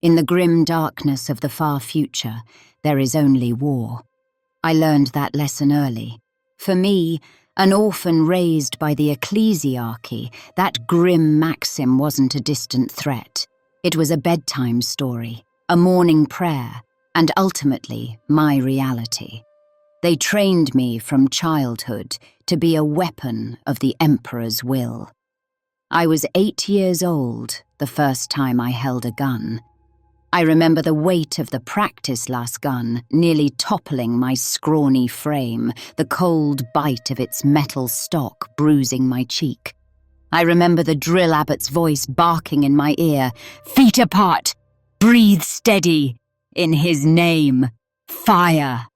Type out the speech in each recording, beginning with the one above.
In the grim darkness of the far future, there is only war. I learned that lesson early. For me, an orphan raised by the Ecclesiarchy, that grim maxim wasn't a distant threat. It was a bedtime story, a morning prayer, and ultimately my reality. They trained me from childhood to be a weapon of the Emperor's will. I was 8 years old the first time I held a gun. I remember the weight of the practice las gun nearly toppling my scrawny frame, the cold bite of its metal stock bruising my cheek. I remember the drill abbot's voice barking in my ear, "Feet apart! Breathe steady! In his name, fire!"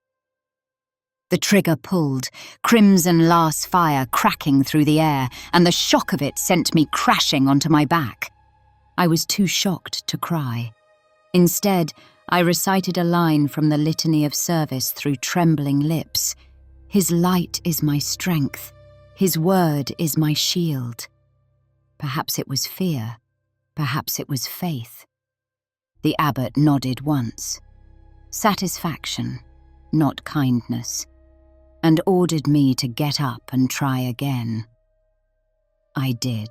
The trigger pulled, crimson las fire cracking through the air, and the shock of it sent me crashing onto my back. I was too shocked to cry. Instead, I recited a line from the litany of service through trembling lips. His light is my strength. His word is my shield. Perhaps it was fear. Perhaps it was faith. The abbot nodded once. Satisfaction, not kindness, and ordered me to get up and try again. I did.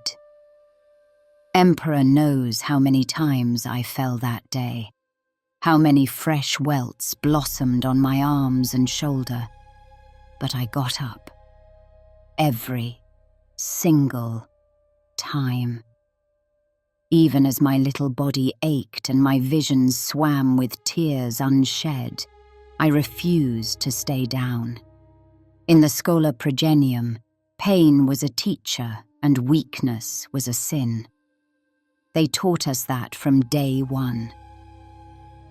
Emperor knows how many times I fell that day, how many fresh welts blossomed on my arms and shoulder. But I got up. Every single time. Even as my little body ached and my vision swam with tears unshed, I refused to stay down. In the Schola Progenium, pain was a teacher and weakness was a sin. They taught us that from day one.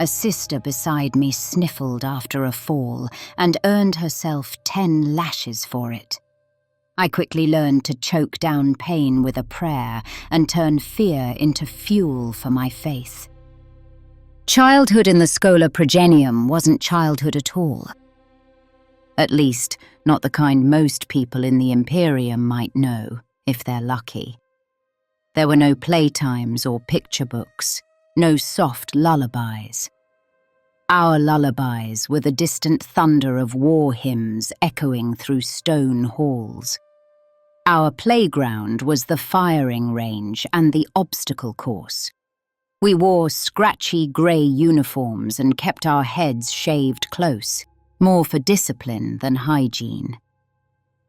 A sister beside me sniffled after a fall and earned herself 10 lashes for it. I quickly learned to choke down pain with a prayer and turn fear into fuel for my faith. Childhood in the Schola Progenium wasn't childhood at all. At least, not the kind most people in the Imperium might know, if they're lucky. There were no playtimes or picture books, no soft lullabies. Our lullabies were the distant thunder of war hymns echoing through stone halls. Our playground was the firing range and the obstacle course. We wore scratchy grey uniforms and kept our heads shaved close, more for discipline than hygiene.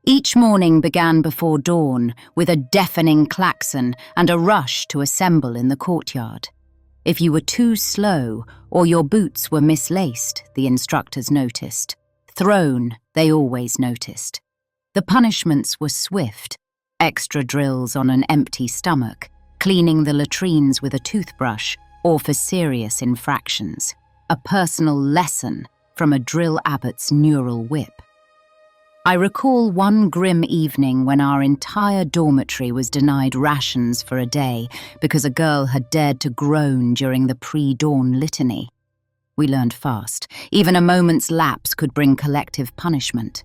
Each morning began before dawn with a deafening klaxon and a rush to assemble in the courtyard. If you were too slow or your boots were mislaced, the instructors noticed. Thrown, they always noticed. The punishments were swift. Extra drills on an empty stomach, cleaning the latrines with a toothbrush, or for serious infractions. A personal lesson from a drill abbot's neural whip. I recall one grim evening when our entire dormitory was denied rations for a day because a girl had dared to groan during the pre-dawn litany. We learned fast. Even a moment's lapse could bring collective punishment.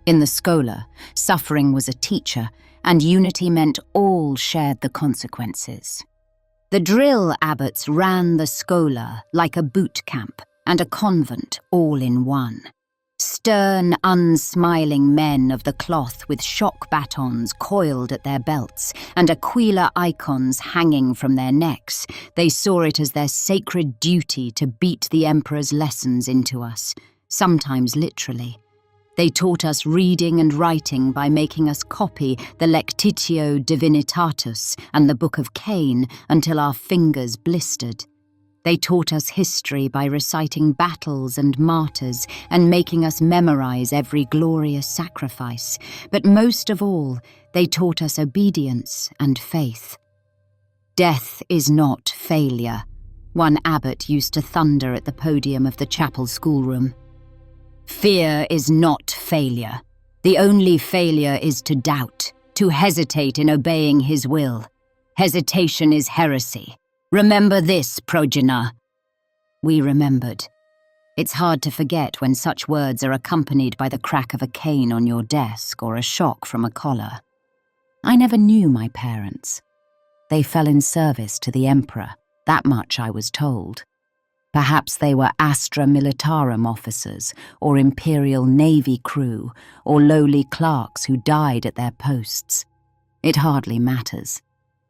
In the Schola, suffering was a teacher, and unity meant all shared the consequences. The drill abbots ran the Schola like a boot camp and a convent all in one. Stern, unsmiling men of the cloth with shock batons coiled at their belts and Aquila icons hanging from their necks, they saw it as their sacred duty to beat the Emperor's lessons into us, sometimes literally. They taught us reading and writing by making us copy the Lectitio Divinitatus and the Book of Cain until our fingers blistered. They taught us history by reciting battles and martyrs and making us memorize every glorious sacrifice. But most of all, they taught us obedience and faith. Death is not failure, one abbot used to thunder at the podium of the chapel schoolroom. Fear is not failure. The only failure is to doubt, to hesitate in obeying his will. Hesitation is heresy. Remember this, progenitor. We remembered. It's hard to forget when such words are accompanied by the crack of a cane on your desk or a shock from a collar. I never knew my parents. They fell in service to the Emperor, that much I was told. Perhaps they were Astra Militarum officers, or Imperial Navy crew, or lowly clerks who died at their posts. It hardly matters.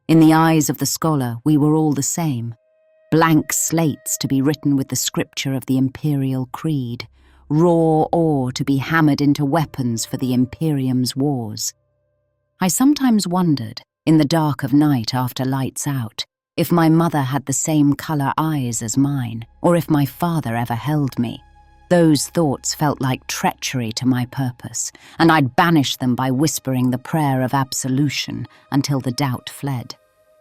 In the eyes of the scholar, we were all the same. Blank slates to be written with the scripture of the Imperial Creed, raw ore to be hammered into weapons for the Imperium's wars. I sometimes wondered, in the dark of night after lights out, if my mother had the same colour eyes as mine, or if my father ever held me. Those thoughts felt like treachery to my purpose, and I'd banish them by whispering the prayer of absolution until the doubt fled.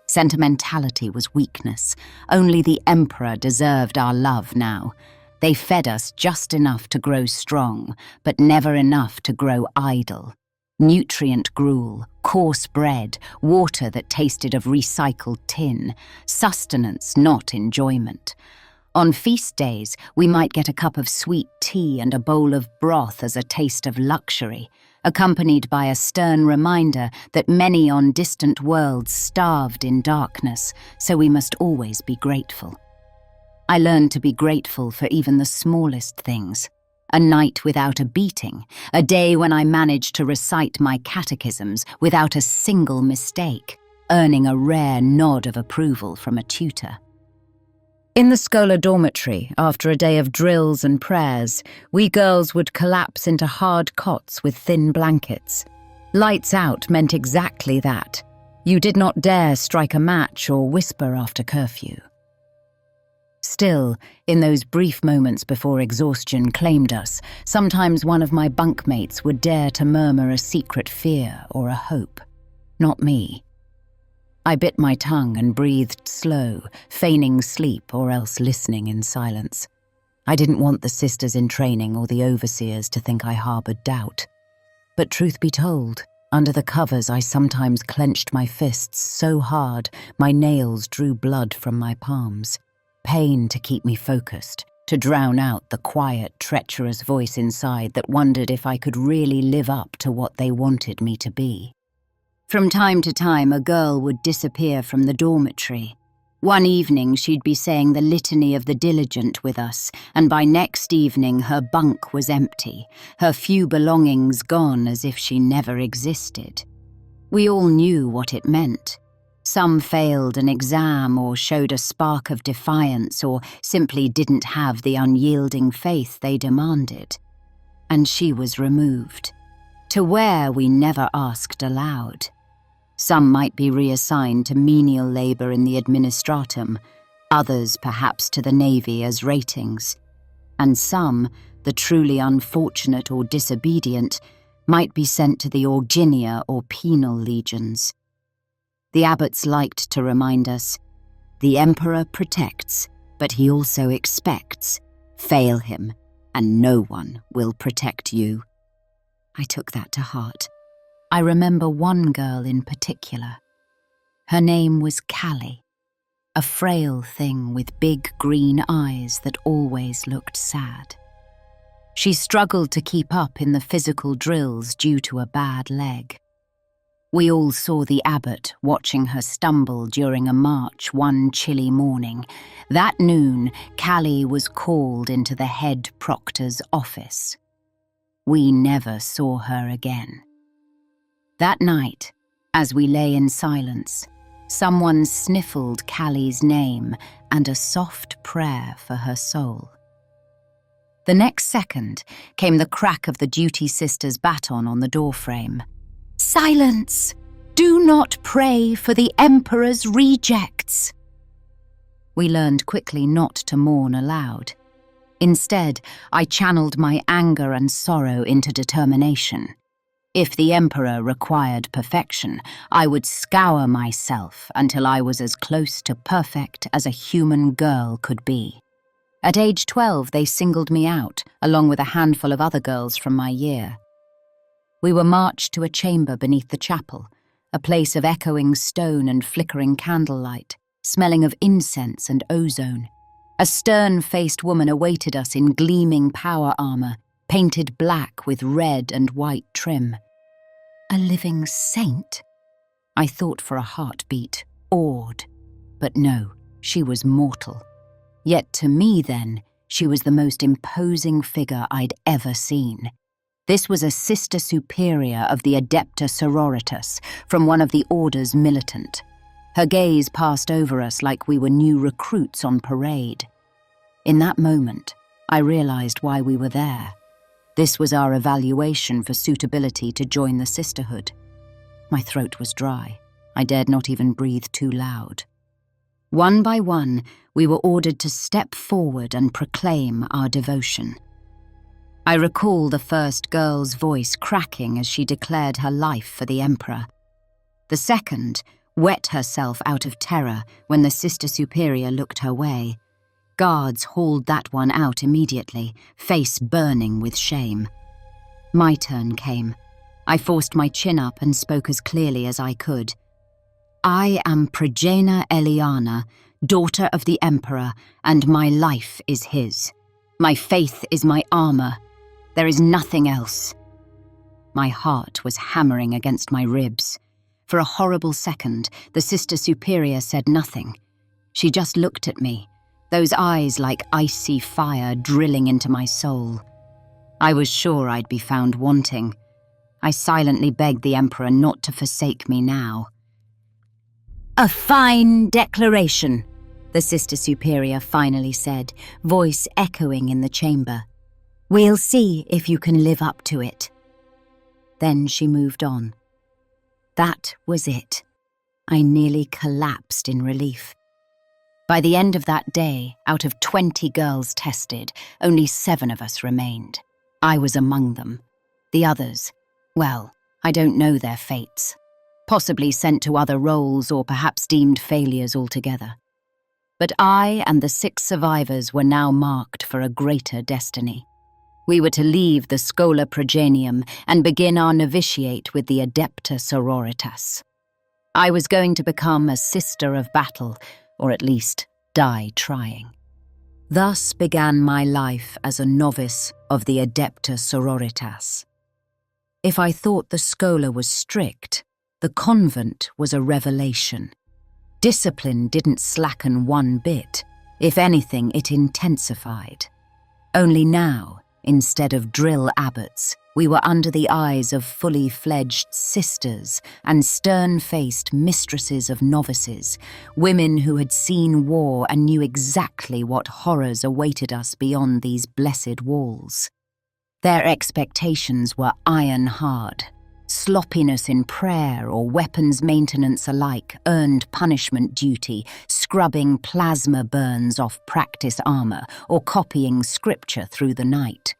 Sentimentality was weakness. Only the Emperor deserved our love now. They fed us just enough to grow strong, but never enough to grow idle. Nutrient gruel, coarse bread, water that tasted of recycled tin, sustenance, not enjoyment. On feast days, we might get a cup of sweet tea and a bowl of broth as a taste of luxury, accompanied by a stern reminder that many on distant worlds starved in darkness, so we must always be grateful. I learned to be grateful for even the smallest things. A night without a beating, a day when I managed to recite my catechisms without a single mistake, earning a rare nod of approval from a tutor. In the Schola dormitory, after a day of drills and prayers, we girls would collapse into hard cots with thin blankets. Lights out meant exactly that. You did not dare strike a match or whisper after curfew. Still, in those brief moments before exhaustion claimed us, sometimes one of my bunkmates would dare to murmur a secret fear or a hope. Not me. I bit my tongue and breathed slow, feigning sleep or else listening in silence. I didn't want the sisters in training or the overseers to think I harboured doubt. But truth be told, under the covers I sometimes clenched my fists so hard my nails drew blood from my palms. Pain to keep me focused, to drown out the quiet, treacherous voice inside that wondered if I could really live up to what they wanted me to be. From time to time, a girl would disappear from the dormitory. One evening, she'd be saying the litany of the diligent with us, and by next evening her bunk was empty, her few belongings gone as if she never existed. We all knew what it meant. Some failed an exam or showed a spark of defiance or simply didn't have the unyielding faith they demanded. And she was removed. To where we never asked aloud. Some might be reassigned to menial labour in the administratum, others perhaps to the navy as ratings. And some, the truly unfortunate or disobedient, might be sent to the Orginia or penal legions. The abbots liked to remind us, the Emperor protects, but he also expects. Fail him, and no one will protect you. I took that to heart. I remember one girl in particular. Her name was Callie, a frail thing with big green eyes that always looked sad. She struggled to keep up in the physical drills due to a bad leg. We all saw the abbot watching her stumble during a march one chilly morning. That noon, Callie was called into the head proctor's office. We never saw her again. That night, as we lay in silence, someone sniffled Callie's name and a soft prayer for her soul. The next second came the crack of the duty sister's baton on the doorframe. Silence! Do not pray for the Emperor's rejects! We learned quickly not to mourn aloud. Instead, I channeled my anger and sorrow into determination. If the Emperor required perfection, I would scour myself until I was as close to perfect as a human girl could be. At age 12, they singled me out, along with a handful of other girls from my year. We were marched to a chamber beneath the chapel, a place of echoing stone and flickering candlelight, smelling of incense and ozone. A stern-faced woman awaited us in gleaming power armour, painted black with red and white trim. A living saint? I thought for a heartbeat, awed. But no, she was mortal. Yet to me then, she was the most imposing figure I'd ever seen. This was a Sister Superior of the Adepta Sororitas from one of the Order's militant. Her gaze passed over us like we were new recruits on parade. In that moment, I realized why we were there. This was our evaluation for suitability to join the sisterhood. My throat was dry. I dared not even breathe too loud. One by one, we were ordered to step forward and proclaim our devotion. I recall the first girl's voice cracking as she declared her life for the Emperor. The second wet herself out of terror when the Sister Superior looked her way. Guards hauled that one out immediately, face burning with shame. My turn came. I forced my chin up and spoke as clearly as I could. I am Sister Eliana, daughter of the Emperor, and my life is his. My faith is my armor. There is nothing else. My heart was hammering against my ribs. For a horrible second, the Sister Superior said nothing. She just looked at me, those eyes like icy fire drilling into my soul. I was sure I'd be found wanting. I silently begged the Emperor not to forsake me now. "A fine declaration," the Sister Superior finally said, voice echoing in the chamber. "We'll see if you can live up to it." Then she moved on. That was it. I nearly collapsed in relief. By the end of that day, out of 20 girls tested, only 7 of us remained. I was among them. The others, well, I don't know their fates. Possibly sent to other roles or perhaps deemed failures altogether. But I and the 6 survivors were now marked for a greater destiny. We were to leave the Schola Progenium and begin our novitiate with the Adepta Sororitas. I was going to become a sister of battle, or at least die trying. Thus began my life as a novice of the Adepta Sororitas. If I thought the Schola was strict, the convent was a revelation. Discipline didn't slacken one bit. If anything, it intensified. Only now, instead of drill abbots, we were under the eyes of fully fledged sisters and stern-faced mistresses of novices, women who had seen war and knew exactly what horrors awaited us beyond these blessed walls. Their expectations were iron hard. Sloppiness in prayer or weapons maintenance alike earned punishment duty, scrubbing plasma burns off practice armor or copying scripture through the night.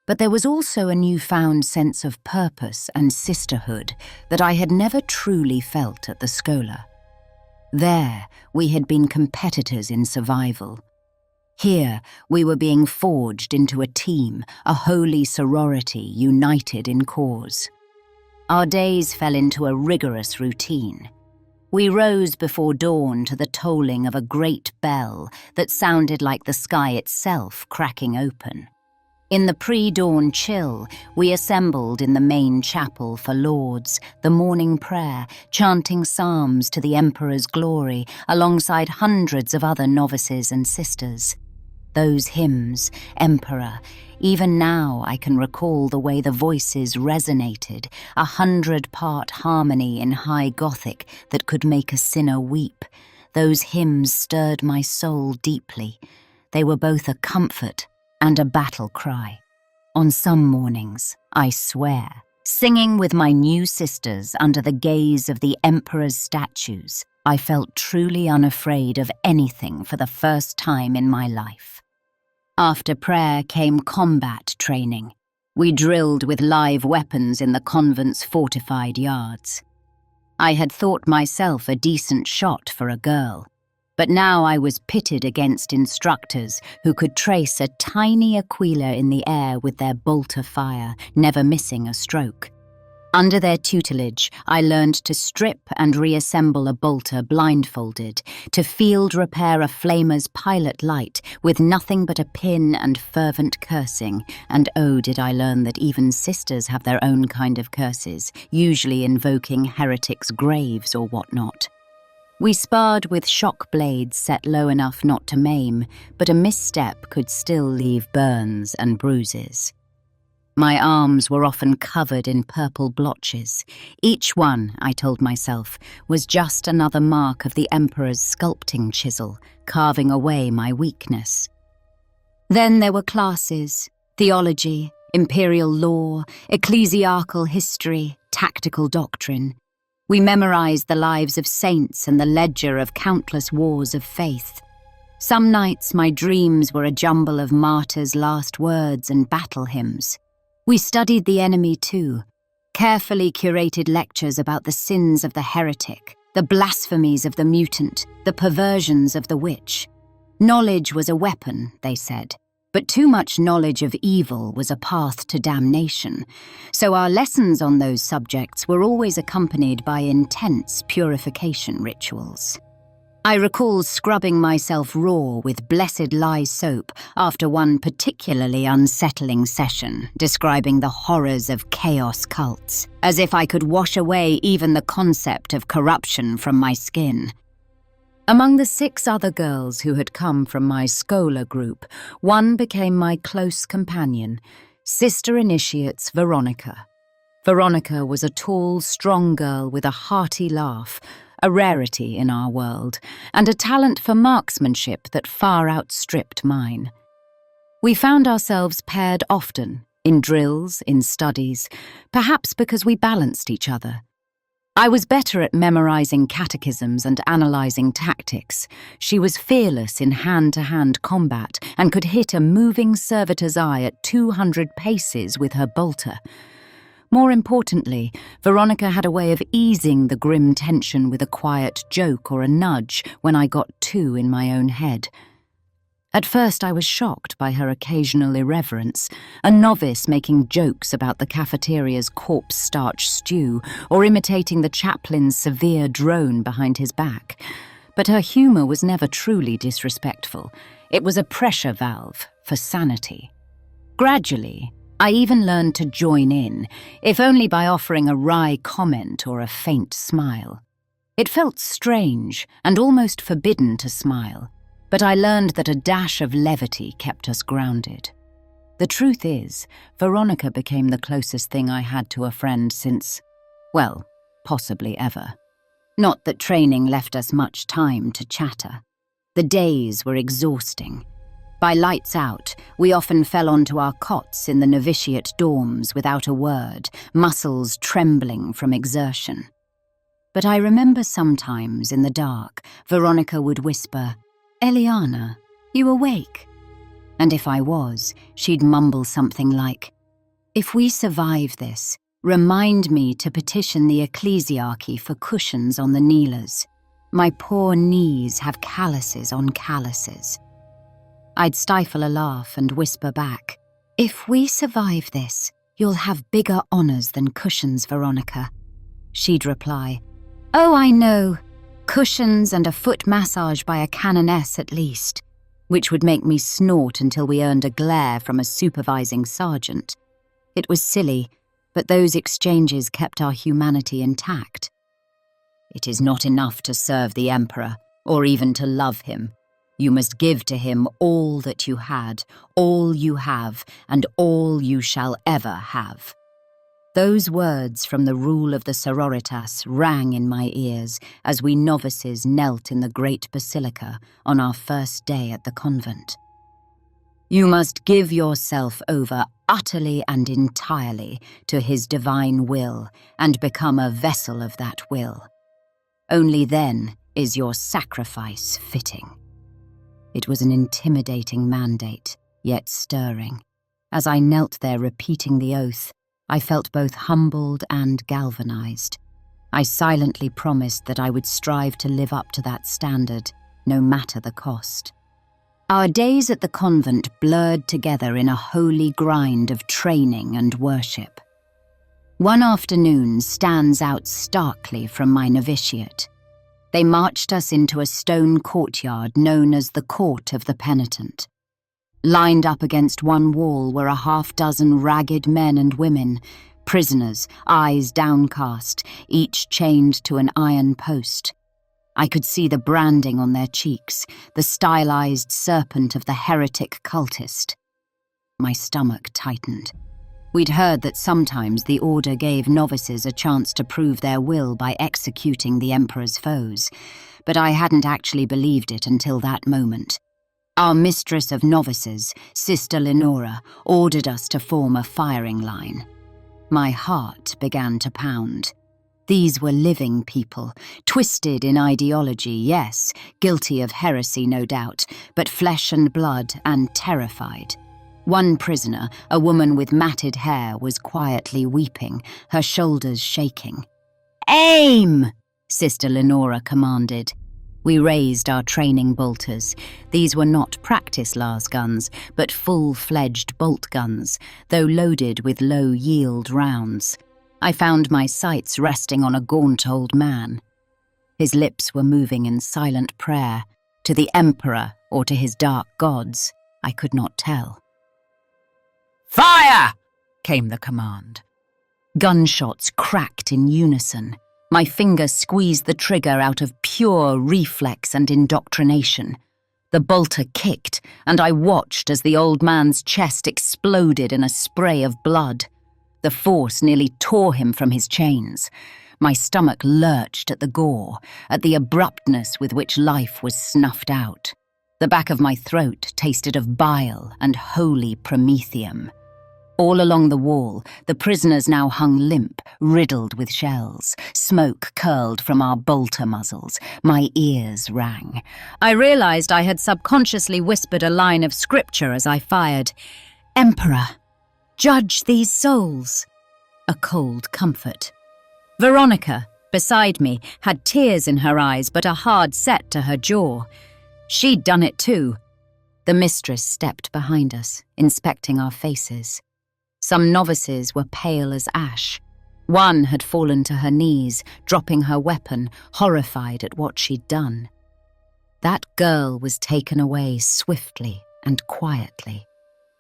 But there was also a newfound sense of purpose and sisterhood that I had never truly felt at the Schola. There, we had been competitors in survival. Here, we were being forged into a team, a holy sorority united in cause. Our days fell into a rigorous routine. We rose before dawn to the tolling of a great bell that sounded like the sky itself cracking open. In the pre-dawn chill, we assembled in the main chapel for lauds, the morning prayer, chanting psalms to the Emperor's glory alongside hundreds of other novices and sisters. Those hymns, Emperor, even now I can recall the way the voices resonated, 100-part harmony in high Gothic that could make a sinner weep. Those hymns stirred my soul deeply. They were both a comfort and a battle cry. On some mornings, I swear, singing with my new sisters under the gaze of the Emperor's statues, I felt truly unafraid of anything for the first time in my life. After prayer came combat training. We drilled with live weapons in the convent's fortified yards. I had thought myself a decent shot for a girl, but now I was pitted against instructors who could trace a tiny aquila in the air with their bolt of fire, never missing a stroke. Under their tutelage, I learned to strip and reassemble a bolter blindfolded, to field repair a flamer's pilot light with nothing but a pin and fervent cursing, and oh, did I learn that even sisters have their own kind of curses, usually invoking heretics' graves or whatnot. We sparred with shock blades set low enough not to maim, but a misstep could still leave burns and bruises. My arms were often covered in purple blotches. Each one, I told myself, was just another mark of the Emperor's sculpting chisel, carving away my weakness. Then there were classes: theology, imperial law, ecclesiarchal history, tactical doctrine. We memorized the lives of saints and the ledger of countless wars of faith. Some nights my dreams were a jumble of martyrs' last words and battle hymns. We studied the enemy too, carefully curated lectures about the sins of the heretic, the blasphemies of the mutant, the perversions of the witch. Knowledge was a weapon, they said, but too much knowledge of evil was a path to damnation, so our lessons on those subjects were always accompanied by intense purification rituals. I recall scrubbing myself raw with blessed lye soap after one particularly unsettling session, describing the horrors of chaos cults, as if I could wash away even the concept of corruption from my skin. Among the 6 other girls who had come from my Schola group, one became my close companion, Sister Initiate's Veronica. Veronica was a tall, strong girl with a hearty laugh, a rarity in our world, and a talent for marksmanship that far outstripped mine. We found ourselves paired often, in drills, in studies, perhaps because we balanced each other. I was better at memorizing catechisms and analyzing tactics. She was fearless in hand-to-hand combat and could hit a moving servitor's eye at 200 paces with her bolter. More importantly, Veronica had a way of easing the grim tension with a quiet joke or a nudge when I got too in my own head. At first I was shocked by her occasional irreverence, a novice making jokes about the cafeteria's corpse-starch stew or imitating the chaplain's severe drone behind his back. But her humour was never truly disrespectful. It was a pressure valve for sanity. Gradually, I even learned to join in, if only by offering a wry comment or a faint smile. It felt strange and almost forbidden to smile, but I learned that a dash of levity kept us grounded. The truth is, Veronica became the closest thing I had to a friend since, well, possibly ever. Not that training left us much time to chatter. The days were exhausting. By lights out, we often fell onto our cots in the Novitiate dorms without a word, muscles trembling from exertion. But I remember sometimes, in the dark, Veronica would whisper, "Eliana, you awake?" And if I was, she'd mumble something like, "If we survive this, remind me to petition the Ecclesiarchy for cushions on the kneelers. My poor knees have calluses on calluses." I'd stifle a laugh and whisper back, "If we survive this, you'll have bigger honours than cushions, Veronica." She'd reply, "Oh, I know. Cushions and a foot massage by a canoness at least," which would make me snort until we earned a glare from a supervising sergeant. It was silly, but those exchanges kept our humanity intact. "It is not enough to serve the Emperor, or even to love him. You must give to him all that you had, all you have, and all you shall ever have." Those words from the rule of the Sororitas rang in my ears as we novices knelt in the great basilica on our first day at the convent. You must give yourself over utterly and entirely to his divine will and become a vessel of that will. Only then is your sacrifice fitting. It was an intimidating mandate, yet stirring. As I knelt there repeating the oath, I felt both humbled and galvanized. I silently promised that I would strive to live up to that standard, no matter the cost. Our days at the convent blurred together in a holy grind of training and worship. One afternoon stands out starkly from my novitiate. They marched us into a stone courtyard known as the Court of the Penitent. Lined up against one wall were a half-dozen ragged men and women, prisoners, eyes downcast, each chained to an iron post. I could see the branding on their cheeks, the stylized serpent of the heretic cultist. My stomach tightened. We'd heard that sometimes the order gave novices a chance to prove their will by executing the emperor's foes, but I hadn't actually believed it until that moment. Our mistress of novices, Sister Eliana, ordered us to form a firing line. My heart began to pound. These were living people, twisted in ideology, yes, guilty of heresy, no doubt, but flesh and blood and terrified. One prisoner, a woman with matted hair, was quietly weeping, her shoulders shaking. "Aim!" Sister Eliana commanded. We raised our training bolters. These were not practice las guns, but full-fledged bolt guns, though loaded with low-yield rounds. I found my sights resting on a gaunt old man. His lips were moving in silent prayer, to the emperor or to his dark gods, I could not tell. "Fire!" came the command. Gunshots cracked in unison. My finger squeezed the trigger out of pure reflex and indoctrination. The bolter kicked, and I watched as the old man's chest exploded in a spray of blood. The force nearly tore him from his chains. My stomach lurched at the gore, at the abruptness with which life was snuffed out. The back of my throat tasted of bile and holy promethium. All along the wall, the prisoners now hung limp, riddled with shells. Smoke curled from our bolter muzzles. My ears rang. I realized I had subconsciously whispered a line of scripture as I fired. "Emperor, judge these souls." A cold comfort. Veronica, beside me, had tears in her eyes but a hard set to her jaw. She'd done it too. The mistress stepped behind us, inspecting our faces. Some novices were pale as ash. One had fallen to her knees, dropping her weapon, horrified at what she'd done. That girl was taken away swiftly and quietly.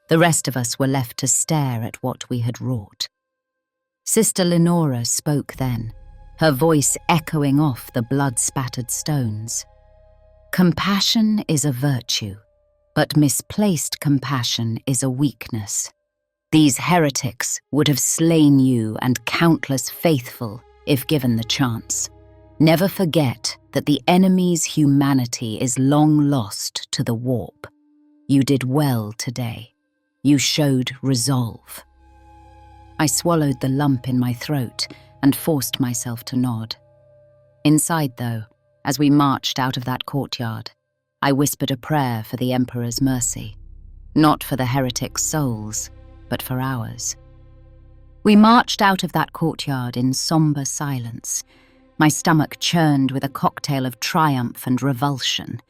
The rest of us were left to stare at what we had wrought. Sister Eliana spoke then, her voice echoing off the blood-spattered stones. "Compassion is a virtue, but misplaced compassion is a weakness. These heretics would have slain you and countless faithful if given the chance. Never forget that the enemy's humanity is long lost to the warp. You did well today. You showed resolve." I swallowed the lump in my throat and forced myself to nod. Inside, though, as we marched out of that courtyard, I whispered a prayer for the Emperor's mercy. Not for the heretics' souls, but for ours. We marched out of that courtyard in somber silence. My stomach churned with a cocktail of triumph and revulsion.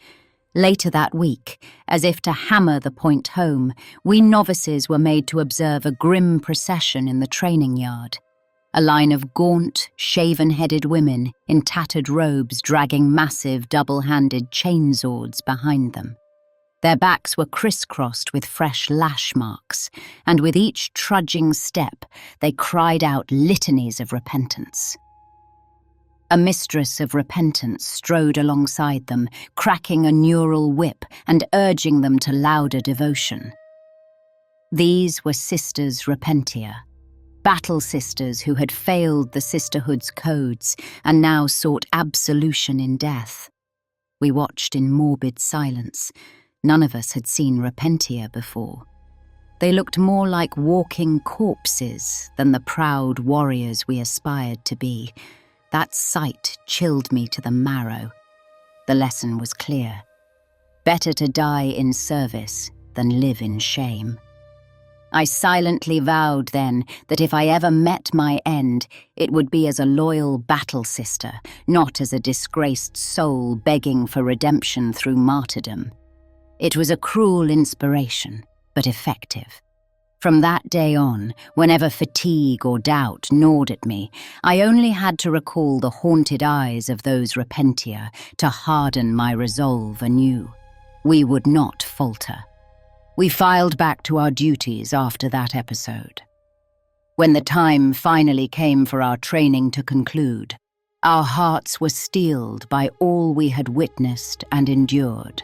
Later that week, as if to hammer the point home, we novices were made to observe a grim procession in the training yard. A line of gaunt, shaven-headed women in tattered robes dragging massive double-handed chainswords behind them. Their backs were crisscrossed with fresh lash marks, and with each trudging step, they cried out litanies of repentance. A mistress of repentance strode alongside them, cracking a neural whip and urging them to louder devotion. These were Sisters Repentia, battle sisters who had failed the sisterhood's codes and now sought absolution in death. We watched in morbid silence. None of us had seen Repentia before. They looked more like walking corpses than the proud warriors we aspired to be. That sight chilled me to the marrow. The lesson was clear. Better to die in service than live in shame. I silently vowed then that if I ever met my end, it would be as a loyal battle sister, not as a disgraced soul begging for redemption through martyrdom. It was a cruel inspiration, but effective. From that day on, whenever fatigue or doubt gnawed at me, I only had to recall the haunted eyes of those Repentia to harden my resolve anew. We would not falter. We filed back to our duties after that episode. When the time finally came for our training to conclude, Our hearts were steeled by all we had witnessed and endured.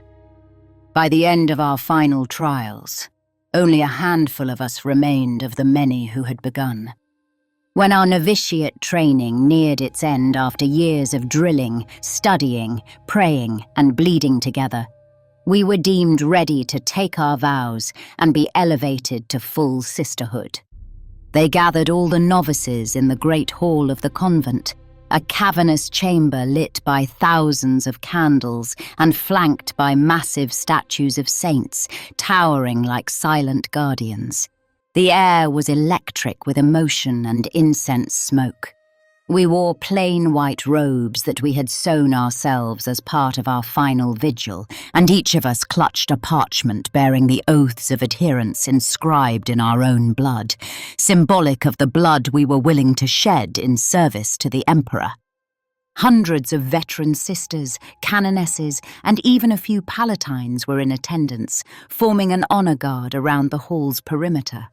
By the end of our final trials, only a handful of us remained of the many who had begun. When our novitiate training neared its end after years of drilling, studying, praying, and bleeding together, we were deemed ready to take our vows and be elevated to full sisterhood. They gathered all the novices in the great hall of the convent, a cavernous chamber lit by thousands of candles and flanked by massive statues of saints, towering like silent guardians. The air was electric with emotion and incense smoke. We wore plain white robes that we had sewn ourselves as part of our final vigil, and each of us clutched a parchment bearing the oaths of adherence inscribed in our own blood, symbolic of the blood we were willing to shed in service to the Emperor. Hundreds of veteran sisters, canonesses, and even a few palatines were in attendance, forming an honor guard around the hall's perimeter.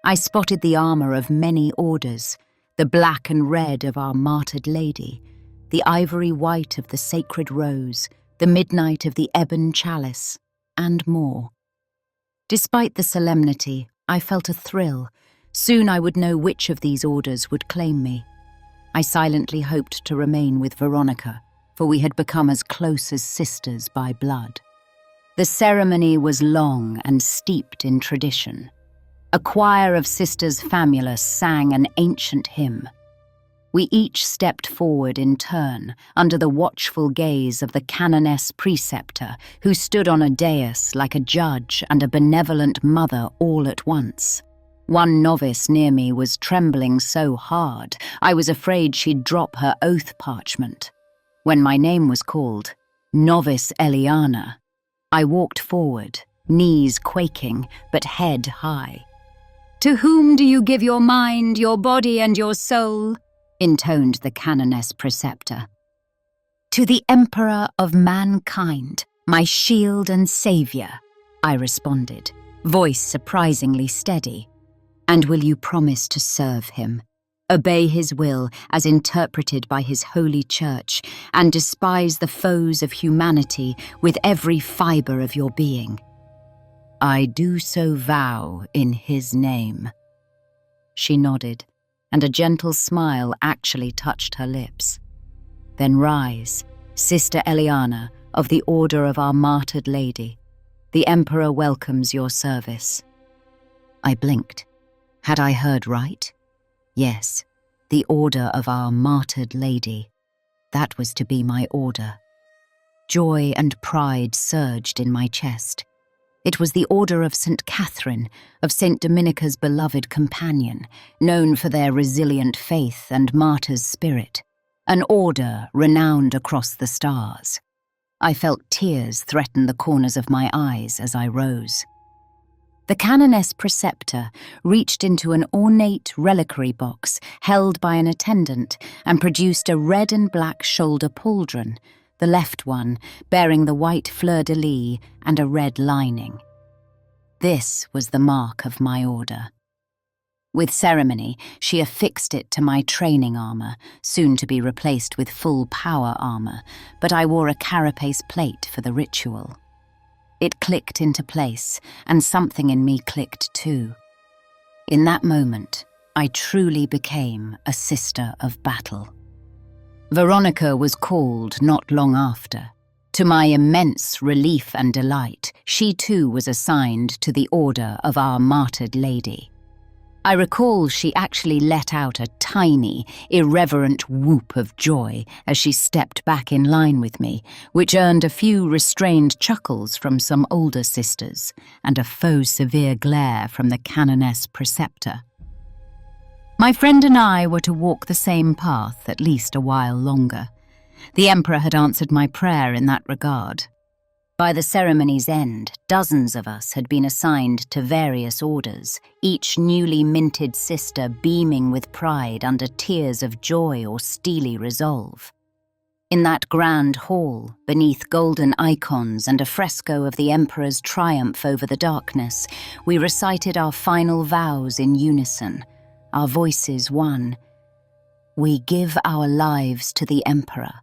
I spotted the armor of many orders, the black and red of our Martyred Lady, the ivory white of the Sacred Rose, the midnight of the Ebon Chalice, and more. Despite the solemnity, I felt a thrill. Soon I would know which of these orders would claim me. I silently hoped to remain with Veronica, for we had become as close as sisters by blood. The ceremony was long and steeped in tradition. A choir of sisters famulous sang an ancient hymn. We each stepped forward in turn, under the watchful gaze of the canoness preceptor, who stood on a dais like a judge and a benevolent mother all at once. One novice near me was trembling so hard, I was afraid she'd drop her oath parchment. When my name was called, Novice Eliana, I walked forward, knees quaking, but head high. "To whom do you give your mind, your body, and your soul?" intoned the canoness preceptor. "To the Emperor of mankind, my shield and saviour," I responded, voice surprisingly steady. "And will you promise to serve him, obey his will as interpreted by his holy church, and despise the foes of humanity with every fibre of your being?" "I do so vow in his name." She nodded, and a gentle smile actually touched her lips. "Then rise, Sister Eliana of the Order of our Martyred Lady. The Emperor welcomes your service." I blinked. Had I heard right? Yes, the Order of our Martyred Lady. That was to be my order. Joy and pride surged in my chest. It was the Order of St. Catherine, of St. Dominica's beloved companion, known for their resilient faith and martyr's spirit. An order renowned across the stars. I felt tears threaten the corners of my eyes as I rose. The canoness preceptor reached into an ornate reliquary box held by an attendant and produced a red and black shoulder pauldron, the left one bearing the white fleur-de-lis and a red lining. This was the mark of my order. With ceremony, she affixed it to my training armour, soon to be replaced with full power armour, but I wore a carapace plate for the ritual. It clicked into place, and something in me clicked too. In that moment, I truly became a sister of battle. Veronica was called not long after. To my immense relief and delight, she too was assigned to the Order of our Martyred Lady. I recall she actually let out a tiny, irreverent whoop of joy as she stepped back in line with me, which earned a few restrained chuckles from some older sisters and a faux severe glare from the canoness preceptor. My friend and I were to walk the same path at least a while longer. The Emperor had answered my prayer in that regard. By the ceremony's end, dozens of us had been assigned to various orders, each newly minted sister beaming with pride under tears of joy or steely resolve. In that grand hall, beneath golden icons and a fresco of the Emperor's triumph over the darkness, we recited our final vows in unison, our voices one. We give our lives to the Emperor,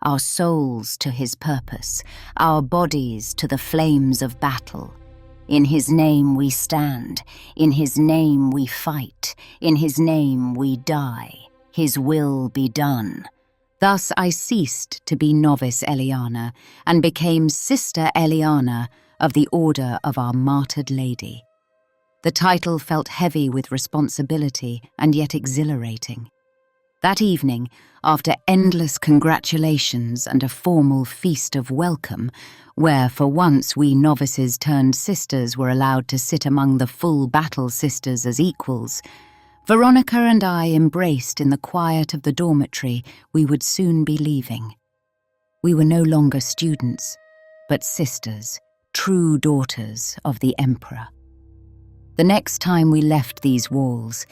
our souls to his purpose, our bodies to the flames of battle. In his name we stand, in his name we fight, in his name we die. His will be done. Thus I ceased to be novice Eliana and became Sister Eliana of the Order of our Martyred Lady. The title felt heavy with responsibility and yet exhilarating. That evening, after endless congratulations and a formal feast of welcome, where for once we novices turned sisters were allowed to sit among the full battle sisters as equals, Veronica and I embraced in the quiet of the dormitory we would soon be leaving. We were no longer students, but sisters, true daughters of the Emperor. The next time we left these walls,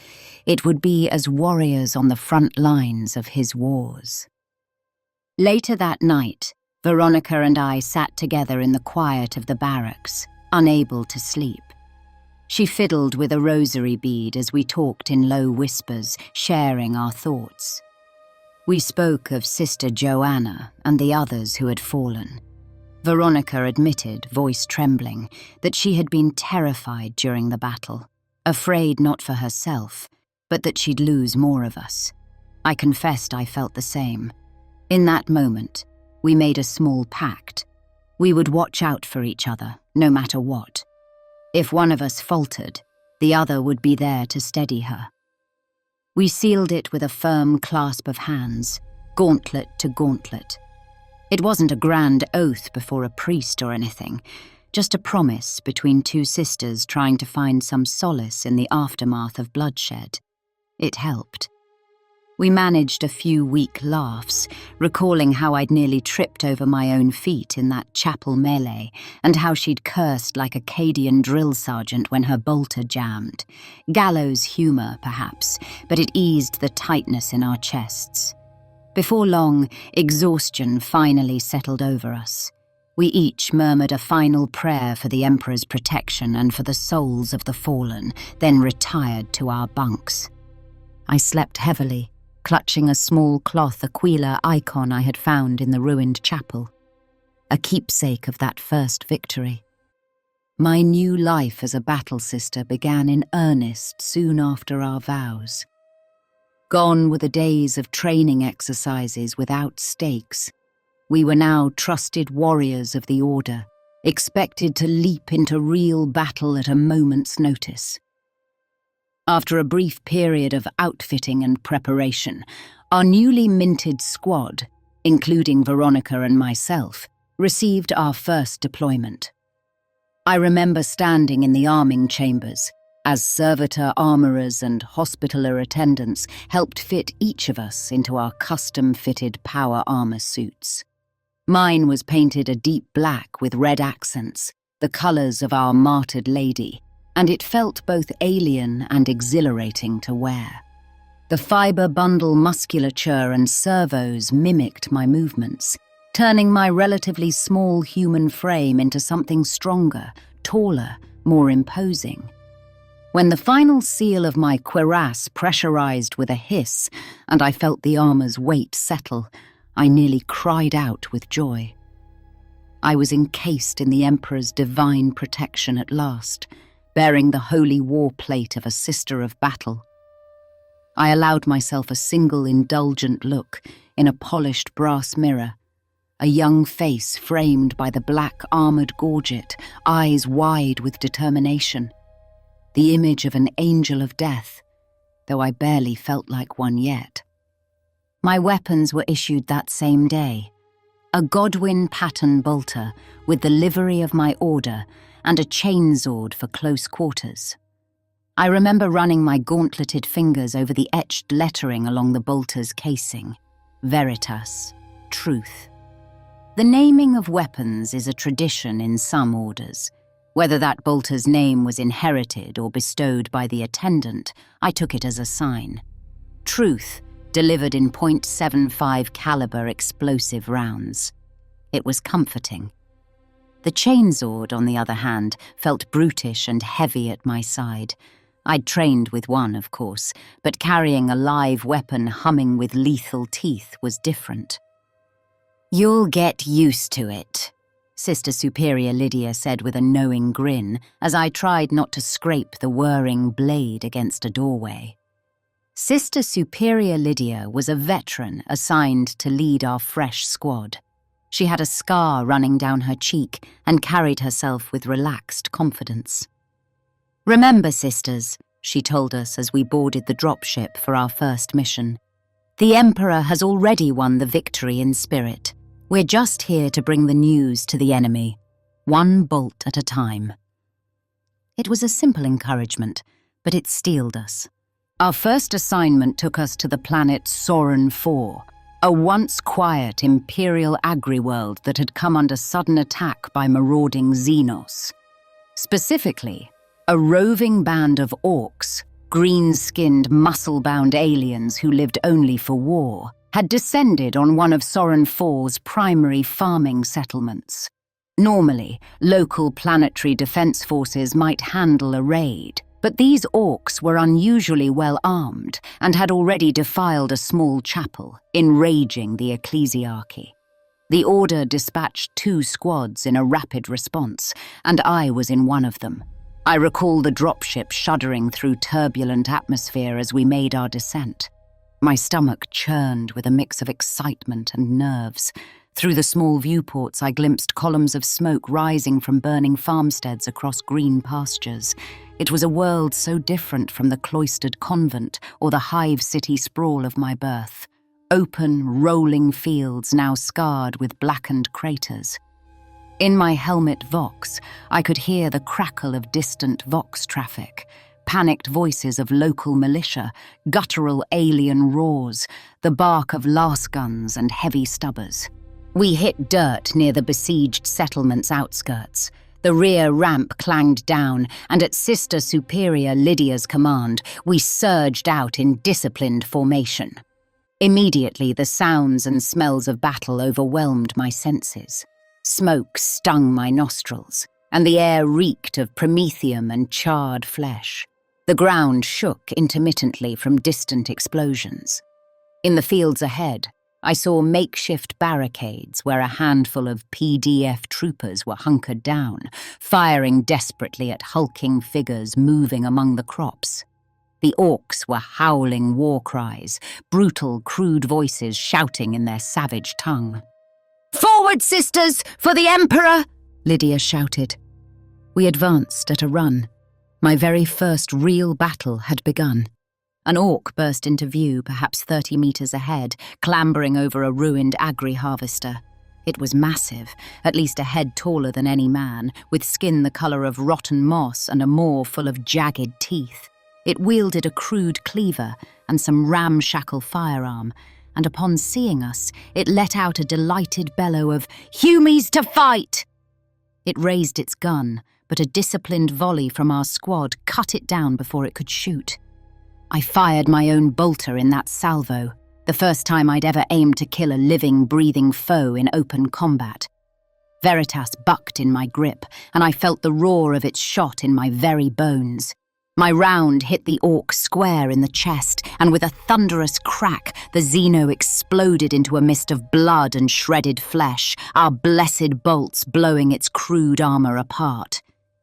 it would be as warriors on the front lines of his wars. Later that night, Veronica and I sat together in the quiet of the barracks, unable to sleep. She fiddled with a rosary bead as we talked in low whispers, sharing our thoughts. We spoke of Sister Joanna and the others who had fallen. Veronica admitted, voice trembling, that she had been terrified during the battle, afraid not for herself, but that she'd lose more of us. I confessed I felt the same. In that moment, we made a small pact. We would watch out for each other, no matter what. If one of us faltered, the other would be there to steady her. We sealed it with a firm clasp of hands, gauntlet to gauntlet. It wasn't a grand oath before a priest or anything, just a promise between two sisters trying to find some solace in the aftermath of bloodshed. It helped. We managed a few weak laughs, recalling how I'd nearly tripped over my own feet in that chapel melee, and how she'd cursed like a Cadian drill sergeant when her bolter jammed. Gallows humour, perhaps, but it eased the tightness in our chests. Before long, exhaustion finally settled over us. We each murmured a final prayer for the Emperor's protection and for the souls of the fallen, then retired to our bunks. I slept heavily, clutching a small cloth Aquila icon I had found in the ruined chapel, a keepsake of that first victory. My new life as a battle sister began in earnest soon after our vows. Gone were the days of training exercises without stakes. We were now trusted warriors of the Order, expected to leap into real battle at a moment's notice. After a brief period of outfitting and preparation, our newly minted squad, including Veronica and myself, received our first deployment. I remember standing in the arming chambers, as servitor armourers and hospitaller attendants helped fit each of us into our custom-fitted power armour suits. Mine was painted a deep black with red accents, the colours of our Martyred Lady, and it felt both alien and exhilarating to wear. The fibre bundle musculature and servos mimicked my movements, turning my relatively small human frame into something stronger, taller, more imposing. When the final seal of my cuirass pressurized with a hiss and I felt the armor's weight settle, I nearly cried out with joy. I was encased in the Emperor's divine protection at last, bearing the holy war plate of a sister of battle. I allowed myself a single indulgent look in a polished brass mirror, a young face framed by the black armored gorget, eyes wide with determination. The image of an angel of death, though I barely felt like one yet. My weapons were issued that same day, a Godwin pattern bolter with the livery of my order and a chainsword for close quarters. I remember running my gauntleted fingers over the etched lettering along the bolter's casing, Veritas, truth. The naming of weapons is a tradition in some orders. Whether that bolter's name was inherited or bestowed by the attendant, I took it as a sign. Truth, delivered in .75 caliber explosive rounds. It was comforting. The chainsword, on the other hand, felt brutish and heavy at my side, I'd trained with one, of course, but carrying a live weapon humming with lethal teeth was different. "You'll get used to it," Sister Superior Lydia said with a knowing grin as I tried not to scrape the whirring blade against a doorway. Sister Superior Lydia was a veteran assigned to lead our fresh squad. She had a scar running down her cheek and carried herself with relaxed confidence. "Remember, sisters," she told us as we boarded the dropship for our first mission, "the Emperor has already won the victory in spirit. We're just here to bring the news to the enemy, one bolt at a time." It was a simple encouragement, but it steeled us. Our first assignment took us to the planet Saurin 4, a once quiet imperial agri-world that had come under sudden attack by marauding Xenos. Specifically, a roving band of orcs, green-skinned, muscle-bound aliens who lived only for war, had descended on one of Saurin 4's primary farming settlements. Normally, local planetary defense forces might handle a raid, but these orcs were unusually well armed and had already defiled a small chapel, enraging the Ecclesiarchy. The Order dispatched 2 squads in a rapid response, and I was in one of them. I recall the dropship shuddering through turbulent atmosphere as we made our descent. My stomach churned with a mix of excitement and nerves. Through the small viewports, I glimpsed columns of smoke rising from burning farmsteads across green pastures. It was a world so different from the cloistered convent or the hive city sprawl of my birth. Open, rolling fields now scarred with blackened craters. In my helmet vox, I could hear the crackle of distant vox traffic, panicked voices of local militia, guttural alien roars, the bark of lasguns and heavy stubbers. We hit dirt near the besieged settlement's outskirts. The rear ramp clanged down, and at Sister Superior Lydia's command, we surged out in disciplined formation. Immediately, the sounds and smells of battle overwhelmed my senses. Smoke stung my nostrils, and the air reeked of promethium and charred flesh. The ground shook intermittently from distant explosions. In the fields ahead, I saw makeshift barricades where a handful of PDF troopers were hunkered down, firing desperately at hulking figures moving among the crops. The orcs were howling war cries, brutal, crude voices shouting in their savage tongue. "Forward, sisters, for the Emperor!" Lydia shouted. We advanced at a run. My very first real battle had begun. An orc burst into view, perhaps 30 meters ahead, clambering over a ruined agri-harvester. It was massive, at least a head taller than any man, with skin the color of rotten moss and a maw full of jagged teeth. It wielded a crude cleaver and some ramshackle firearm, and upon seeing us, it let out a delighted bellow of, "Humies to fight!" It raised its gun, but a disciplined volley from our squad cut it down before it could shoot. I fired my own bolter in that salvo, the first time I'd ever aimed to kill a living, breathing foe in open combat. Veritas bucked in my grip, and I felt the roar of its shot in my very bones. My round hit the orc square in the chest, and with a thunderous crack, the Xeno exploded into a mist of blood and shredded flesh, our blessed bolts blowing its crude armor apart.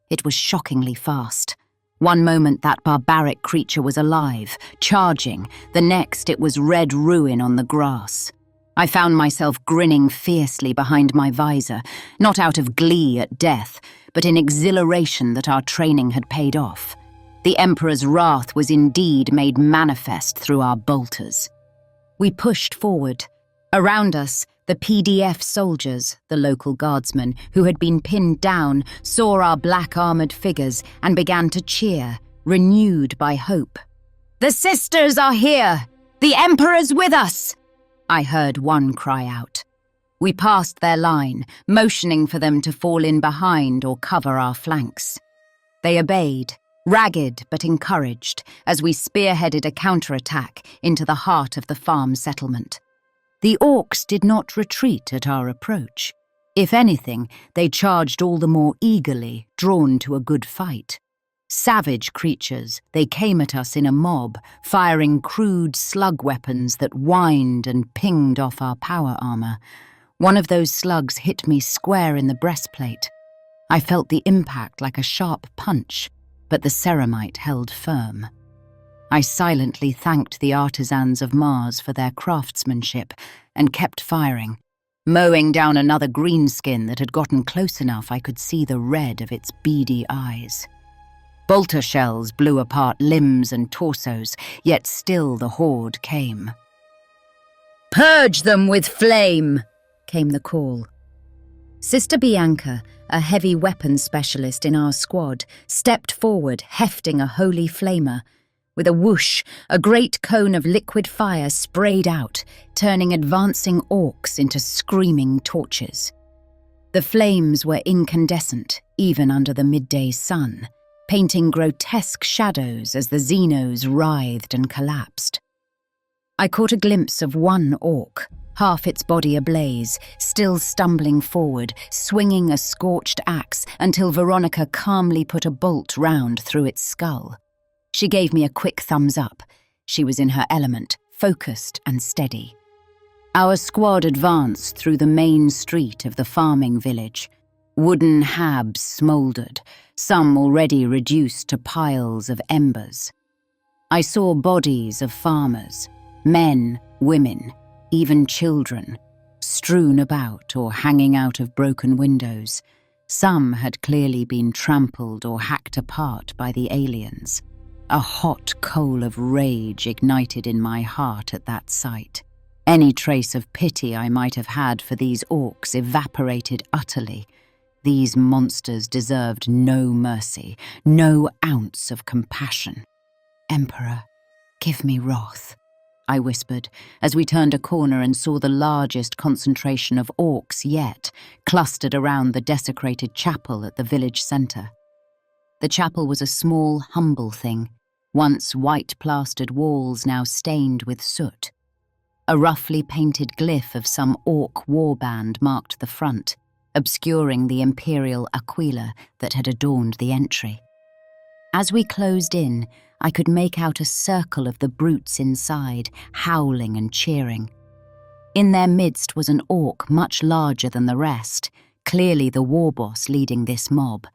It was shockingly fast. One moment that barbaric creature was alive, charging, the next it was red ruin on the grass. I found myself grinning fiercely behind my visor, not out of glee at death, but in exhilaration that our training had paid off. The Emperor's wrath was indeed made manifest through our bolters. We pushed forward. Around us, the PDF soldiers, the local guardsmen, who had been pinned down, saw our black-armored figures and began to cheer, renewed by hope. "The sisters are here! The Emperor's with us!" I heard one cry out. We passed their line, motioning for them to fall in behind or cover our flanks. They obeyed, ragged but encouraged, as we spearheaded a counterattack into the heart of the farm settlement. The orcs did not retreat at our approach. If anything, they charged all the more eagerly, drawn to a good fight. Savage creatures, they came at us in a mob, firing crude slug weapons that whined and pinged off our power armor. One of those slugs hit me square in the breastplate. I felt the impact like a sharp punch, but the ceramite held firm. I silently thanked the artisans of Mars for their craftsmanship and kept firing, mowing down another greenskin that had gotten close enough I could see the red of its beady eyes. Bolter shells blew apart limbs and torsos, yet still the horde came. "Purge them with flame!" came the call. Sister Bianca, a heavy weapons specialist in our squad, stepped forward, hefting a holy flamer. With a whoosh, a great cone of liquid fire sprayed out, turning advancing orcs into screaming torches. The flames were incandescent, even under the midday sun, painting grotesque shadows as the Xenos writhed and collapsed. I caught a glimpse of one orc, half its body ablaze, still stumbling forward, swinging a scorched axe until Veronica calmly put a bolt round through its skull. She gave me a quick thumbs up. She was in her element, focused and steady. Our squad advanced through the main street of the farming village. Wooden habs smouldered, some already reduced to piles of embers. I saw bodies of farmers, men, women, even children, strewn about or hanging out of broken windows. Some had clearly been trampled or hacked apart by the aliens. A hot coal of rage ignited in my heart at that sight. Any trace of pity I might have had for these orcs evaporated utterly. These monsters deserved no mercy, no ounce of compassion. "Emperor, give me wrath," I whispered, as we turned a corner and saw the largest concentration of orcs yet, clustered around the desecrated chapel at the village centre. The chapel was a small, humble thing, once white-plastered walls now stained with soot. A roughly painted glyph of some orc warband marked the front, obscuring the imperial aquila that had adorned the entry. As we closed in, I could make out a circle of the brutes inside, howling and cheering. In their midst was an orc much larger than the rest, clearly the war boss leading this mob.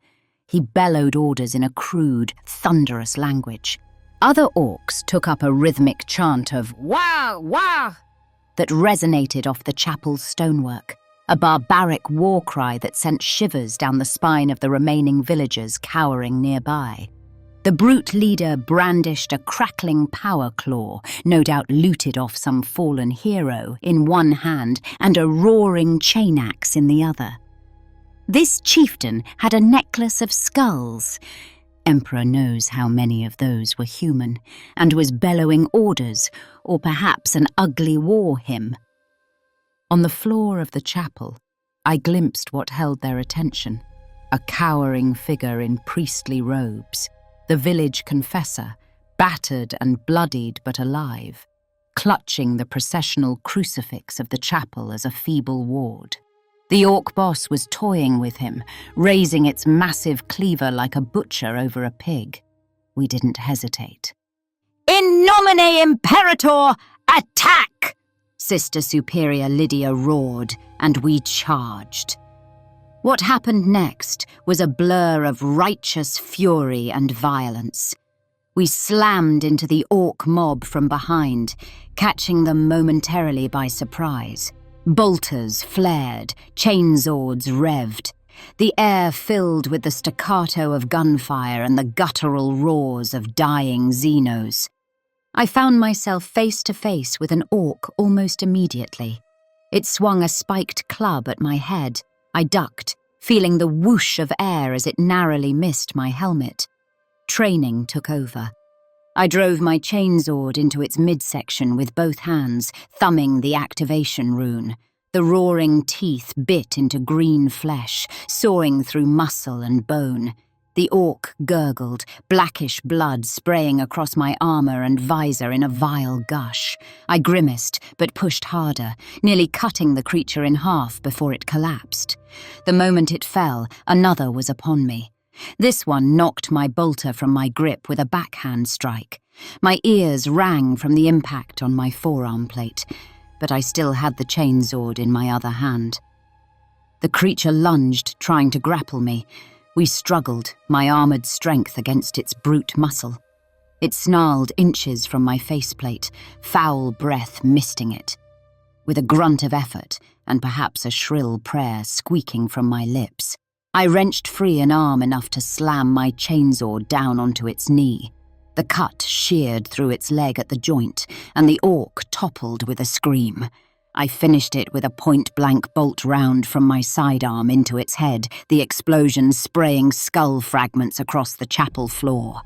He bellowed orders in a crude, thunderous language. Other orcs took up a rhythmic chant of "Wah! Wah!" that resonated off the chapel's stonework, a barbaric war cry that sent shivers down the spine of the remaining villagers cowering nearby. The brute leader brandished a crackling power claw, no doubt looted off some fallen hero, in one hand and a roaring chain axe in the other. This chieftain had a necklace of skulls. Emperor knows how many of those were human, and was bellowing orders, or perhaps an ugly war hymn. On the floor of the chapel, I glimpsed what held their attention, a cowering figure in priestly robes, the village confessor, battered and bloodied but alive, clutching the processional crucifix of the chapel as a feeble ward. The orc boss was toying with him, raising its massive cleaver like a butcher over a pig. We didn't hesitate. "In nomine Imperator, attack!" Sister Superior Lydia roared, and we charged. What happened next was a blur of righteous fury and violence. We slammed into the orc mob from behind, catching them momentarily by surprise. Bolters flared, chainsaws revved. The air filled with the staccato of gunfire and the guttural roars of dying Xenos. I found myself face to face with an orc almost immediately. It swung a spiked club at my head. I ducked, feeling the whoosh of air as it narrowly missed my helmet. Training took over. I drove my chainsword into its midsection with both hands, thumbing the activation rune. The roaring teeth bit into green flesh, sawing through muscle and bone. The orc gurgled, blackish blood spraying across my armor and visor in a vile gush. I grimaced, but pushed harder, nearly cutting the creature in half before it collapsed. The moment it fell, another was upon me. This one knocked my bolter from my grip with a backhand strike. My ears rang from the impact on my forearm plate, but I still had the chainsword in my other hand. The creature lunged, trying to grapple me. We struggled, my armoured strength against its brute muscle. It snarled inches from my faceplate, foul breath misting it. With a grunt of effort, and perhaps a shrill prayer squeaking from my lips, I wrenched free an arm enough to slam my chainsword down onto its knee. The cut sheared through its leg at the joint, and the orc toppled with a scream. I finished it with a point-blank bolt round from my sidearm into its head, the explosion spraying skull fragments across the chapel floor.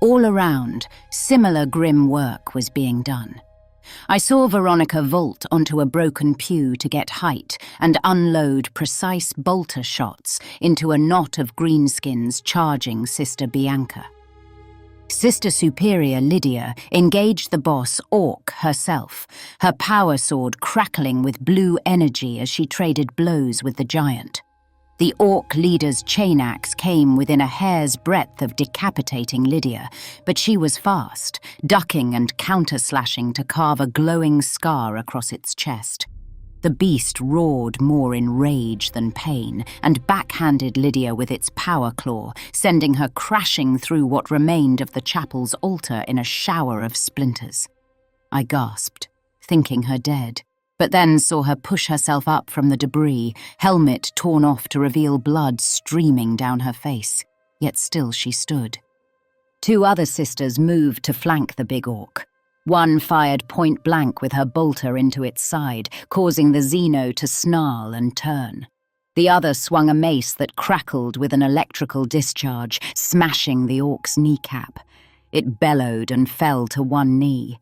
All around, similar grim work was being done. I saw Veronica vault onto a broken pew to get height and unload precise bolter shots into a knot of greenskins charging Sister Bianca. Sister Superior Lydia engaged the boss orc herself, her power sword crackling with blue energy as she traded blows with the giant. The orc leader's chain axe came within a hair's breadth of decapitating Lydia, but she was fast, ducking and counter-slashing to carve a glowing scar across its chest. The beast roared more in rage than pain and backhanded Lydia with its power claw, sending her crashing through what remained of the chapel's altar in a shower of splinters. I gasped, thinking her dead, but then saw her push herself up from the debris, helmet torn off to reveal blood streaming down her face, yet still she stood. Two other sisters moved to flank the big orc. One fired point-blank with her bolter into its side, causing the Xeno to snarl and turn. The other swung a mace that crackled with an electrical discharge, smashing the orc's kneecap. It bellowed and fell to one knee.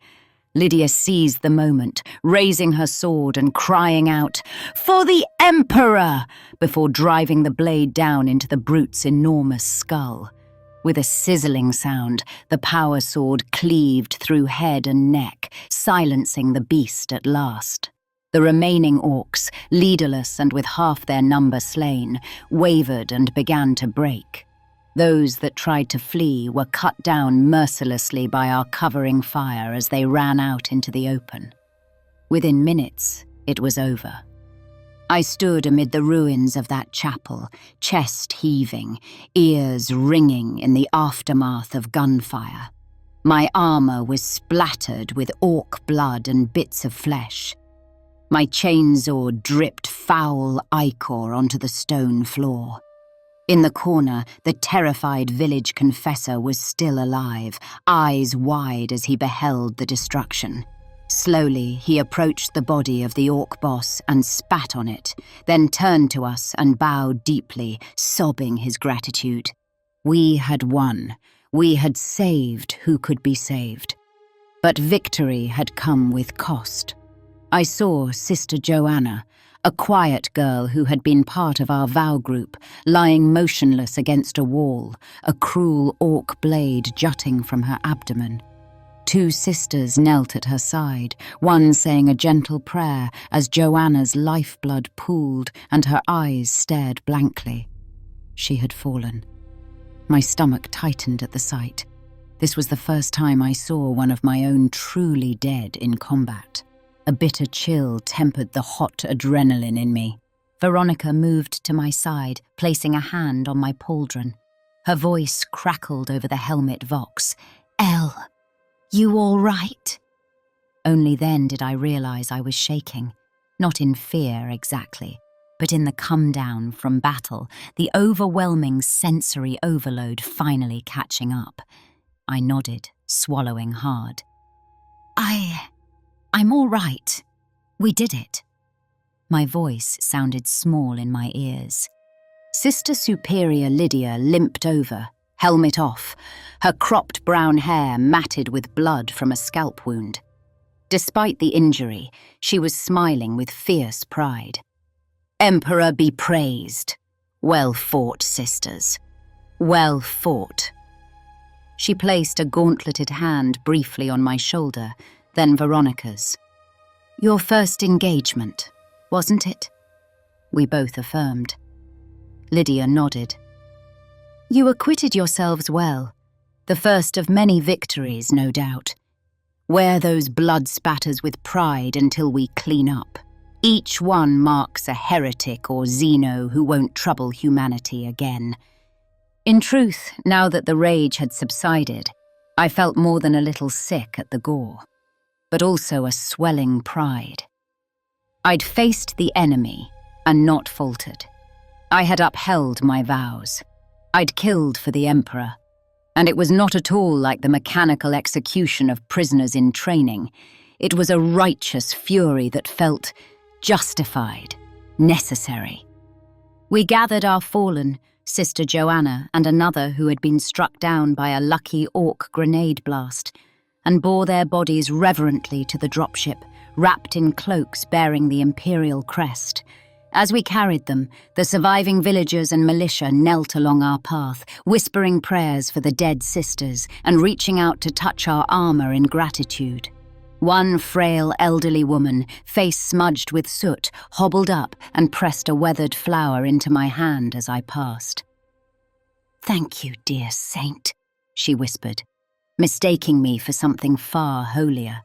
Lydia seized the moment, raising her sword and crying out, "For the Emperor!" before driving the blade down into the brute's enormous skull. With a sizzling sound, the power sword cleaved through head and neck, silencing the beast at last. The remaining orcs, leaderless and with half their number slain, wavered and began to break. Those that tried to flee were cut down mercilessly by our covering fire as they ran out into the open. Within minutes, it was over. I stood amid the ruins of that chapel, chest heaving, ears ringing in the aftermath of gunfire. My armor was splattered with orc blood and bits of flesh. My chainsword dripped foul ichor onto the stone floor. In the corner, the terrified village confessor was still alive, eyes wide as he beheld the destruction. Slowly, he approached the body of the orc boss and spat on it, then turned to us and bowed deeply, sobbing his gratitude. We had won. We had saved who could be saved. But victory had come with cost. I saw Sister Joanna, a quiet girl who had been part of our vow group, lying motionless against a wall, a cruel orc blade jutting from her abdomen. Two sisters knelt at her side, one saying a gentle prayer as Joanna's lifeblood pooled and her eyes stared blankly. She had fallen. My stomach tightened at the sight. This was the first time I saw one of my own truly dead in combat. A bitter chill tempered the hot adrenaline in me. Veronica moved to my side, placing a hand on my pauldron. Her voice crackled over the helmet vox. "Elle, you all right?" Only then did I realize I was shaking. Not in fear exactly, but in the come-down from battle, the overwhelming sensory overload finally catching up. I nodded, swallowing hard. I'm all right. We did it." My voice sounded small in my ears. Sister Superior Lydia limped over, helmet off, her cropped brown hair matted with blood from a scalp wound. Despite the injury, she was smiling with fierce pride. "Emperor be praised. Well fought, sisters. Well fought." She placed a gauntleted hand briefly on my shoulder, then Veronica's. "Your first engagement, wasn't it?" We both affirmed. Lydia nodded. You acquitted yourselves well. The first of many victories, no doubt. Wear those blood spatters with pride until we clean up. Each one marks a heretic or Xeno who won't trouble humanity again. In truth, now that the rage had subsided, I felt more than a little sick at the gore, but also a swelling pride. I'd faced the enemy and not faltered. I had upheld my vows. I'd killed for the Emperor, and it was not at all like the mechanical execution of prisoners in training. It was a righteous fury that felt justified, necessary. We gathered our fallen, Sister Joanna and another who had been struck down by a lucky orc grenade blast, and bore their bodies reverently to the dropship, wrapped in cloaks bearing the imperial crest. As we carried them, the surviving villagers and militia knelt along our path, whispering prayers for the dead sisters and reaching out to touch our armor in gratitude. One frail elderly woman, face smudged with soot, hobbled up and pressed a weathered flower into my hand as I passed. "Thank you, dear saint," she whispered, mistaking me for something far holier.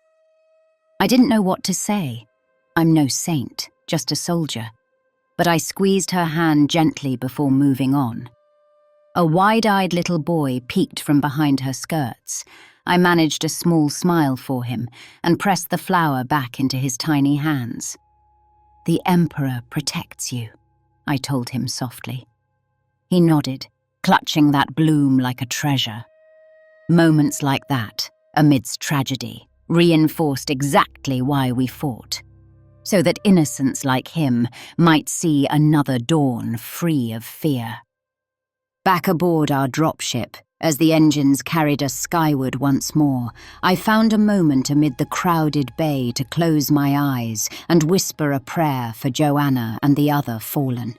I didn't know what to say. I'm no saint, just a soldier. But I squeezed her hand gently before moving on. A wide-eyed little boy peeked from behind her skirts. I managed a small smile for him and pressed the flower back into his tiny hands. "The Emperor protects you," I told him softly. He nodded, clutching that bloom like a treasure. Moments like that, amidst tragedy, reinforced exactly why we fought, so that innocents like him might see another dawn free of fear. Back aboard our dropship, as the engines carried us skyward once more, I found a moment amid the crowded bay to close my eyes and whisper a prayer for Joanna and the other fallen.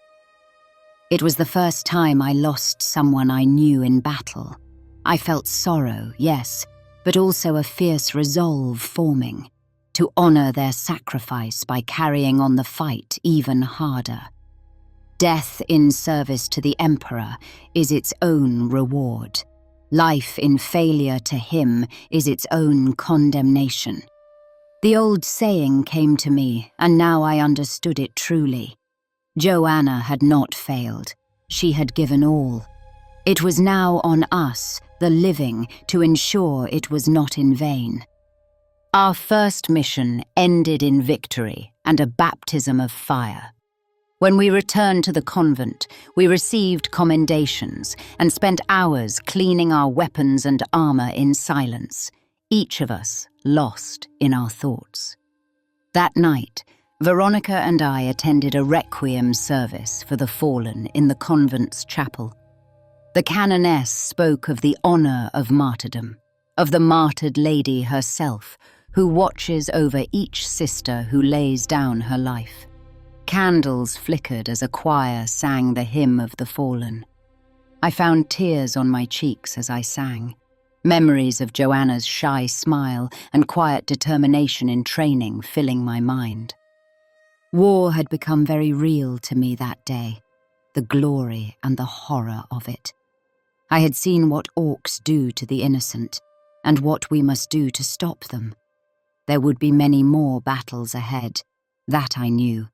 It was the first time I lost someone I knew in battle. I felt sorrow, yes, but also a fierce resolve forming, to honor their sacrifice by carrying on the fight even harder. Death in service to the Emperor is its own reward. Life in failure to him is its own condemnation. The old saying came to me, and now I understood it truly. Joanna had not failed. She had given all. It was now on us, the living, to ensure it was not in vain. Our first mission ended in victory and a baptism of fire. When we returned to the convent, we received commendations and spent hours cleaning our weapons and armor in silence, each of us lost in our thoughts. That night, Veronica and I attended a requiem service for the fallen in the convent's chapel. The canoness spoke of the honor of martyrdom, of the martyred lady herself, who watches over each sister who lays down her life. Candles flickered as a choir sang the hymn of the fallen. I found tears on my cheeks as I sang, memories of Joanna's shy smile and quiet determination in training filling my mind. War had become very real to me that day, the glory and the horror of it. I had seen what orcs do to the innocent, and what we must do to stop them. There would be many more battles ahead, that I knew.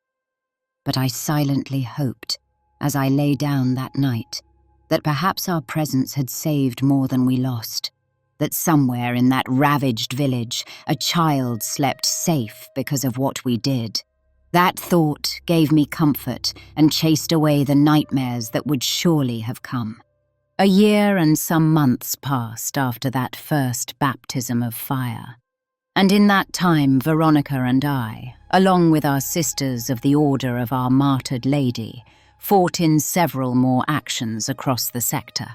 But I silently hoped, as I lay down that night, that perhaps our presence had saved more than we lost, that somewhere in that ravaged village a child slept safe because of what we did. That thought gave me comfort and chased away the nightmares that would surely have come. A year and some months passed after that first baptism of fire. And in that time, Veronica and I, along with our sisters of the Order of our Martyred Lady, fought in several more actions across the sector.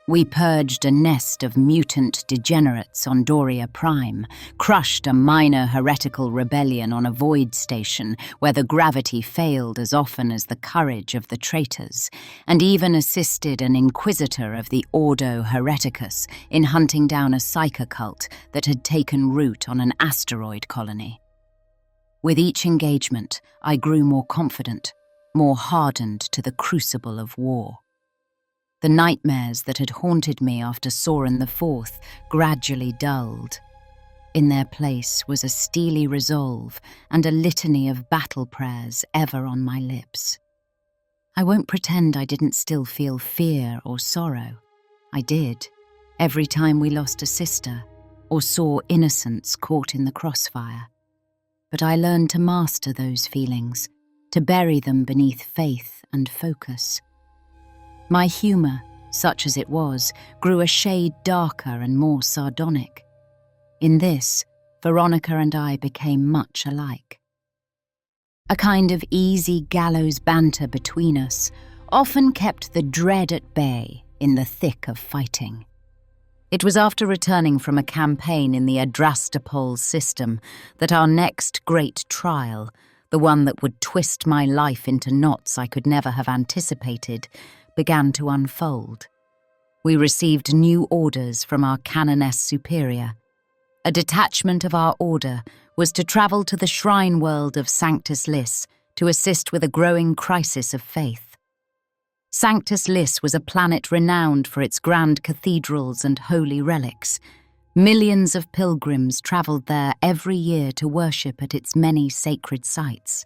We purged a nest of mutant degenerates on Doria Prime, crushed a minor heretical rebellion on a void station where the gravity failed as often as the courage of the traitors, and even assisted an inquisitor of the Ordo Hereticus in hunting down a psycho cult that had taken root on an asteroid colony. With each engagement, I grew more confident, more hardened to the crucible of war. The nightmares that had haunted me after Saurin IV gradually dulled. In their place was a steely resolve and a litany of battle prayers ever on my lips. I won't pretend I didn't still feel fear or sorrow. I did, every time we lost a sister or saw innocents caught in the crossfire. But I learned to master those feelings, to bury them beneath faith and focus. My humour, such as it was, grew a shade darker and more sardonic. In this, Veronica and I became much alike. A kind of easy gallows banter between us often kept the dread at bay in the thick of fighting. It was after returning from a campaign in the Adrastapol system that our next great trial, the one that would twist my life into knots I could never have anticipated, began to unfold. We received new orders from our canoness superior. A detachment of our order was to travel to the shrine world of Sanctus Liss to assist with a growing crisis of faith. Sanctus Liss was a planet renowned for its grand cathedrals and holy relics. Millions of pilgrims travelled there every year to worship at its many sacred sites.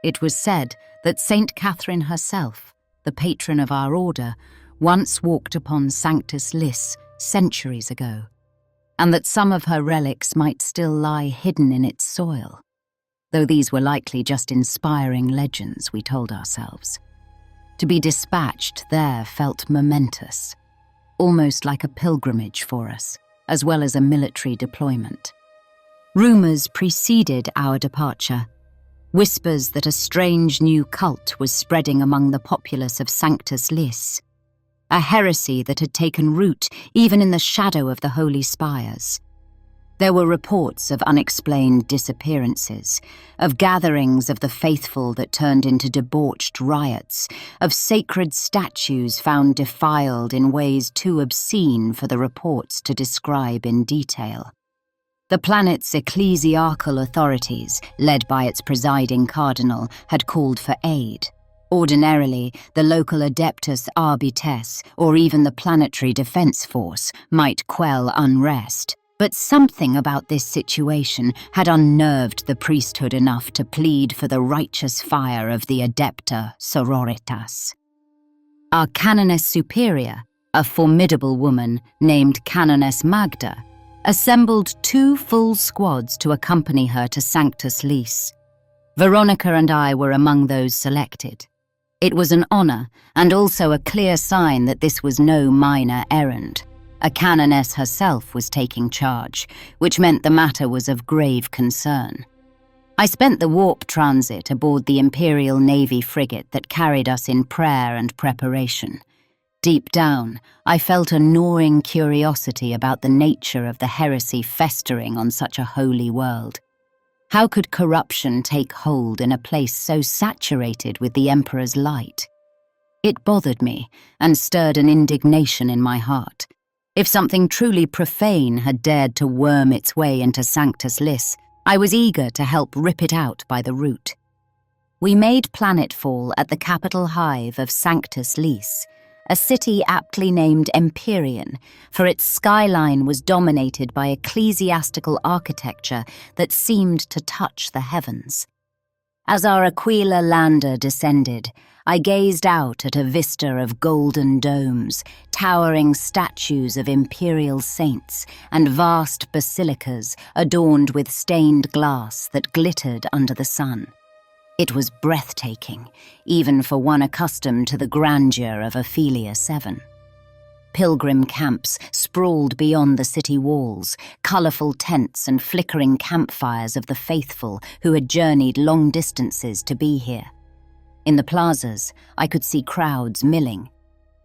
It was said that Saint Catherine herself, the patron of our order, once walked upon Sanctus Liss centuries ago, and that some of her relics might still lie hidden in its soil, though these were likely just inspiring legends, we told ourselves. To be dispatched there felt momentous, almost like a pilgrimage for us, as well as a military deployment. Rumours preceded our departure, whispers that a strange new cult was spreading among the populace of Sanctus Liss, a heresy that had taken root even in the shadow of the holy spires. There were reports of unexplained disappearances, of gatherings of the faithful that turned into debauched riots, of sacred statues found defiled in ways too obscene for the reports to describe in detail. The planet's ecclesiarchal authorities, led by its presiding cardinal, had called for aid. Ordinarily, the local Adepta Sororitas, or even the planetary defense force, might quell unrest. But something about this situation had unnerved the priesthood enough to plead for the righteous fire of the Adepta Sororitas. Our canoness superior, a formidable woman named Canoness Magda, assembled 2 full squads to accompany her to Sanctus Liss. Veronica and I were among those selected. It was an honour, and also a clear sign that this was no minor errand. A canoness herself was taking charge, which meant the matter was of grave concern. I spent the warp transit aboard the Imperial Navy frigate that carried us in prayer and preparation. Deep down, I felt a gnawing curiosity about the nature of the heresy festering on such a holy world. How could corruption take hold in a place so saturated with the Emperor's light? It bothered me and stirred an indignation in my heart. If something truly profane had dared to worm its way into Sanctus Liss, I was eager to help rip it out by the root. We made planetfall at the capital hive of Sanctus Liss, a city aptly named Empyrean, for its skyline was dominated by ecclesiastical architecture that seemed to touch the heavens. As our Aquila lander descended, I gazed out at a vista of golden domes, towering statues of imperial saints, and vast basilicas adorned with stained glass that glittered under the sun. It was breathtaking, even for one accustomed to the grandeur of Ophelia 7. Pilgrim camps sprawled beyond the city walls, colourful tents and flickering campfires of the faithful who had journeyed long distances to be here. In the plazas, I could see crowds milling,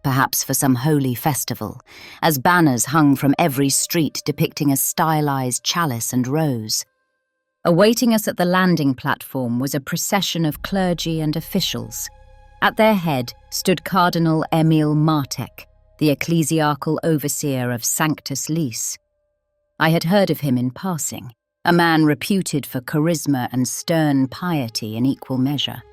perhaps for some holy festival, as banners hung from every street depicting a stylized chalice and rose. Awaiting us at the landing platform was a procession of clergy and officials. At their head stood Cardinal Emil Martyred, the ecclesiarchal overseer of Sanctus Liss. I had heard of him in passing, a man reputed for charisma and stern piety in equal measure.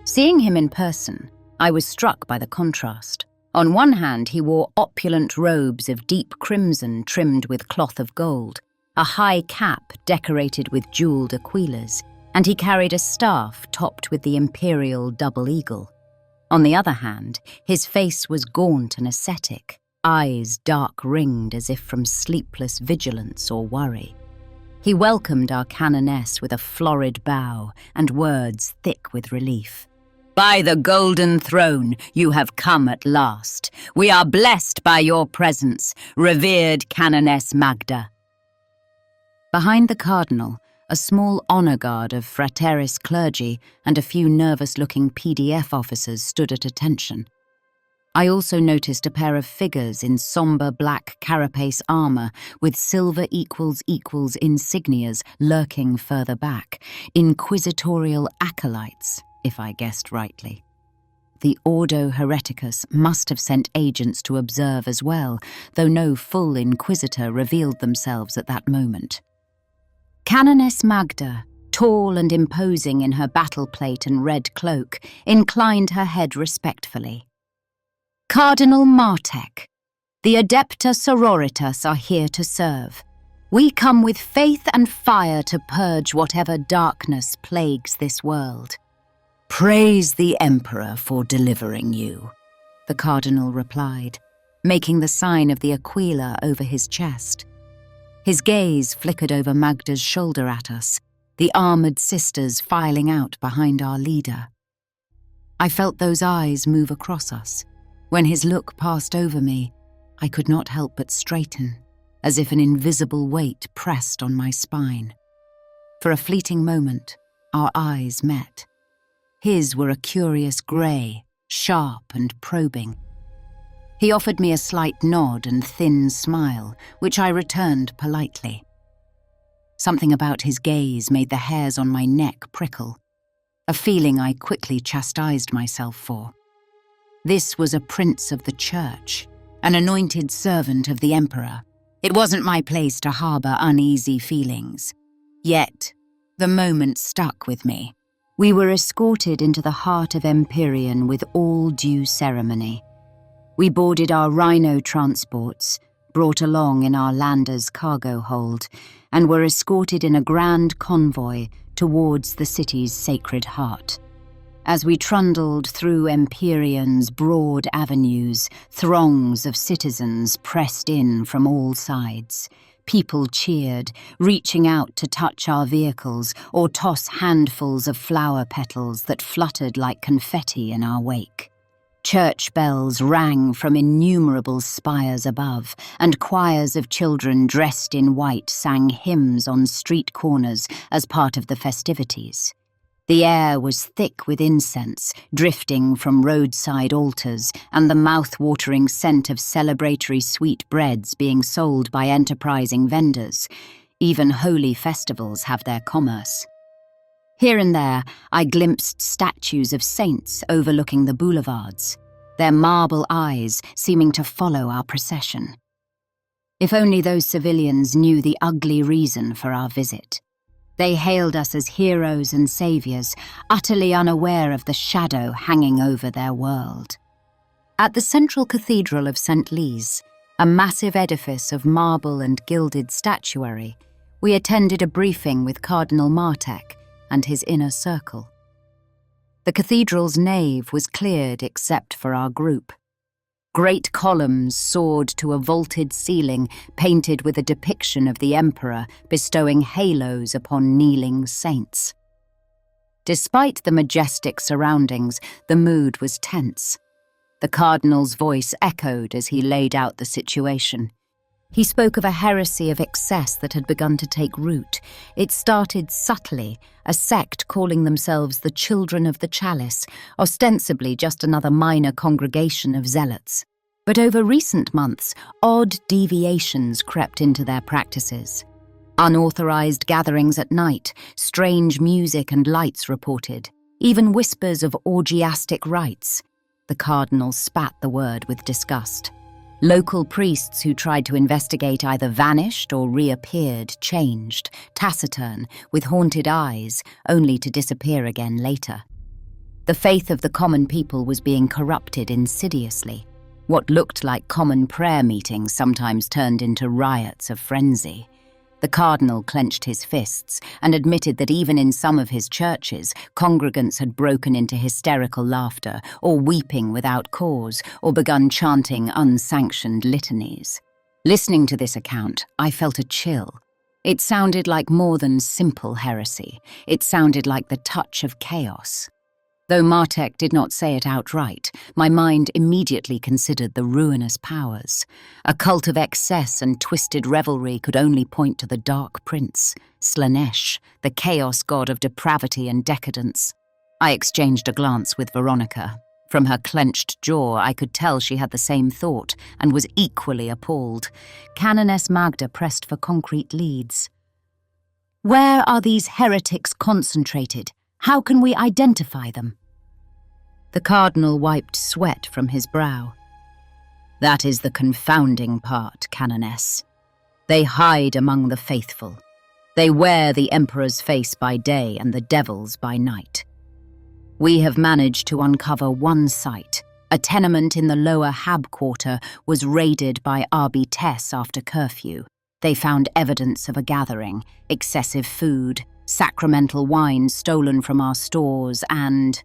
Seeing him in person, I was struck by the contrast. On one hand, he wore opulent robes of deep crimson trimmed with cloth of gold, a high cap decorated with jeweled aquillas, and he carried a staff topped with the imperial double eagle. On the other hand, his face was gaunt and ascetic, eyes dark-ringed as if from sleepless vigilance or worry. He welcomed our canoness with a florid bow and words thick with relief. "By the golden throne, you have come at last. We are blessed by your presence, revered Canoness Magda." Behind the cardinal, a small honor guard of frateris clergy and a few nervous-looking PDF officers stood at attention. I also noticed a pair of figures in somber black carapace armor with silver equals insignias lurking further back, inquisitorial acolytes, if I guessed rightly. The Ordo Hereticus must have sent agents to observe as well, though no full inquisitor revealed themselves at that moment. Canoness Magda, tall and imposing in her battle plate and red cloak, inclined her head respectfully. "Cardinal Martyred, the Adepta Sororitas are here to serve. We come with faith and fire to purge whatever darkness plagues this world." "Praise the Emperor for delivering you," the cardinal replied, making the sign of the aquila over his chest. His gaze flickered over Magda's shoulder at us, the armored sisters filing out behind our leader. I felt those eyes move across us. When his look passed over me, I could not help but straighten, as if an invisible weight pressed on my spine. For a fleeting moment, our eyes met. His were a curious grey, sharp and probing. He offered me a slight nod and thin smile, which I returned politely. Something about his gaze made the hairs on my neck prickle, a feeling I quickly chastised myself for. This was a prince of the church, an anointed servant of the emperor. It wasn't my place to harbour uneasy feelings. Yet, the moment stuck with me. We were escorted into the heart of Empyrean with all due ceremony. We boarded our rhino transports, brought along in our lander's cargo hold, and were escorted in a grand convoy towards the city's sacred heart. As we trundled through Empyrean's broad avenues, throngs of citizens pressed in from all sides. People cheered, reaching out to touch our vehicles or toss handfuls of flower petals that fluttered like confetti in our wake. Church bells rang from innumerable spires above, and choirs of children dressed in white sang hymns on street corners as part of the festivities. The air was thick with incense, drifting from roadside altars, and the mouth-watering scent of celebratory sweetbreads being sold by enterprising vendors. Even holy festivals have their commerce. Here and there, I glimpsed statues of saints overlooking the boulevards, their marble eyes seeming to follow our procession. If only those civilians knew the ugly reason for our visit. They hailed us as heroes and saviors, utterly unaware of the shadow hanging over their world. At the central cathedral of St. Liss, a massive edifice of marble and gilded statuary, we attended a briefing with Cardinal Martyred and his inner circle. The cathedral's nave was cleared except for our group. Great columns soared to a vaulted ceiling painted with a depiction of the emperor bestowing halos upon kneeling saints. Despite the majestic surroundings, the mood was tense. The cardinal's voice echoed as he laid out the situation. He spoke of a heresy of excess that had begun to take root. It started subtly, a sect calling themselves the Children of the Chalice, ostensibly just another minor congregation of zealots. But over recent months, odd deviations crept into their practices. Unauthorized gatherings at night, strange music and lights reported, even whispers of orgiastic rites. The cardinal spat the word with disgust. Local priests who tried to investigate either vanished or reappeared, changed, taciturn, with haunted eyes, only to disappear again later. The faith of the common people was being corrupted insidiously. What looked like common prayer meetings sometimes turned into riots of frenzy. The cardinal clenched his fists and admitted that even in some of his churches, congregants had broken into hysterical laughter or weeping without cause or begun chanting unsanctioned litanies. Listening to this account, I felt a chill. It sounded like more than simple heresy. It sounded like the touch of chaos. Though Martek did not say it outright, my mind immediately considered the ruinous powers. A cult of excess and twisted revelry could only point to the Dark Prince, Slanesh, the chaos god of depravity and decadence. I exchanged a glance with Veronica. From her clenched jaw, I could tell she had the same thought and was equally appalled. Canoness Magda pressed for concrete leads. "Where are these heretics concentrated? How can we identify them?" The cardinal wiped sweat from his brow. "That is the confounding part, Canoness. They hide among the faithful. They wear the emperor's face by day and the devil's by night. We have managed to uncover one site. A tenement in the lower Hab quarter was raided by Arbites after curfew. They found evidence of a gathering, excessive food, sacramental wine stolen from our stores, and—"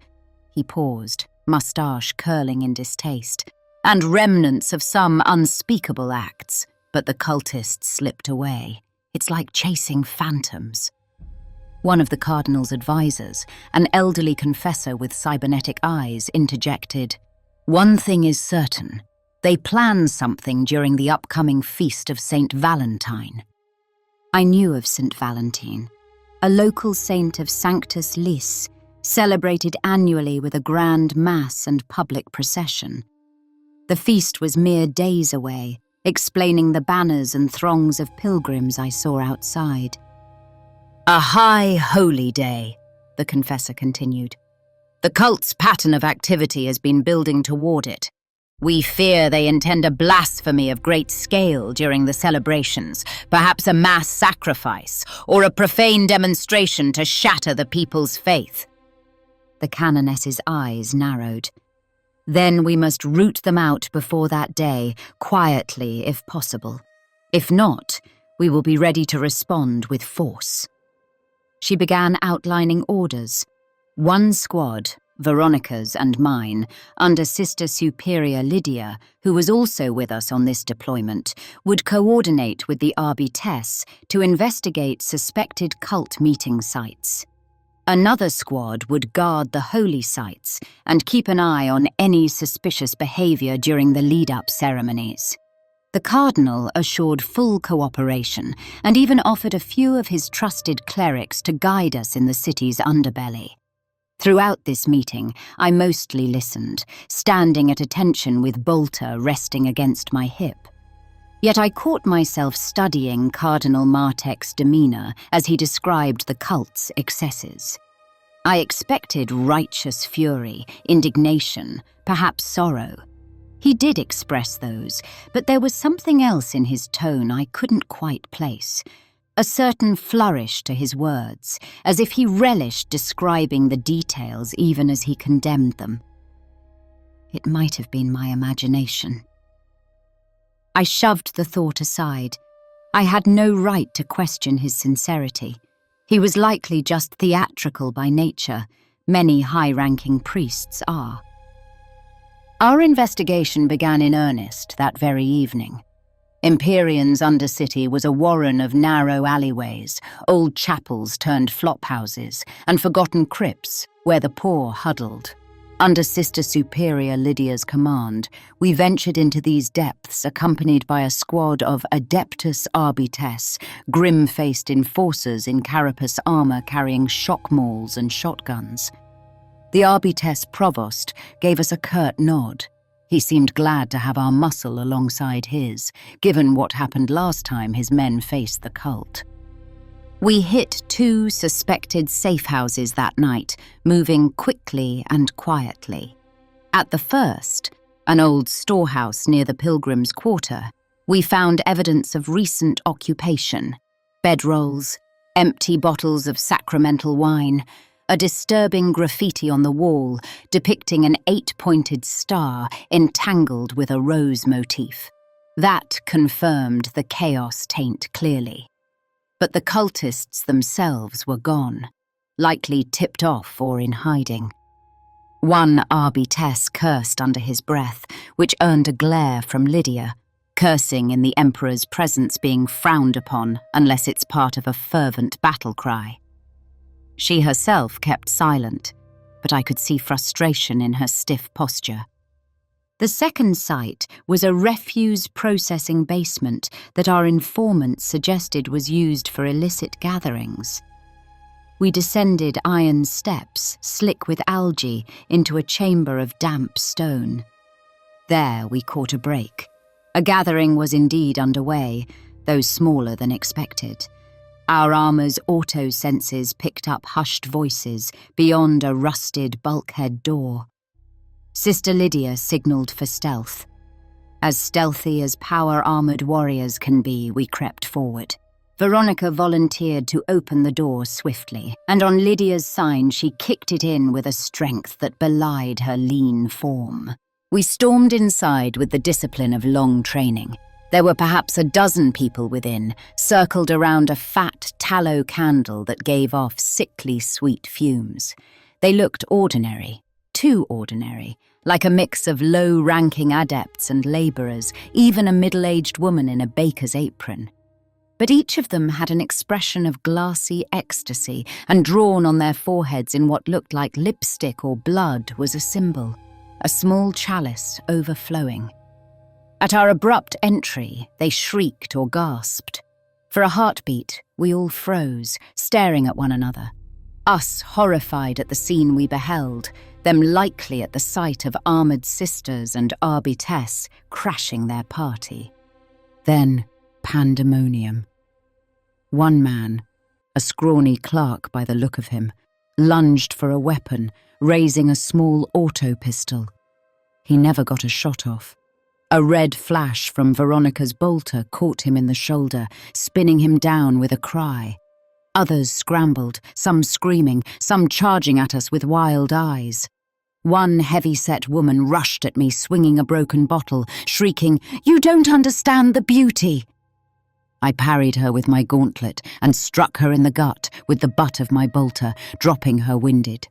he paused, moustache curling in distaste, "and remnants of some unspeakable acts, but the cultists slipped away. It's like chasing phantoms." One of the cardinal's advisors, an elderly confessor with cybernetic eyes, interjected, "One thing is certain. They plan something during the upcoming feast of Saint Valentine." I knew of Saint Valentine, a local saint of Sanctus Liss, celebrated annually with a grand mass and public procession. The feast was mere days away, explaining the banners and throngs of pilgrims I saw outside. "A high holy day," the confessor continued. "The cult's pattern of activity has been building toward it. We fear they intend a blasphemy of great scale during the celebrations, perhaps a mass sacrifice, or a profane demonstration to shatter the people's faith." The canoness's eyes narrowed. "Then we must root them out before that day, quietly if possible. If not, we will be ready to respond with force." She began outlining orders. One squad, Veronica's and mine, under Sister Superior Lydia, who was also with us on this deployment, would coordinate with the Arbites to investigate suspected cult meeting sites. Another squad would guard the holy sites and keep an eye on any suspicious behavior during the lead-up ceremonies. The cardinal assured full cooperation and even offered a few of his trusted clerics to guide us in the city's underbelly. Throughout this meeting, I mostly listened, standing at attention with Bolter resting against my hip. Yet I caught myself studying Cardinal Martek's demeanor as he described the cult's excesses. I expected righteous fury, indignation, perhaps sorrow. He did express those, but there was something else in his tone I couldn't quite place. A certain flourish to his words, as if he relished describing the details even as he condemned them. It might have been my imagination. I shoved the thought aside. I had no right to question his sincerity. He was likely just theatrical by nature. Many high-ranking priests are. Our investigation began in earnest that very evening. Empyrean's Undercity was a warren of narrow alleyways, old chapels turned flophouses, and forgotten crypts where the poor huddled. Under Sister Superior Lydia's command, we ventured into these depths accompanied by a squad of Adepta Sororitas, grim-faced enforcers in carapace armor carrying shock mauls and shotguns. The Arbites provost gave us a curt nod. He seemed glad to have our muscle alongside his, given what happened last time his men faced the cult. We hit 2 suspected safe houses that night, moving quickly and quietly. At the first, an old storehouse near the Pilgrims' Quarter, we found evidence of recent occupation: bedrolls, empty bottles of sacramental wine, a disturbing graffiti on the wall depicting an 8-pointed star entangled with a rose motif. That confirmed the chaos taint clearly. But the cultists themselves were gone, likely tipped off or in hiding. One arbitess cursed under his breath, which earned a glare from Lydia, cursing in the Emperor's presence being frowned upon unless it's part of a fervent battle cry. She herself kept silent, but I could see frustration in her stiff posture. The second site was a refuse processing basement that our informant suggested was used for illicit gatherings. We descended iron steps, slick with algae, into a chamber of damp stone. There we caught a break. A gathering was indeed underway, though smaller than expected. Our armor's auto-senses picked up hushed voices beyond a rusted bulkhead door. Sister Lydia signalled for stealth. As stealthy as power-armoured warriors can be, we crept forward. Veronica volunteered to open the door swiftly, and on Lydia's sign she kicked it in with a strength that belied her lean form. We stormed inside with the discipline of long training. There were perhaps a dozen people within, circled around a fat tallow candle that gave off sickly sweet fumes. They looked ordinary, too ordinary, like a mix of low-ranking adepts and labourers, even a middle-aged woman in a baker's apron. But each of them had an expression of glassy ecstasy, and drawn on their foreheads in what looked like lipstick or blood was a symbol, a small chalice overflowing. At our abrupt entry, they shrieked or gasped. For a heartbeat, we all froze, staring at one another. Us horrified at the scene we beheld, them likely at the sight of armoured sisters and arbitess crashing their party. Then pandemonium. One man, a scrawny clerk by the look of him, lunged for a weapon, raising a small auto-pistol. He never got a shot off. A red flash from Veronica's bolter caught him in the shoulder, spinning him down with a cry. Others scrambled, some screaming, some charging at us with wild eyes. One heavy-set woman rushed at me, swinging a broken bottle, shrieking, "You don't understand the beauty!" I parried her with my gauntlet and struck her in the gut with the butt of my bolter, dropping her winded.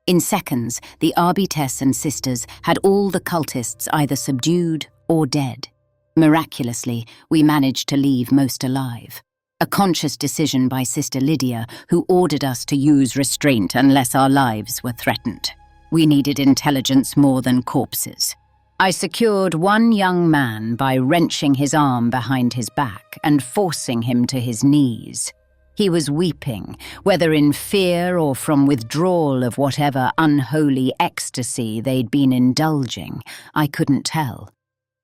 In seconds, the arbitess and sisters had all the cultists either subdued or dead. Miraculously, we managed to leave most alive. A conscious decision by Sister Lydia, who ordered us to use restraint unless our lives were threatened. We needed intelligence more than corpses. I secured one young man by wrenching his arm behind his back and forcing him to his knees. He was weeping, whether in fear or from withdrawal of whatever unholy ecstasy they'd been indulging. I couldn't tell.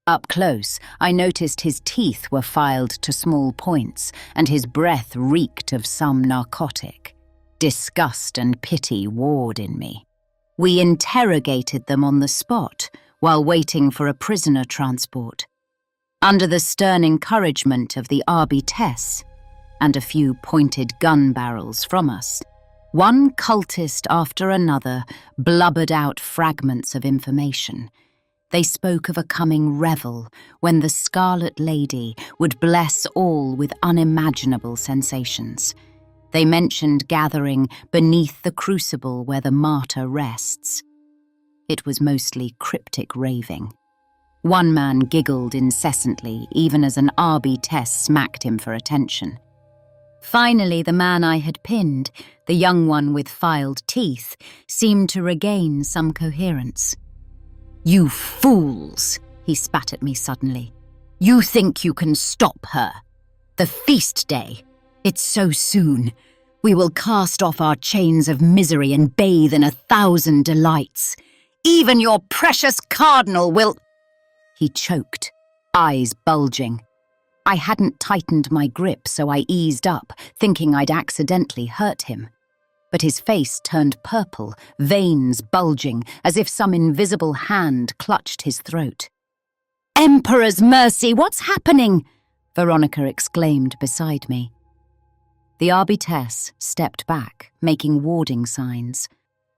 Up close, I noticed his teeth were filed to small points, and his breath reeked of some narcotic. Disgust and pity warred in me. We interrogated them on the spot, while waiting for a prisoner transport. Under the stern encouragement of the arbitess, and a few pointed gun barrels from us, one cultist after another blubbered out fragments of information. They spoke of a coming revel when the Scarlet Lady would bless all with unimaginable sensations. They mentioned gathering beneath the crucible where the martyr rests. It was mostly cryptic raving. One man giggled incessantly, even as an arbitess smacked him for attention. Finally, the man I had pinned, the young one with filed teeth, seemed to regain some coherence. "You fools!" he spat at me suddenly. "You think you can stop her? The feast day. It's so soon. We will cast off our chains of misery and bathe in 1,000 delights. Even your precious cardinal will—" He choked, eyes bulging. I hadn't tightened my grip, so I eased up, thinking I'd accidentally hurt him. But his face turned purple, veins bulging, as if some invisible hand clutched his throat. "Emperor's mercy, what's happening?" Veronica exclaimed beside me. The arbitess stepped back, making warding signs.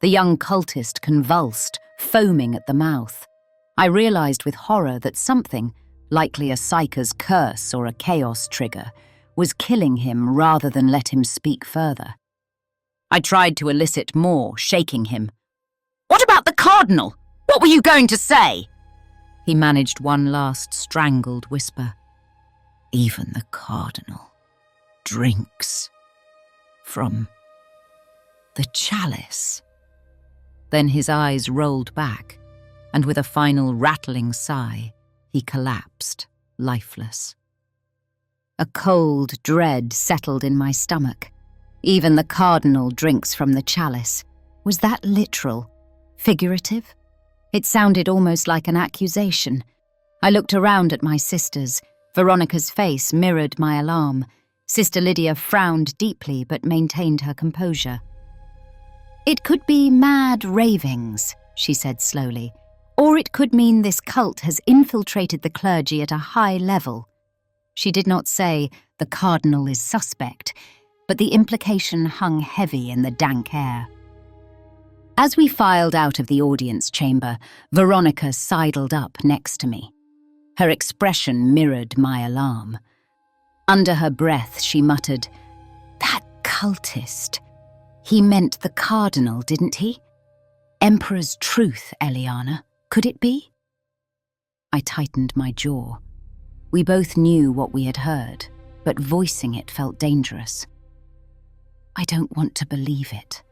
The young cultist convulsed, foaming at the mouth. I realized with horror that something, likely a psyker's curse or a chaos trigger, was killing him rather than let him speak further. I tried to elicit more, shaking him. "What about the cardinal? What were you going to say?" He managed one last strangled whisper. "Even the cardinal drinks from the chalice." Then his eyes rolled back, and with a final rattling sigh, he collapsed, lifeless. A cold dread settled in my stomach. Even the cardinal drinks from the chalice. Was that literal? Figurative? It sounded almost like an accusation. I looked around at my sisters. Veronica's face mirrored my alarm. Sister Lydia frowned deeply but maintained her composure. "It could be mad ravings," she said slowly, "or it could mean this cult has infiltrated the clergy at a high level." She did not say, "The cardinal is suspect," but the implication hung heavy in the dank air. As we filed out of the audience chamber, Veronica sidled up next to me. Her expression mirrored my alarm. Under her breath, she muttered, "That cultist. He meant the cardinal, didn't he? Emperor's truth, Eliana. Could it be?" I tightened my jaw. We both knew what we had heard, but voicing it felt dangerous. "I don't want to believe it,"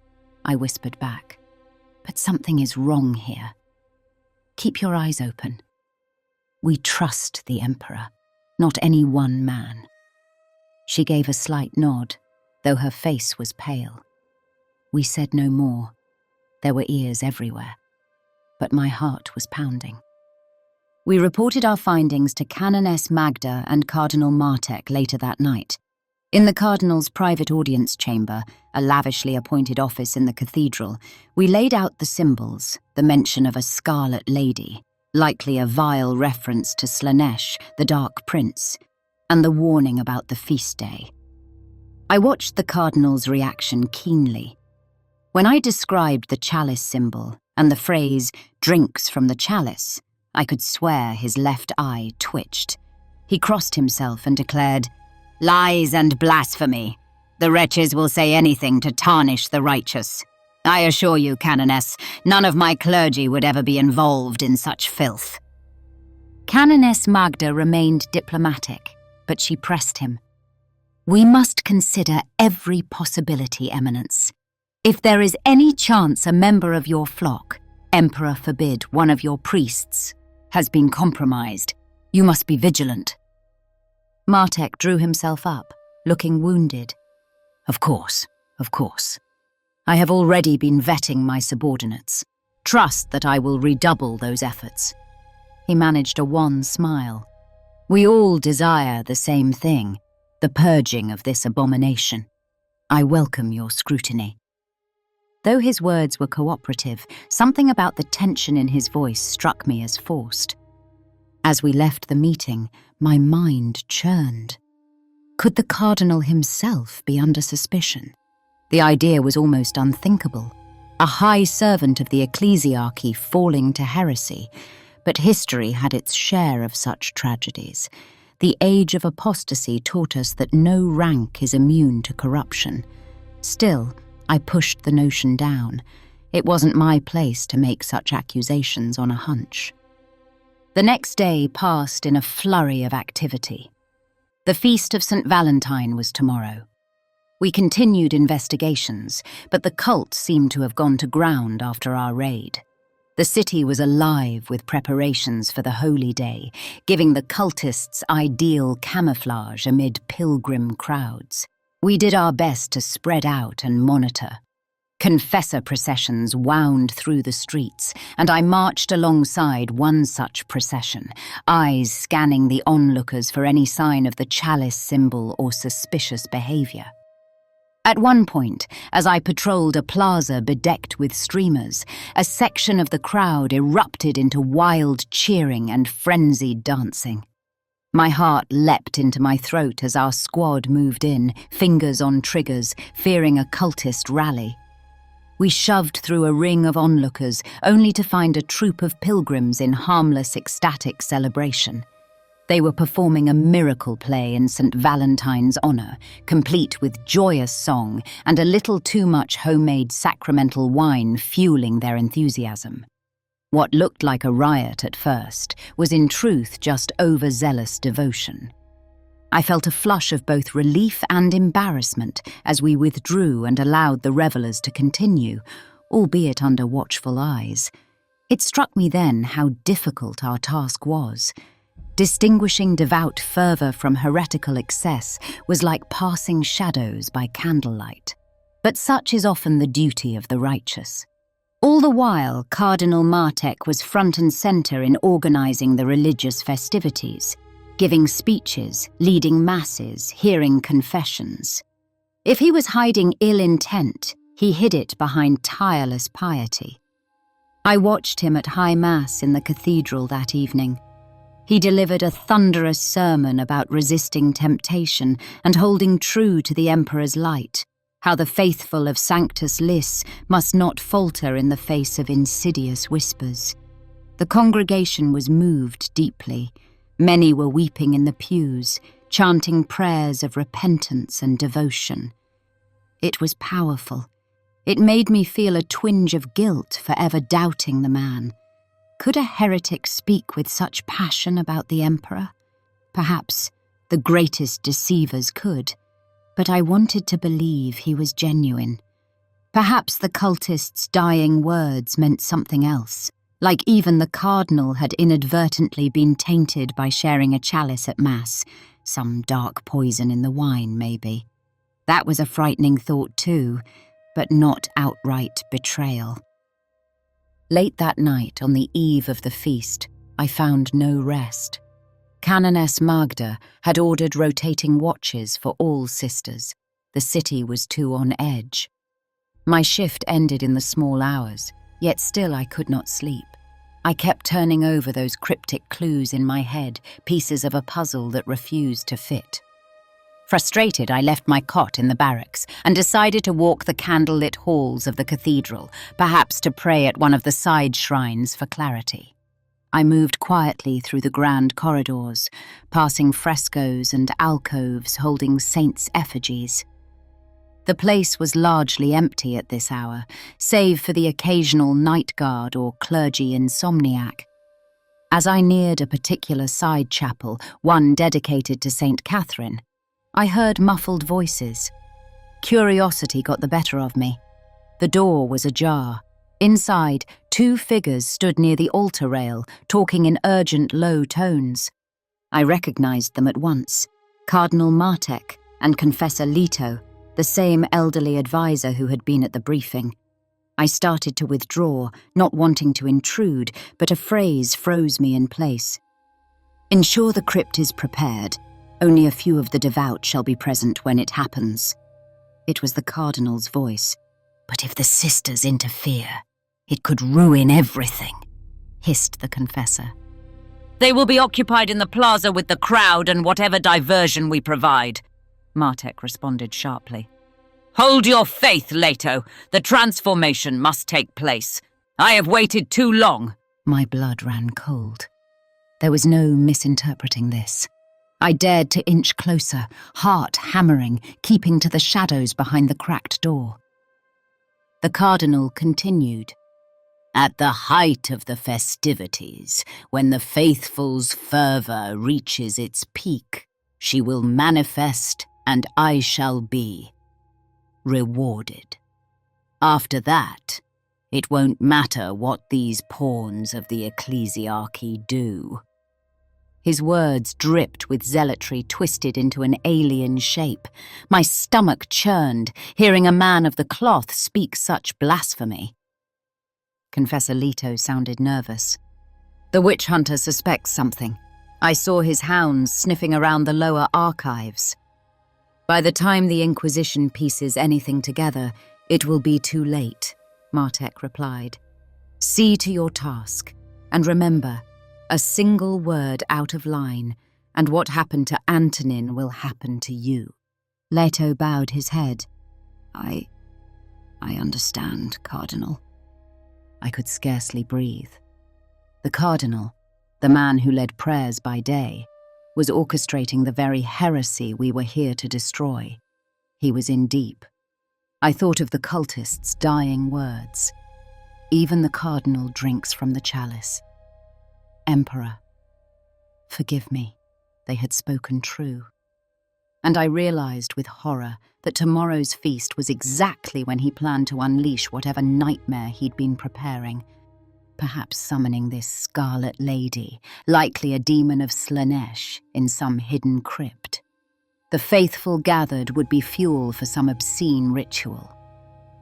I whispered back. "But something is wrong here. Keep your eyes open. We trust the Emperor, not any one man." She gave a slight nod, though her face was pale. We said no more. There were ears everywhere. But my heart was pounding. We reported our findings to Canoness Magda and Cardinal Martyred later that night. In the Cardinal's private audience chamber, a lavishly appointed office in the cathedral, we laid out the symbols, the mention of a scarlet lady, likely a vile reference to Slanesh, the Dark Prince, and the warning about the feast day. I watched the Cardinal's reaction keenly. When I described the chalice symbol and the phrase, "drinks from the chalice," I could swear his left eye twitched. He crossed himself and declared, "Lies and blasphemy. The wretches will say anything to tarnish the righteous. I assure you, Canoness, none of my clergy would ever be involved in such filth." Canoness Magda remained diplomatic, but she pressed him. "We must consider every possibility, Eminence. If there is any chance a member of your flock, Emperor forbid one of your priests, has been compromised, you must be vigilant." Martyred drew himself up, looking wounded. Of course. I have already been vetting my subordinates. Trust that I will redouble those efforts." He managed a wan smile. "We all desire the same thing, the purging of this abomination. I welcome your scrutiny." Though his words were cooperative, something about the tension in his voice struck me as forced. As we left the meeting, my mind churned. Could the cardinal himself be under suspicion? The idea was almost unthinkable. A high servant of the Ecclesiarchy falling to heresy, but history had its share of such tragedies. The age of apostasy taught us that no rank is immune to corruption. Still, I pushed the notion down. It wasn't my place to make such accusations on a hunch. The next day passed in a flurry of activity. The feast of St. Valentine was tomorrow. We continued investigations, but the cult seemed to have gone to ground after our raid. The city was alive with preparations for the holy day, giving the cultists ideal camouflage amid pilgrim crowds. We did our best to spread out and monitor. Confessor processions wound through the streets, and I marched alongside one such procession, eyes scanning the onlookers for any sign of the chalice symbol or suspicious behavior. At one point, as I patrolled a plaza bedecked with streamers, a section of the crowd erupted into wild cheering and frenzied dancing. My heart leapt into my throat as our squad moved in, fingers on triggers, fearing a cultist rally. We shoved through a ring of onlookers, only to find a troop of pilgrims in harmless, ecstatic celebration. They were performing a miracle play in St. Valentine's honour, complete with joyous song and a little too much homemade sacramental wine fueling their enthusiasm. What looked like a riot at first was in truth just overzealous devotion. I felt a flush of both relief and embarrassment as we withdrew and allowed the revellers to continue, albeit under watchful eyes. It struck me then how difficult our task was. Distinguishing devout fervour from heretical excess was like passing shadows by candlelight. But such is often the duty of the righteous. All the while, Cardinal Martyred was front and centre in organising the religious festivities, giving speeches, leading masses, hearing confessions. If he was hiding ill intent, he hid it behind tireless piety. I watched him at High Mass in the cathedral that evening. He delivered a thunderous sermon about resisting temptation and holding true to the Emperor's light, how the faithful of Sanctus Liss must not falter in the face of insidious whispers. The congregation was moved deeply. Many were weeping in the pews, chanting prayers of repentance and devotion. It was powerful. It made me feel a twinge of guilt for ever doubting the man. Could a heretic speak with such passion about the Emperor? Perhaps the greatest deceivers could. But I wanted to believe he was genuine. Perhaps the cultists' dying words meant something else, like even the cardinal had inadvertently been tainted by sharing a chalice at Mass, some dark poison in the wine, maybe. That was a frightening thought too, but not outright betrayal. Late that night, on the eve of the feast, I found no rest. Canoness Magda had ordered rotating watches for all sisters. The city was too on edge. My shift ended in the small hours, yet still I could not sleep. I kept turning over those cryptic clues in my head, pieces of a puzzle that refused to fit. Frustrated, I left my cot in the barracks and decided to walk the candlelit halls of the cathedral, perhaps to pray at one of the side shrines for clarity. I moved quietly through the grand corridors, passing frescoes and alcoves holding saints' effigies. The place was largely empty at this hour, save for the occasional night guard or clergy insomniac. As I neared a particular side chapel, one dedicated to St. Catherine, I heard muffled voices. Curiosity got the better of me. The door was ajar. Inside, two figures stood near the altar rail, talking in urgent, low tones. I recognized them at once. Cardinal Martyred and Confessor Leto, the same elderly advisor who had been at the briefing. I started to withdraw, not wanting to intrude, but a phrase froze me in place. "Ensure the crypt is prepared. Only a few of the devout shall be present when it happens." It was the cardinal's voice. "But if the sisters interfere, it could ruin everything," hissed the confessor. "They will be occupied in the plaza with the crowd and whatever diversion we provide," Martyred responded sharply. "Hold your faith, Leto. The transformation must take place. I have waited too long." My blood ran cold. There was no misinterpreting this. I dared to inch closer, heart hammering, keeping to the shadows behind the cracked door. The cardinal continued. "At the height of the festivities, when the faithful's fervour reaches its peak, she will manifest and I shall be rewarded. After that, it won't matter what these pawns of the Ecclesiarchy do." His words dripped with zealotry twisted into an alien shape. My stomach churned, hearing a man of the cloth speak such blasphemy. Confessor Leto sounded nervous. "The witch hunter suspects something. I saw his hounds sniffing around the lower archives. By the time the Inquisition pieces anything together, it will be too late," Martyred replied. "See to your task, and remember, a single word out of line, And what happened to Antonin will happen to you." Leto bowed his head. I understand, Cardinal." I could scarcely breathe. The Cardinal, the man who led prayers by day, was orchestrating the very heresy we were here to destroy. He was in deep. I thought of the cultists' dying words. Even the Cardinal drinks from the chalice. "Emperor, forgive me." They had spoken true. And I realized with horror that tomorrow's feast was exactly when he planned to unleash whatever nightmare he'd been preparing. Perhaps summoning this Scarlet Lady, likely a demon of Slanesh, in some hidden crypt. The faithful gathered would be fuel for some obscene ritual.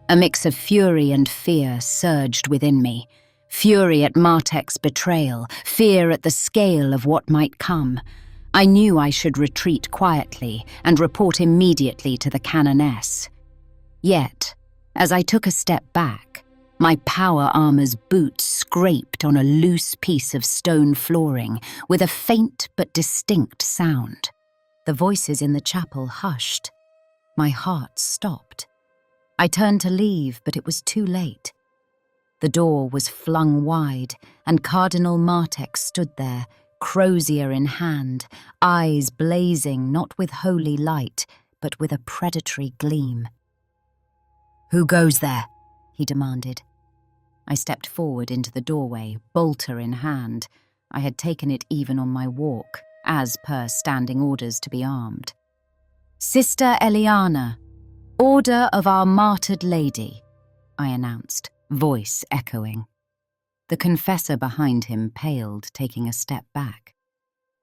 A mix of fury and fear surged within me. Fury at Martek's betrayal, fear at the scale of what might come. I knew I should retreat quietly and report immediately to the canoness. Yet, as I took a step back, my power armor's boot scraped on a loose piece of stone flooring with a faint but distinct sound. The voices in the chapel hushed. My heart stopped. I turned to leave, but it was too late. The door was flung wide, and Cardinal Martek stood there, crozier in hand, eyes blazing not with holy light, but with a predatory gleam. "Who goes there?" he demanded. I stepped forward into the doorway, bolter in hand. I had taken it even on my walk, as per standing orders to be armed. "Sister Eliana, Order of our Martyred Lady," I announced, voice echoing. The confessor behind him paled, taking a step back.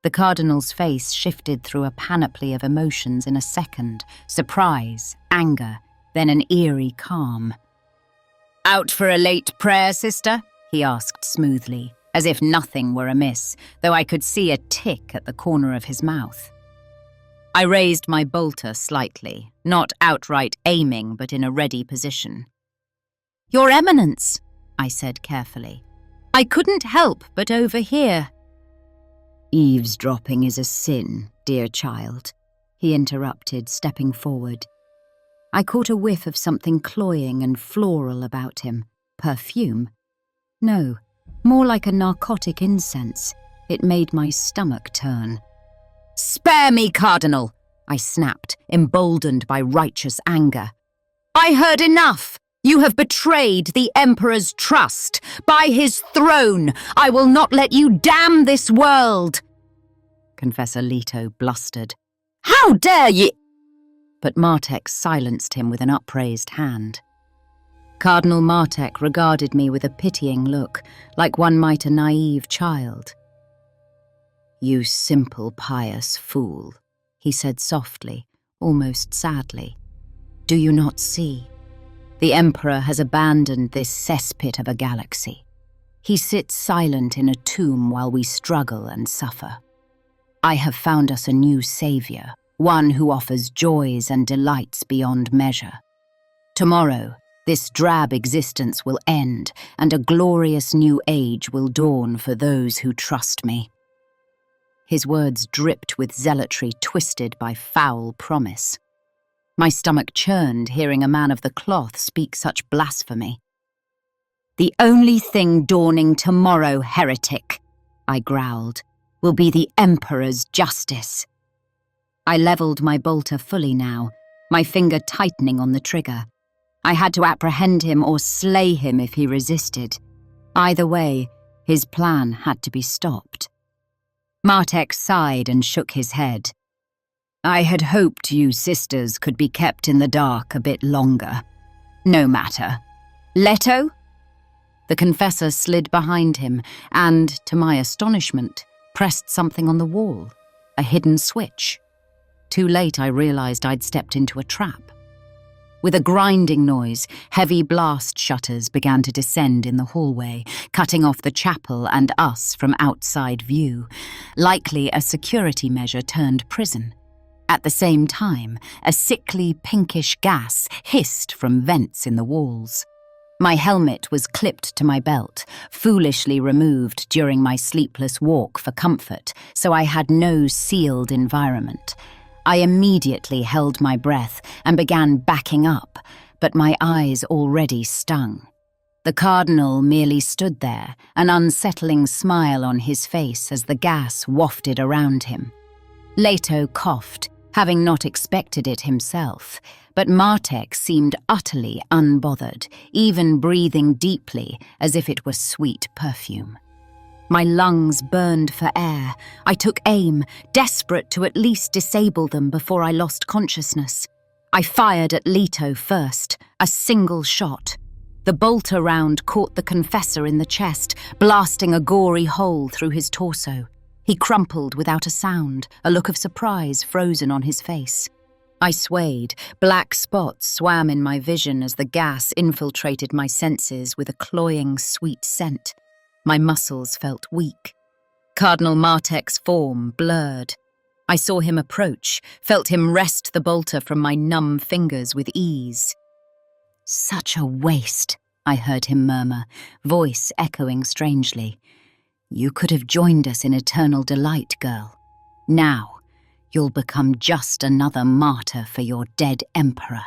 The Cardinal's face shifted through a panoply of emotions in a second: surprise, anger, then an eerie calm. "Out for a late prayer, sister?" he asked smoothly, as if nothing were amiss, though I could see a tick at the corner of his mouth. I raised my bolter slightly, not outright aiming, but in a ready position. "Your Eminence," I said carefully. "I couldn't help but overhear." "Eavesdropping is a sin, dear child," he interrupted, stepping forward. I caught a whiff of something cloying and floral about him. Perfume? No, more like a narcotic incense. It made my stomach turn. "Spare me, Cardinal!" I snapped, emboldened by righteous anger. "I heard enough! You have betrayed the Emperor's trust. By his throne, I will not let you damn this world!" Confessor Leto blustered. "How dare ye—" But Martek silenced him with an upraised hand. Cardinal Martek regarded me with a pitying look, like one might a naive child. "You simple, pious fool," he said softly, almost sadly. "Do you not see? The Emperor has abandoned this cesspit of a galaxy. He sits silent in a tomb while we struggle and suffer. I have found us a new savior, one who offers joys and delights beyond measure. Tomorrow, this drab existence will end, and a glorious new age will dawn for those who trust me." His words dripped with zealotry twisted by foul promise. My stomach churned hearing a man of the cloth speak such blasphemy. "The only thing dawning tomorrow, heretic," I growled, "will be the Emperor's justice." I leveled my bolter fully now, my finger tightening on the trigger. I had to apprehend him or slay him if he resisted. Either way, his plan had to be stopped. Martek sighed and shook his head. "I had hoped you sisters could be kept in the dark a bit longer. No matter. Leto?" The confessor slid behind him and, to my astonishment, pressed something on the wall, a hidden switch. Too late I realized I'd stepped into a trap. With a grinding noise, heavy blast shutters began to descend in the hallway, cutting off the chapel and us from outside view, likely a security measure turned prison. At the same time, a sickly pinkish gas hissed from vents in the walls. My helmet was clipped to my belt, foolishly removed during my sleepless walk for comfort, so I had no sealed environment. I immediately held my breath and began backing up, but my eyes already stung. The cardinal merely stood there, an unsettling smile on his face as the gas wafted around him. Leto coughed, having not expected it himself, but Martek seemed utterly unbothered, even breathing deeply as if it were sweet perfume. My lungs burned for air. I took aim, desperate to at least disable them before I lost consciousness. I fired at Leto first, a single shot. The bolter round caught the confessor in the chest, blasting a gory hole through his torso. He crumpled without a sound, a look of surprise frozen on his face. I swayed. Black spots swam in my vision as the gas infiltrated my senses with a cloying, sweet scent. My muscles felt weak. Cardinal Martek's form blurred. I saw him approach, felt him wrest the bolter from my numb fingers with ease. "Such a waste," I heard him murmur, voice echoing strangely. "You could have joined us in eternal delight, girl. Now, you'll become just another martyr for your dead emperor."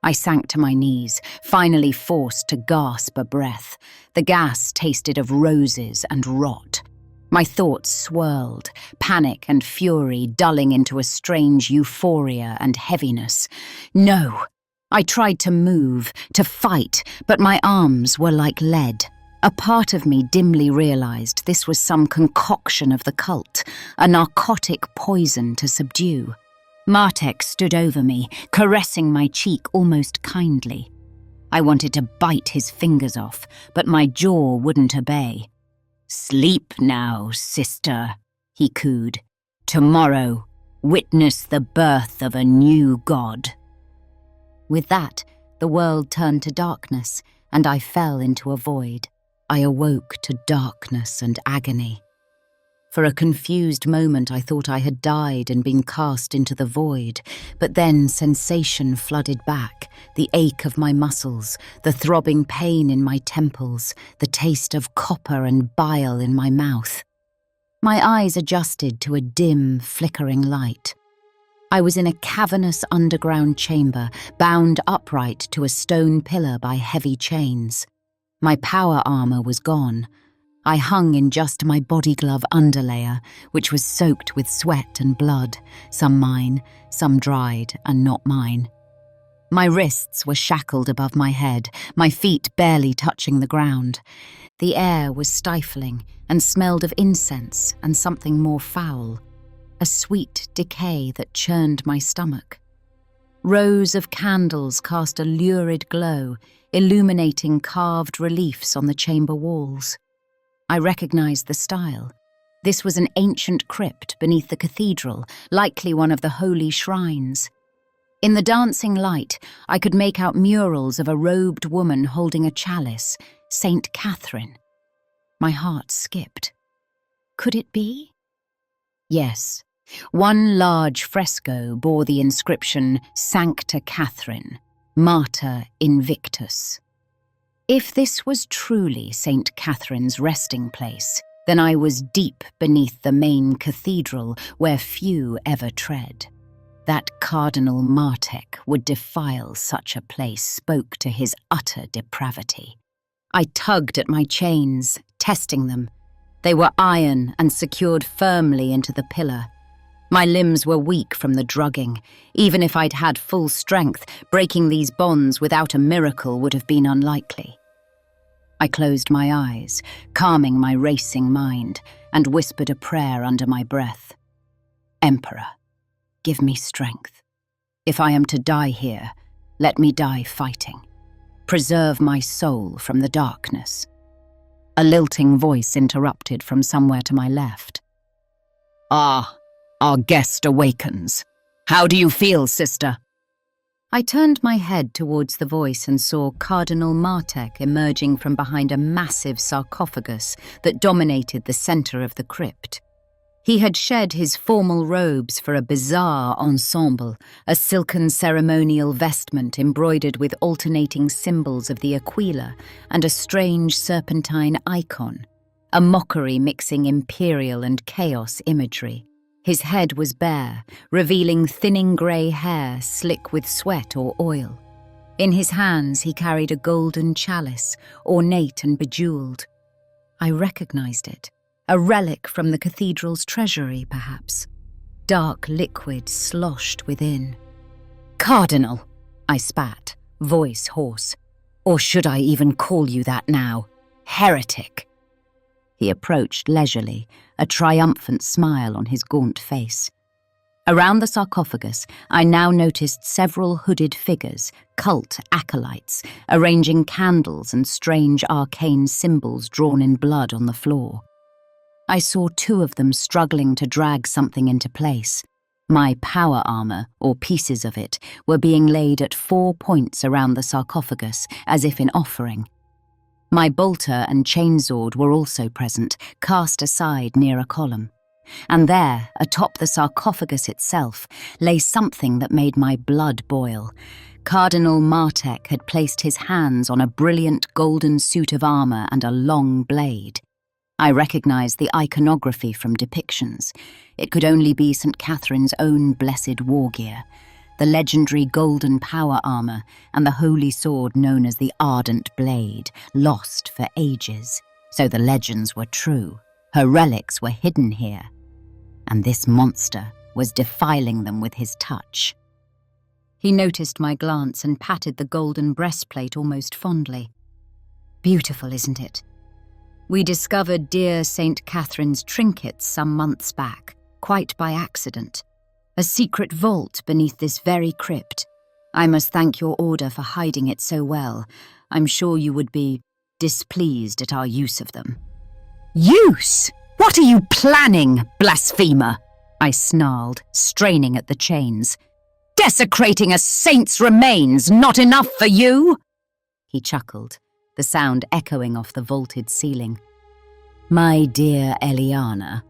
I sank to my knees, finally forced to gasp a breath. The gas tasted of roses and rot. My thoughts swirled, panic and fury dulling into a strange euphoria and heaviness. No! I tried to move, to fight, but my arms were like lead. A part of me dimly realized this was some concoction of the cult, a narcotic poison to subdue. Martek stood over me, caressing my cheek almost kindly. I wanted to bite his fingers off, but my jaw wouldn't obey. "Sleep now, sister," he cooed. "Tomorrow, witness the birth of a new god." With that, the world turned to darkness, and I fell into a void. I awoke to darkness and agony. For a confused moment I thought I had died and been cast into the void, but then sensation flooded back, the ache of my muscles, the throbbing pain in my temples, the taste of copper and bile in my mouth. My eyes adjusted to a dim, flickering light. I was in a cavernous underground chamber, bound upright to a stone pillar by heavy chains. My power armor was gone. I hung in just my body glove underlayer, which was soaked with sweat and blood, some mine, some dried and not mine. My wrists were shackled above my head, my feet barely touching the ground. The air was stifling and smelled of incense and something more foul, a sweet decay that churned my stomach. Rows of candles cast a lurid glow, illuminating carved reliefs on the chamber walls. I recognized the style. This was an ancient crypt beneath the cathedral, likely one of the holy shrines. In the dancing light, I could make out murals of a robed woman holding a chalice, Saint Catherine. My heart skipped. Could it be? Yes. One large fresco bore the inscription Sancta Catherine, Mater Invictus. If this was truly St. Catherine's resting place, then I was deep beneath the main cathedral where few ever tread. That Cardinal Martek would defile such a place spoke to his utter depravity. I tugged at my chains, testing them. They were iron and secured firmly into the pillar. My limbs were weak from the drugging. Even if I'd had full strength, breaking these bonds without a miracle would have been unlikely. I closed my eyes, calming my racing mind, and whispered a prayer under my breath. Emperor, give me strength. If I am to die here, let me die fighting. Preserve my soul from the darkness. A lilting voice interrupted from somewhere to my left. "Ah, our guest awakens. How do you feel, sister?" I turned my head towards the voice and saw Cardinal Martek emerging from behind a massive sarcophagus that dominated the center of the crypt. He had shed his formal robes for a bizarre ensemble, a silken ceremonial vestment embroidered with alternating symbols of the Aquila and a strange serpentine icon, a mockery mixing imperial and chaos imagery. His head was bare, revealing thinning grey hair slick with sweat or oil. In his hands he carried a golden chalice, ornate and bejewelled. I recognized it. A relic from the cathedral's treasury, perhaps. Dark liquid sloshed within. "Cardinal," I spat, voice hoarse. "Or should I even call you that now? Heretic." He approached leisurely, a triumphant smile on his gaunt face. Around the sarcophagus, I now noticed several hooded figures, cult acolytes, arranging candles and strange arcane symbols drawn in blood on the floor. I saw two of them struggling to drag something into place. My power armor, or pieces of it, were being laid at 4 points around the sarcophagus, as if in offering. My bolter and chainsword were also present, cast aside near a column. And there, atop the sarcophagus itself, lay something that made my blood boil. Cardinal Martyred had placed his hands on a brilliant golden suit of armor and a long blade. I recognized the iconography from depictions. It could only be St. Catherine's own blessed war gear, the legendary golden power armor and the holy sword known as the Ardent Blade, lost for ages. So the legends were true. Her relics were hidden here. And this monster was defiling them with his touch. He noticed my glance and patted the golden breastplate almost fondly. "Beautiful, isn't it? We discovered dear St. Catherine's trinkets some months back, quite by accident. A secret vault beneath this very crypt. I must thank your order for hiding it so well. I'm sure you would be displeased at our use of them." "Use? What are you planning, blasphemer?" I snarled, straining at the chains. "Desecrating a saint's remains, not enough for you?" He chuckled, the sound echoing off the vaulted ceiling. "My dear Eliana,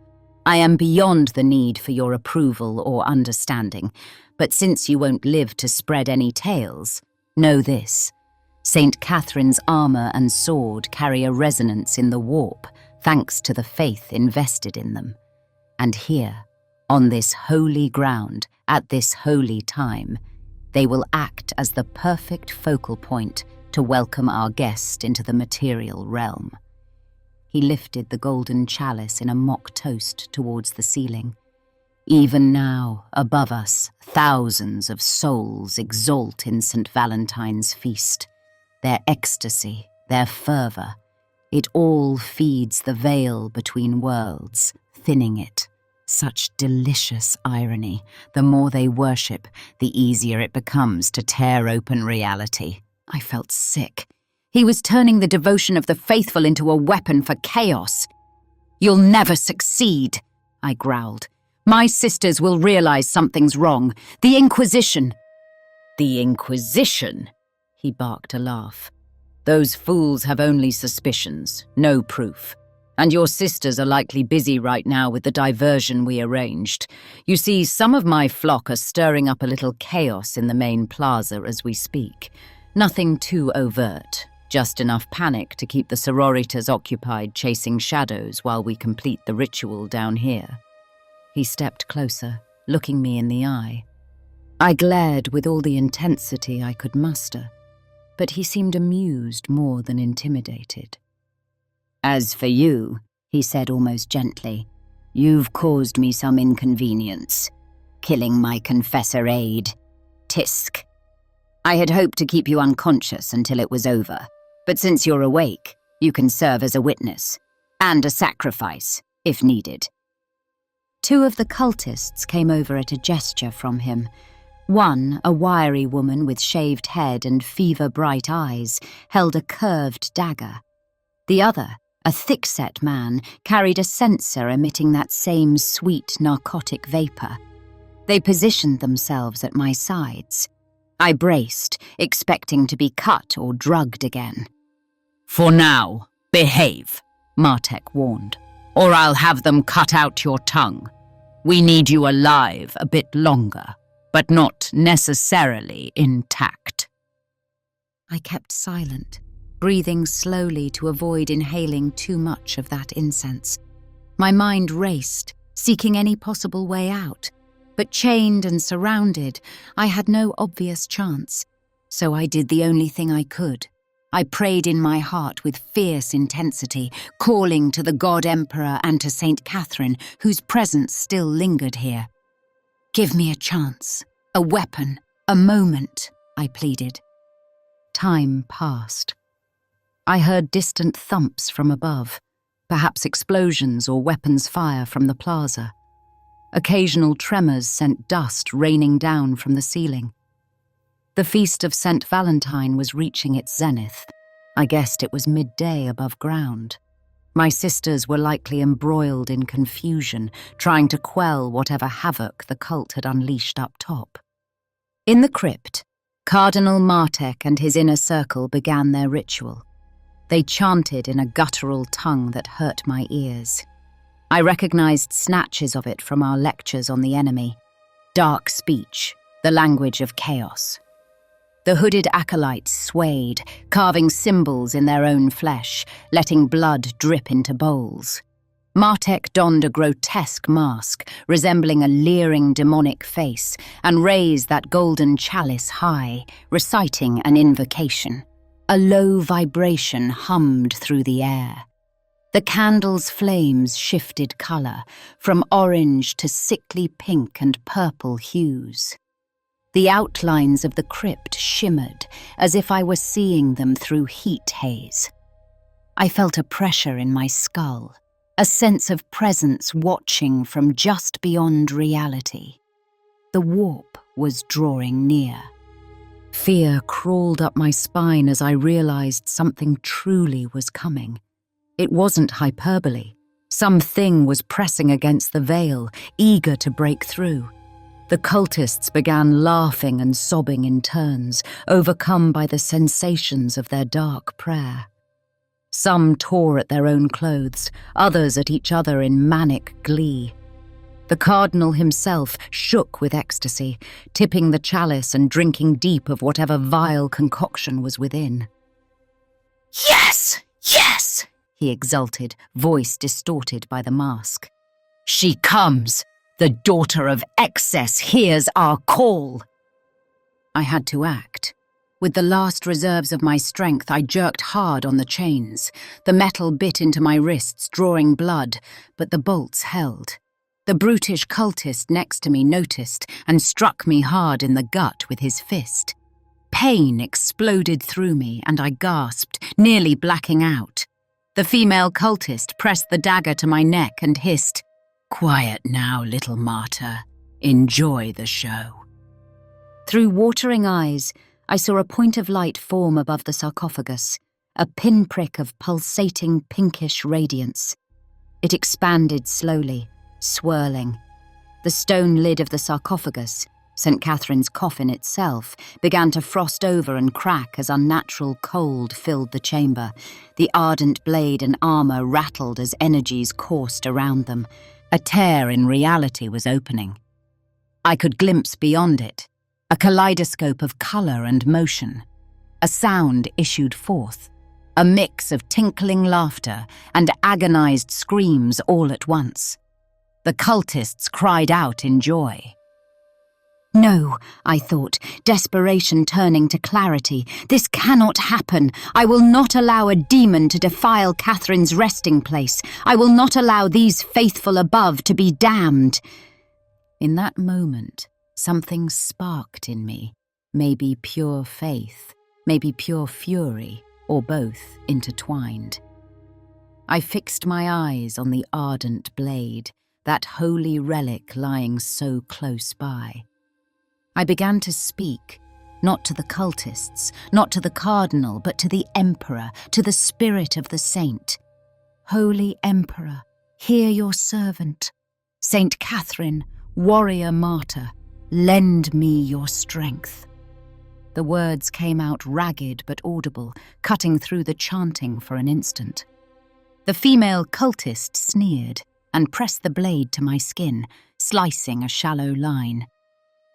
I am beyond the need for your approval or understanding, but since you won't live to spread any tales, know this. St. Catherine's armor and sword carry a resonance in the warp, thanks to the faith invested in them. And here, on this holy ground, at this holy time, they will act as the perfect focal point to welcome our guest into the material realm." He lifted the golden chalice in a mock toast towards the ceiling. "Even now, above us, thousands of souls exult in St. Valentine's feast. Their ecstasy, their fervor, it all feeds the veil between worlds, thinning it. Such delicious irony. The more they worship, the easier it becomes to tear open reality." I felt sick. He was turning the devotion of the faithful into a weapon for chaos. "You'll never succeed," I growled. "My sisters will realize something's wrong. The Inquisition." "The Inquisition?" He barked a laugh. "Those fools have only suspicions, no proof. And your sisters are likely busy right now with the diversion we arranged. You see, some of my flock are stirring up a little chaos in the main plaza as we speak. Nothing too overt, just enough panic to keep the sororitas occupied chasing shadows while we complete the ritual down here." He stepped closer, looking me in the eye. I glared with all the intensity I could muster, but he seemed amused more than intimidated. "As for you," he said almost gently, "you've caused me some inconvenience, killing my confessor aide, Tisk. I had hoped to keep you unconscious until it was over, but since you're awake, you can serve as a witness, and a sacrifice, if needed." Two of the cultists came over at a gesture from him. One, a wiry woman with shaved head and fever-bright eyes, held a curved dagger. The other, a thick-set man, carried a censer emitting that same sweet narcotic vapor. They positioned themselves at my sides. I braced, expecting to be cut or drugged again. "For now, behave," Martyred warned. or I'll have them cut out your tongue. We need you alive a bit longer, but not necessarily intact." I kept silent, breathing slowly to avoid inhaling too much of that incense. My mind raced, seeking any possible way out, but chained and surrounded, I had no obvious chance. So I did the only thing I could. I prayed in my heart with fierce intensity, calling to the God Emperor and to Saint Catherine, whose presence still lingered here. "Give me a chance, a weapon, a moment," I pleaded. Time passed. I heard distant thumps from above, perhaps explosions or weapons fire from the plaza. Occasional tremors sent dust raining down from the ceiling. The feast of St. Valentine was reaching its zenith. I guessed it was midday above ground. My sisters were likely embroiled in confusion, trying to quell whatever havoc the cult had unleashed up top. In the crypt, Cardinal Martyred and his inner circle began their ritual. They chanted in a guttural tongue that hurt my ears. I recognized snatches of it from our lectures on the enemy. Dark speech, the language of chaos. The hooded acolytes swayed, carving symbols in their own flesh, letting blood drip into bowls. Martyred donned a grotesque mask, resembling a leering demonic face, and raised that golden chalice high, reciting an invocation. A low vibration hummed through the air. The candle's flames shifted color, from orange to sickly pink and purple hues. The outlines of the crypt shimmered, as if I were seeing them through heat haze. I felt a pressure in my skull, a sense of presence watching from just beyond reality. The warp was drawing near. Fear crawled up my spine as I realized something truly was coming. It wasn't hyperbole. Something was pressing against the veil, eager to break through. The cultists began laughing and sobbing in turns, overcome by the sensations of their dark prayer. Some tore at their own clothes, others at each other in manic glee. The cardinal himself shook with ecstasy, tipping the chalice and drinking deep of whatever vile concoction was within. "Yes! Yes!" he exulted, voice distorted by the mask. "She comes! The daughter of excess hears our call!" I had to act. With the last reserves of my strength, I jerked hard on the chains. The metal bit into my wrists, drawing blood, but the bolts held. The brutish cultist next to me noticed and struck me hard in the gut with his fist. Pain exploded through me, and I gasped, nearly blacking out. The female cultist pressed the dagger to my neck and hissed, "Quiet now, little martyr. Enjoy the show." Through watering eyes, I saw a point of light form above the sarcophagus, a pinprick of pulsating pinkish radiance. It expanded slowly, swirling. The stone lid of the sarcophagus, St. Catherine's coffin itself, began to frost over and crack as unnatural cold filled the chamber. The ardent blade and armor rattled as energies coursed around them. A tear in reality was opening. I could glimpse beyond it, a kaleidoscope of color and motion. A sound issued forth, a mix of tinkling laughter and agonized screams all at once. The cultists cried out in joy. No, I thought, desperation turning to clarity. This cannot happen. I will not allow a demon to defile Catherine's resting place. I will not allow these faithful above to be damned. In that moment, something sparked in me. Maybe pure faith, maybe pure fury, or both intertwined. I fixed my eyes on the ardent blade, that holy relic lying so close by. I began to speak, not to the cultists, not to the cardinal, but to the emperor, to the spirit of the saint. Holy Emperor, hear your servant. Saint Catherine, warrior martyr, lend me your strength. The words came out ragged but audible, cutting through the chanting for an instant. The female cultist sneered and pressed the blade to my skin, slicing a shallow line.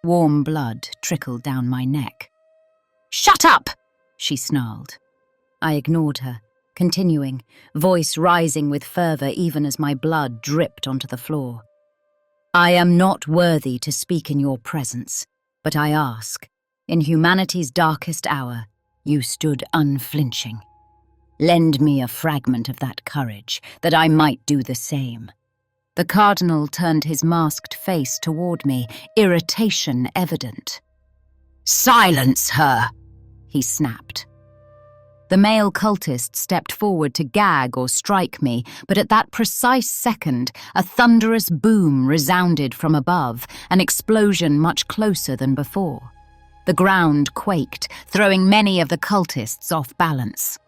Warm blood trickled down my neck. "Shut up!" she snarled. I ignored her, continuing, voice rising with fervour even as my blood dripped onto the floor. "I am not worthy to speak in your presence, but I ask, in humanity's darkest hour, you stood unflinching. Lend me a fragment of that courage, that I might do the same." The cardinal turned his masked face toward me, irritation evident. "Silence her!" he snapped. The male cultist stepped forward to gag or strike me, but at that precise second, a thunderous boom resounded from above, an explosion much closer than before. The ground quaked, throwing many of the cultists off balance.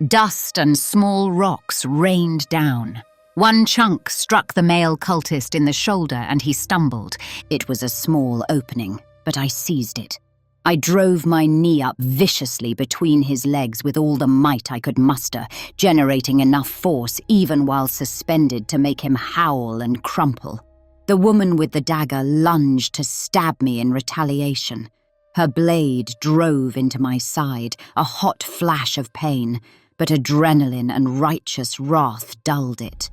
Dust and small rocks rained down. One chunk struck the male cultist in the shoulder and he stumbled. It was a small opening, but I seized it. I drove my knee up viciously between his legs with all the might I could muster, generating enough force even while suspended to make him howl and crumple. The woman with the dagger lunged to stab me in retaliation. Her blade drove into my side, a hot flash of pain, but adrenaline and righteous wrath dulled it.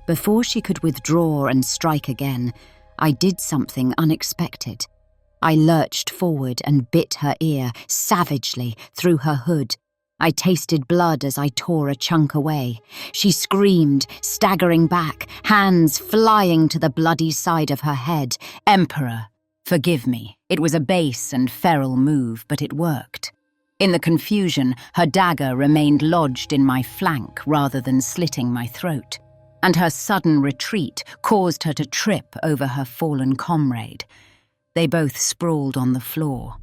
Before she could withdraw and strike again, I did something unexpected. I lurched forward and bit her ear, savagely, through her hood. I tasted blood as I tore a chunk away. She screamed, staggering back, hands flying to the bloody side of her head. "Emperor, forgive me. It was a base and feral move, but it worked." In the confusion, her dagger remained lodged in my flank rather than slitting my throat, and her sudden retreat caused her to trip over her fallen comrade. They both sprawled on the floor.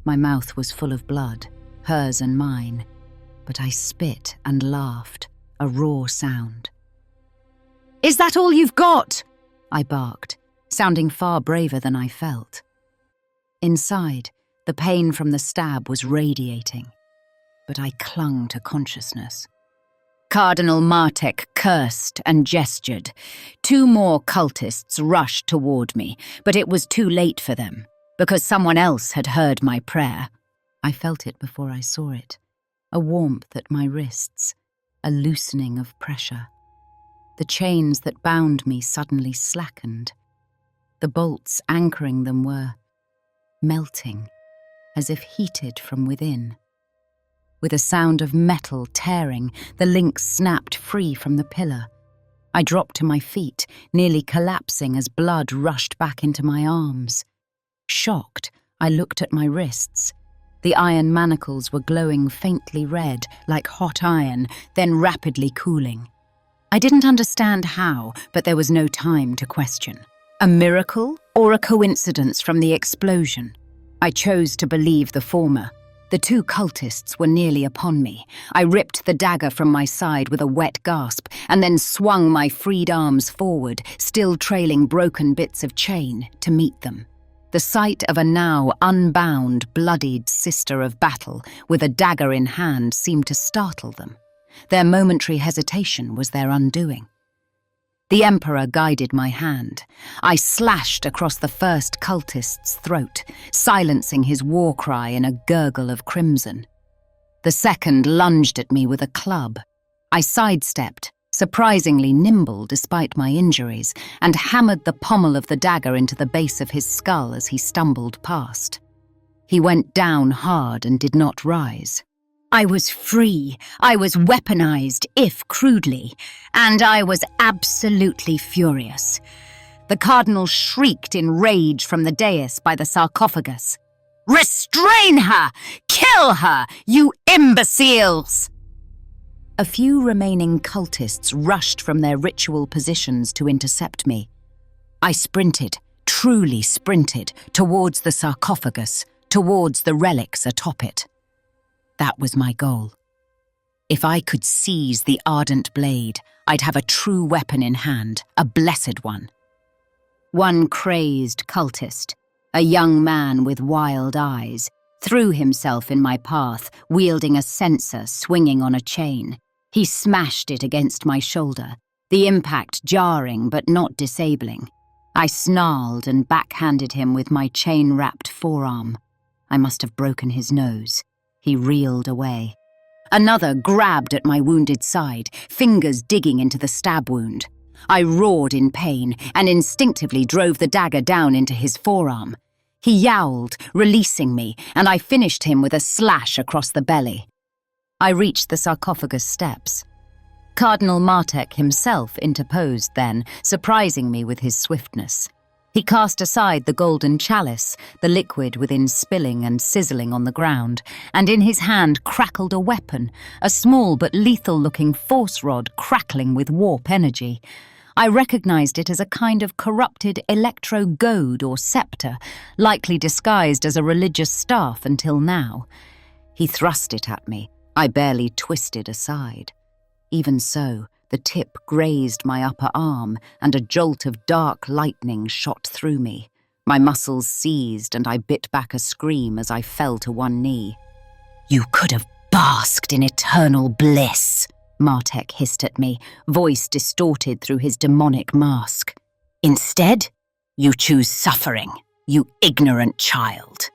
My mouth was full of blood, hers and mine, but I spit and laughed, a raw sound. "Is that all you've got?" I barked, sounding far braver than I felt. Inside, the pain from the stab was radiating, but I clung to consciousness. Cardinal Martyred cursed and gestured. 2 more cultists rushed toward me, but it was too late for them, because someone else had heard my prayer. I felt it before I saw it, a warmth at my wrists, a loosening of pressure. The chains that bound me suddenly slackened. The bolts anchoring them were melting, as if heated from within. With a sound of metal tearing, the links snapped free from the pillar. I dropped to my feet, nearly collapsing as blood rushed back into my arms. Shocked, I looked at my wrists. The iron manacles were glowing faintly red, like hot iron, then rapidly cooling. I didn't understand how, but there was no time to question. A miracle or a coincidence from the explosion? I chose to believe the former. The 2 cultists were nearly upon me. I ripped the dagger from my side with a wet gasp and then swung my freed arms forward, still trailing broken bits of chain, to meet them. The sight of a now unbound, bloodied sister of battle with a dagger in hand seemed to startle them. Their momentary hesitation was their undoing. The Emperor guided my hand. I slashed across the first cultist's throat, silencing his war cry in a gurgle of crimson. The second lunged at me with a club. I sidestepped, surprisingly nimble despite my injuries, and hammered the pommel of the dagger into the base of his skull as he stumbled past. He went down hard and did not rise. I was free, I was weaponized, if crudely, and I was absolutely furious. The cardinal shrieked in rage from the dais by the sarcophagus. "Restrain her! Kill her, you imbeciles!" A few remaining cultists rushed from their ritual positions to intercept me. I sprinted, truly sprinted, towards the sarcophagus, towards the relics atop it. That was my goal. If I could seize the ardent blade, I'd have a true weapon in hand, a blessed one. One crazed cultist, a young man with wild eyes, threw himself in my path, wielding a censer swinging on a chain. He smashed it against my shoulder, the impact jarring but not disabling. I snarled and backhanded him with my chain-wrapped forearm. I must have broken his nose. He reeled away. Another grabbed at my wounded side, fingers digging into the stab wound. I roared in pain and instinctively drove the dagger down into his forearm. He yowled, releasing me, and I finished him with a slash across the belly. I reached the sarcophagus steps. Cardinal Martyred himself interposed then, surprising me with his swiftness. He cast aside the golden chalice, the liquid within spilling and sizzling on the ground, and in his hand crackled a weapon, a small but lethal-looking force rod crackling with warp energy. I recognized it as a kind of corrupted electro-goad or scepter, likely disguised as a religious staff until now. He thrust it at me. I barely twisted aside. Even so, the tip grazed my upper arm, and a jolt of dark lightning shot through me. My muscles seized, and I bit back a scream as I fell to one knee. "You could have basked in eternal bliss," Martyred hissed at me, voice distorted through his demonic mask. "Instead, you choose suffering, you ignorant child."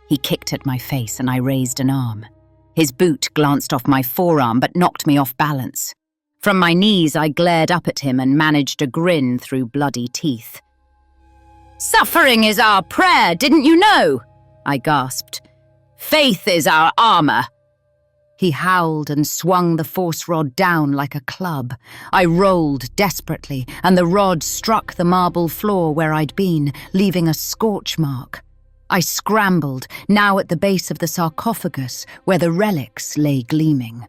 He kicked at my face, and I raised an arm. His boot glanced off my forearm but knocked me off balance. From my knees, I glared up at him and managed a grin through bloody teeth. "Suffering is our prayer, didn't you know?" I gasped. "Faith is our armor." He howled and swung the force rod down like a club. I rolled desperately, and the rod struck the marble floor where I'd been, leaving a scorch mark. I scrambled, now at the base of the sarcophagus, where the relics lay gleaming.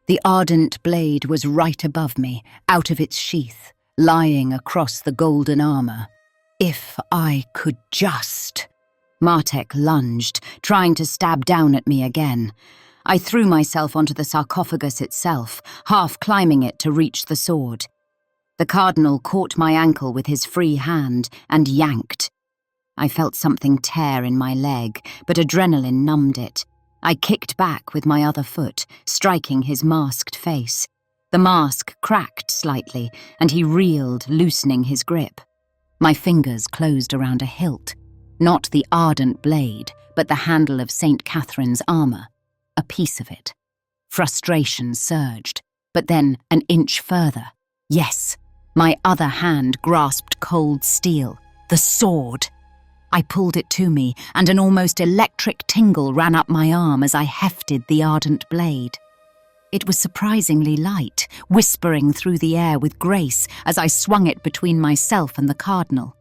The ardent blade was right above me, out of its sheath, lying across the golden armor. If I could just... Martyred lunged, trying to stab down at me again. I threw myself onto the sarcophagus itself, half climbing it to reach the sword. The cardinal caught my ankle with his free hand and yanked. I felt something tear in my leg, but adrenaline numbed it. I kicked back with my other foot, striking his masked face. The mask cracked slightly, and he reeled, loosening his grip. My fingers closed around a hilt, not the ardent blade, but the handle of St. Catherine's armor, a piece of it. Frustration surged, but then an inch further. Yes, my other hand grasped cold steel, the sword. I pulled it to me, and an almost electric tingle ran up my arm as I hefted the ardent blade. It was surprisingly light, whispering through the air with grace as I swung it between myself and the cardinal.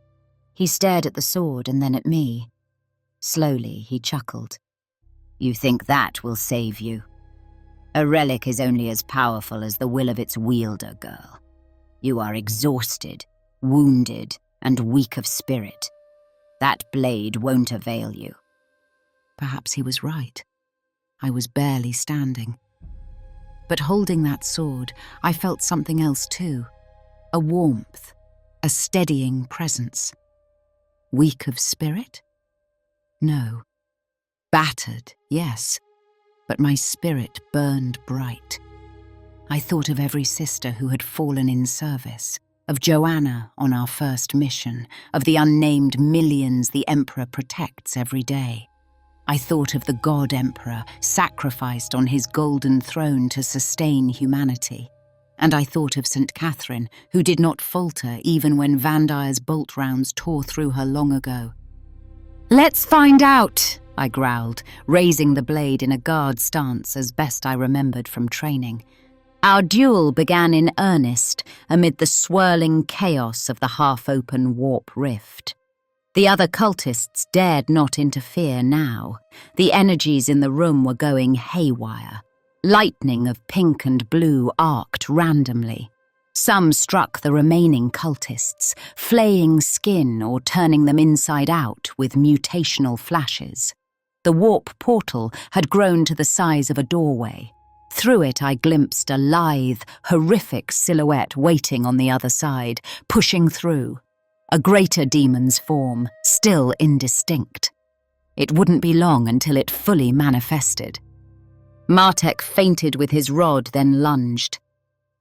He stared at the sword and then at me. Slowly, he chuckled. "You think that will save you? A relic is only as powerful as the will of its wielder, girl. You are exhausted, wounded, and weak of spirit. That blade won't avail you." Perhaps he was right. I was barely standing. But holding that sword, I felt something else too. A warmth, a steadying presence. Weak of spirit? No. Battered, yes, but my spirit burned bright. I thought of every sister who had fallen in service, of Joanna on our first mission, of the unnamed millions the Emperor protects every day. I thought of the God Emperor sacrificed on his golden throne to sustain humanity. And I thought of St. Catherine, who did not falter even when Vandire's bolt rounds tore through her long ago. "Let's find out," I growled, raising the blade in a guard stance as best I remembered from training. Our duel began in earnest amid the swirling chaos of the half-open warp rift. The other cultists dared not interfere now. The energies in the room were going haywire. Lightning of pink and blue arced randomly. Some struck the remaining cultists, flaying skin or turning them inside out with mutational flashes. The warp portal had grown to the size of a doorway. Through it I glimpsed a lithe, horrific silhouette waiting on the other side, pushing through. A greater demon's form, still indistinct. It wouldn't be long until it fully manifested. Martek feinted with his rod, then lunged.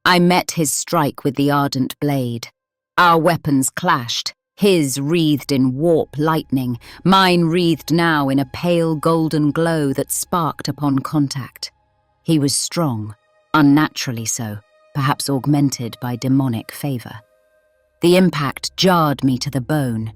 I met his strike with the ardent blade. Our weapons clashed, his wreathed in warp lightning, mine wreathed now in a pale golden glow that sparked upon contact. He was strong, unnaturally so, perhaps augmented by demonic favor. The impact jarred me to the bone.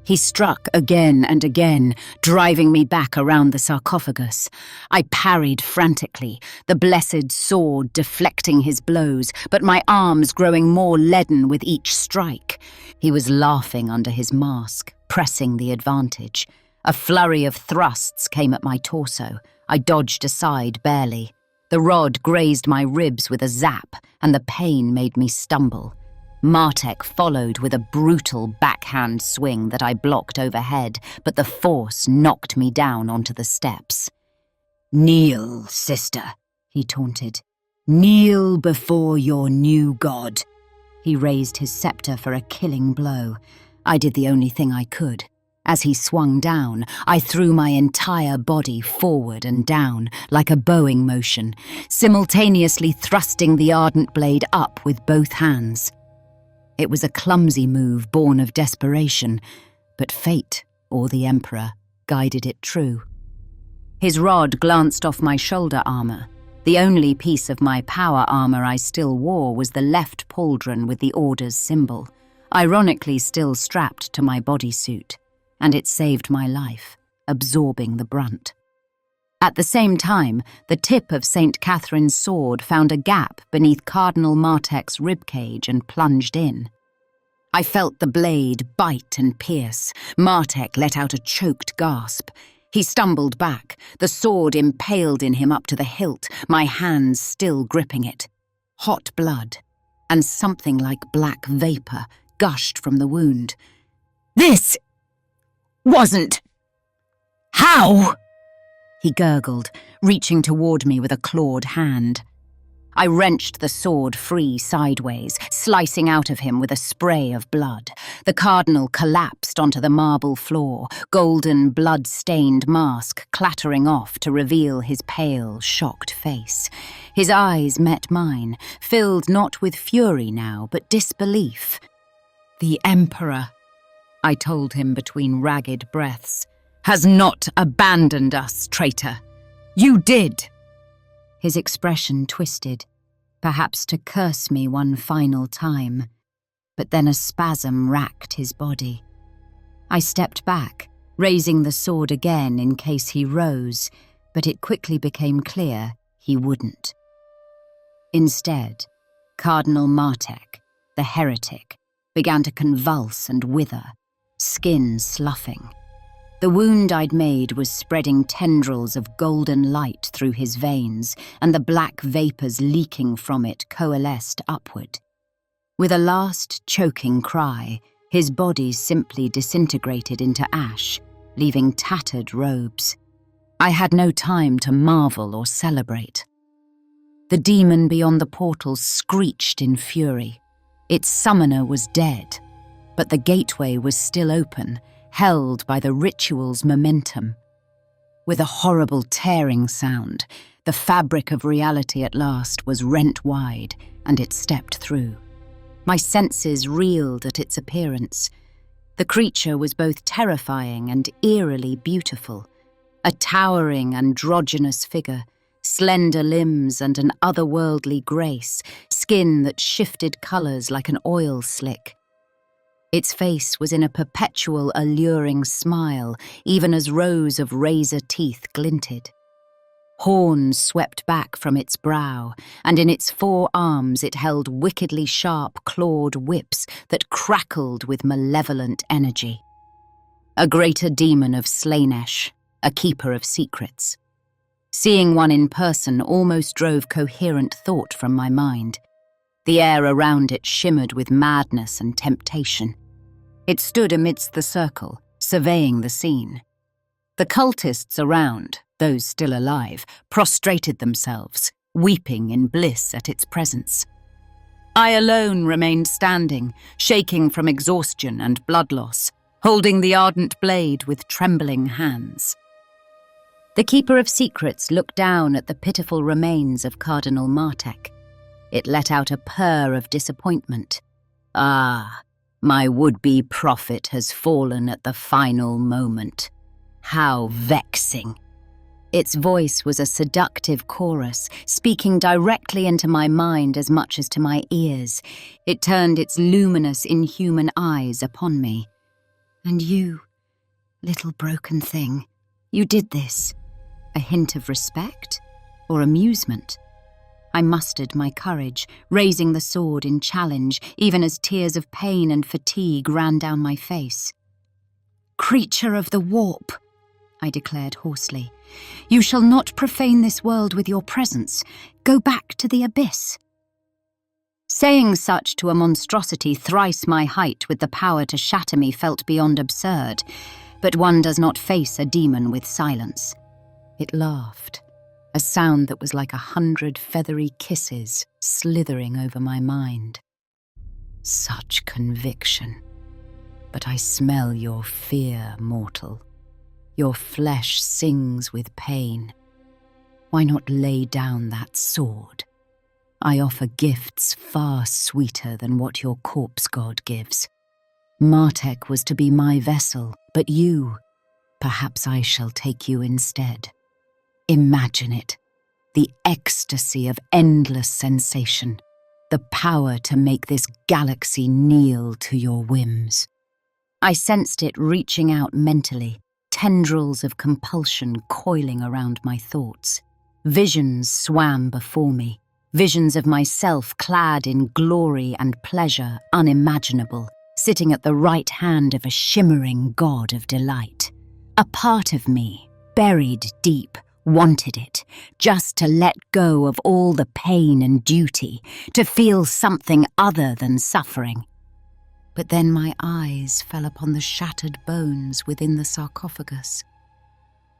He struck again and again, driving me back around the sarcophagus. I parried frantically, the blessed sword deflecting his blows, but my arms growing more leaden with each strike. He was laughing under his mask, pressing the advantage. A flurry of thrusts came at my torso. I dodged aside barely. The rod grazed my ribs with a zap, and the pain made me stumble. Martek followed with a brutal backhand swing that I blocked overhead, but the force knocked me down onto the steps. "Kneel, sister," he taunted. "Kneel before your new god." He raised his scepter for a killing blow. I did the only thing I could. As he swung down, I threw my entire body forward and down, like a bowing motion, simultaneously thrusting the ardent blade up with both hands. It was a clumsy move born of desperation, but fate, or the Emperor, guided it true. His rod glanced off my shoulder armor. The only piece of my power armor I still wore was the left pauldron with the Order's symbol, ironically still strapped to my bodysuit, and it saved my life, absorbing the brunt. At the same time, the tip of St. Catherine's sword found a gap beneath Cardinal Martek's ribcage and plunged in. I felt the blade bite and pierce. Martek let out a choked gasp. He stumbled back, the sword impaled in him up to the hilt, my hands still gripping it. Hot blood, and something like black vapor, gushed from the wound. "This wasn't... How?" he gurgled, reaching toward me with a clawed hand. I wrenched the sword free sideways, slicing out of him with a spray of blood. The cardinal collapsed onto the marble floor, golden blood-stained mask clattering off to reveal his pale, shocked face. His eyes met mine, filled not with fury now, but disbelief. "The Emperor," I told him between ragged breaths, "has not abandoned us, traitor. You did." His expression twisted, perhaps to curse me one final time, but then a spasm racked his body. I stepped back, raising the sword again in case he rose, but it quickly became clear he wouldn't. Instead, Cardinal Martek, the heretic, began to convulse and wither, skin sloughing. The wound I'd made was spreading tendrils of golden light through his veins, and the black vapors leaking from it coalesced upward. With a last choking cry, his body simply disintegrated into ash, leaving tattered robes. I had no time to marvel or celebrate. The demon beyond the portal screeched in fury. Its summoner was dead, but the gateway was still open, held by the ritual's momentum. With a horrible tearing sound, the fabric of reality at last was rent wide, and it stepped through. My senses reeled at its appearance. The creature was both terrifying and eerily beautiful, a towering androgynous figure, slender limbs and an otherworldly grace, skin that shifted colours like an oil slick. Its face was in a perpetual alluring smile, even as rows of razor teeth glinted. Horns swept back from its brow, and in its 4 arms it held wickedly sharp clawed whips that crackled with malevolent energy. A greater demon of Slaanesh, a keeper of secrets. Seeing one in person almost drove coherent thought from my mind. The air around it shimmered with madness and temptation. It stood amidst the circle, surveying the scene. The cultists around, those still alive, prostrated themselves, weeping in bliss at its presence. I alone remained standing, shaking from exhaustion and blood loss, holding the ardent blade with trembling hands. The Keeper of Secrets looked down at the pitiful remains of Cardinal Martyred. It let out a purr of disappointment. Ah, my would-be prophet has fallen at the final moment. How vexing. Its voice was a seductive chorus, speaking directly into my mind as much as to my ears. It turned its luminous, inhuman eyes upon me. And you, little broken thing, you did this. A hint of respect or amusement? I mustered my courage, raising the sword in challenge, even as tears of pain and fatigue ran down my face. "Creature of the warp," I declared hoarsely, "you shall not profane this world with your presence. Go back to the abyss." Saying such to a monstrosity thrice my height with the power to shatter me felt beyond absurd, but one does not face a demon with silence. It laughed, a sound that was like 100 feathery kisses slithering over my mind. Such conviction. But I smell your fear, mortal. Your flesh sings with pain. Why not lay down that sword? I offer gifts far sweeter than what your corpse god gives. Martyred was to be my vessel, but you, perhaps I shall take you instead. Imagine it, the ecstasy of endless sensation, the power to make this galaxy kneel to your whims. I sensed it reaching out mentally, tendrils of compulsion coiling around my thoughts. Visions swam before me, visions of myself clad in glory and pleasure unimaginable, sitting at the right hand of a shimmering god of delight. A part of me, buried deep, wanted it, just to let go of all the pain and duty, to feel something other than suffering. But then my eyes fell upon the shattered bones within the sarcophagus.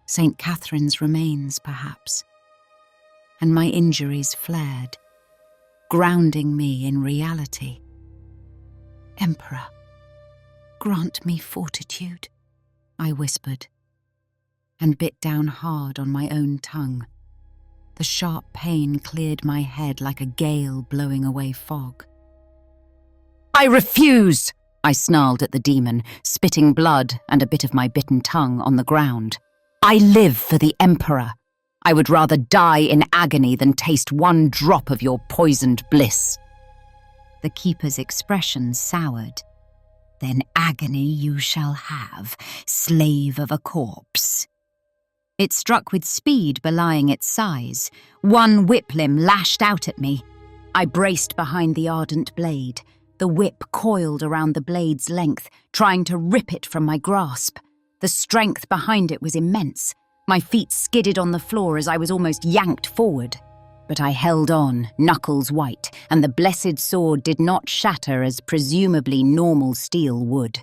St. Catherine's remains, perhaps. And my injuries flared, grounding me in reality. "Emperor, grant me fortitude," I whispered, and bit down hard on my own tongue. The sharp pain cleared my head like a gale blowing away fog. "I refuse!" I snarled at the demon, spitting blood and a bit of my bitten tongue on the ground. "I live for the Emperor. I would rather die in agony than taste one drop of your poisoned bliss." The Keeper's expression soured. "Then agony you shall have, slave of a corpse." It struck with speed belying its size. One whip limb lashed out at me. I braced behind the ardent blade. The whip coiled around the blade's length, trying to rip it from my grasp. The strength behind it was immense. My feet skidded on the floor as I was almost yanked forward. But I held on, knuckles white, and the blessed sword did not shatter as presumably normal steel would.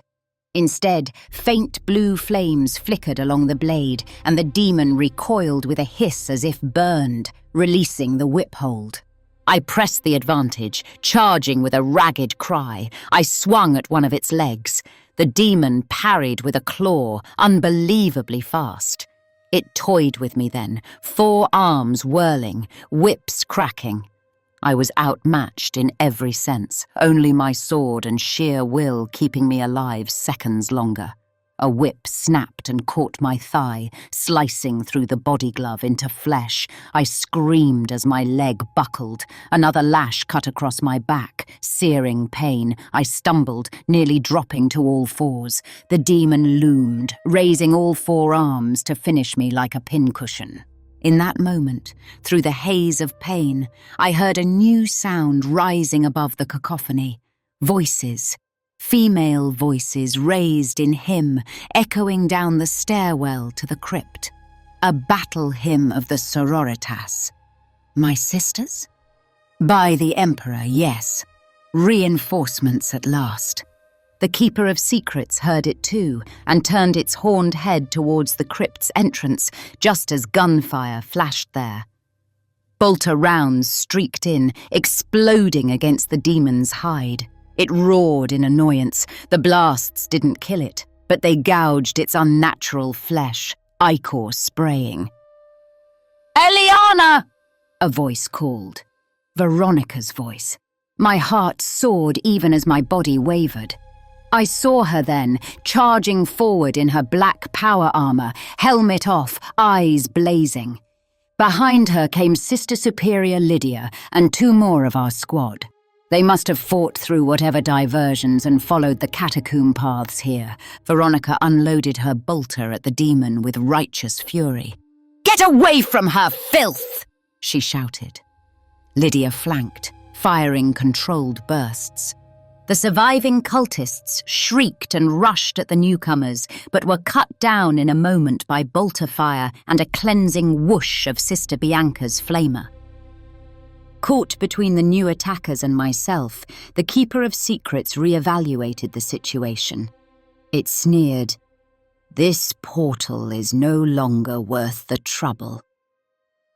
Instead, faint blue flames flickered along the blade, and the demon recoiled with a hiss as if burned, releasing the whip hold. I pressed the advantage, charging with a ragged cry. I swung at one of its legs. The demon parried with a claw, unbelievably fast. It toyed with me then, 4 arms whirling, whips cracking. I was outmatched in every sense, only my sword and sheer will keeping me alive seconds longer. A whip snapped and caught my thigh, slicing through the body glove into flesh. I screamed as my leg buckled. Another lash cut across my back, searing pain. I stumbled, nearly dropping to all fours. The demon loomed, raising all 4 arms to finish me like a pincushion. In that moment, through the haze of pain, I heard a new sound rising above the cacophony. Voices. Female voices raised in hymn, echoing down the stairwell to the crypt. A battle hymn of the Sororitas. My sisters? By the Emperor, yes. Reinforcements at last. The Keeper of Secrets heard it too, and turned its horned head towards the crypt's entrance, just as gunfire flashed there. Bolter rounds streaked in, exploding against the demon's hide. It roared in annoyance. The blasts didn't kill it, but they gouged its unnatural flesh, ichor spraying. "Eliana!" a voice called. Veronica's voice. My heart soared even as my body wavered. I saw her then, charging forward in her black power armor, helmet off, eyes blazing. Behind her came Sister Superior Lydia and 2 more of our squad. They must have fought through whatever diversions and followed the catacomb paths here. Veronica unloaded her bolter at the demon with righteous fury. "Get away from her, filth!" she shouted. Lydia flanked, firing controlled bursts. The surviving cultists shrieked and rushed at the newcomers, but were cut down in a moment by bolter fire and a cleansing whoosh of Sister Bianca's flamer. Caught between the new attackers and myself, the Keeper of Secrets re-evaluated the situation. It sneered, "This portal is no longer worth the trouble.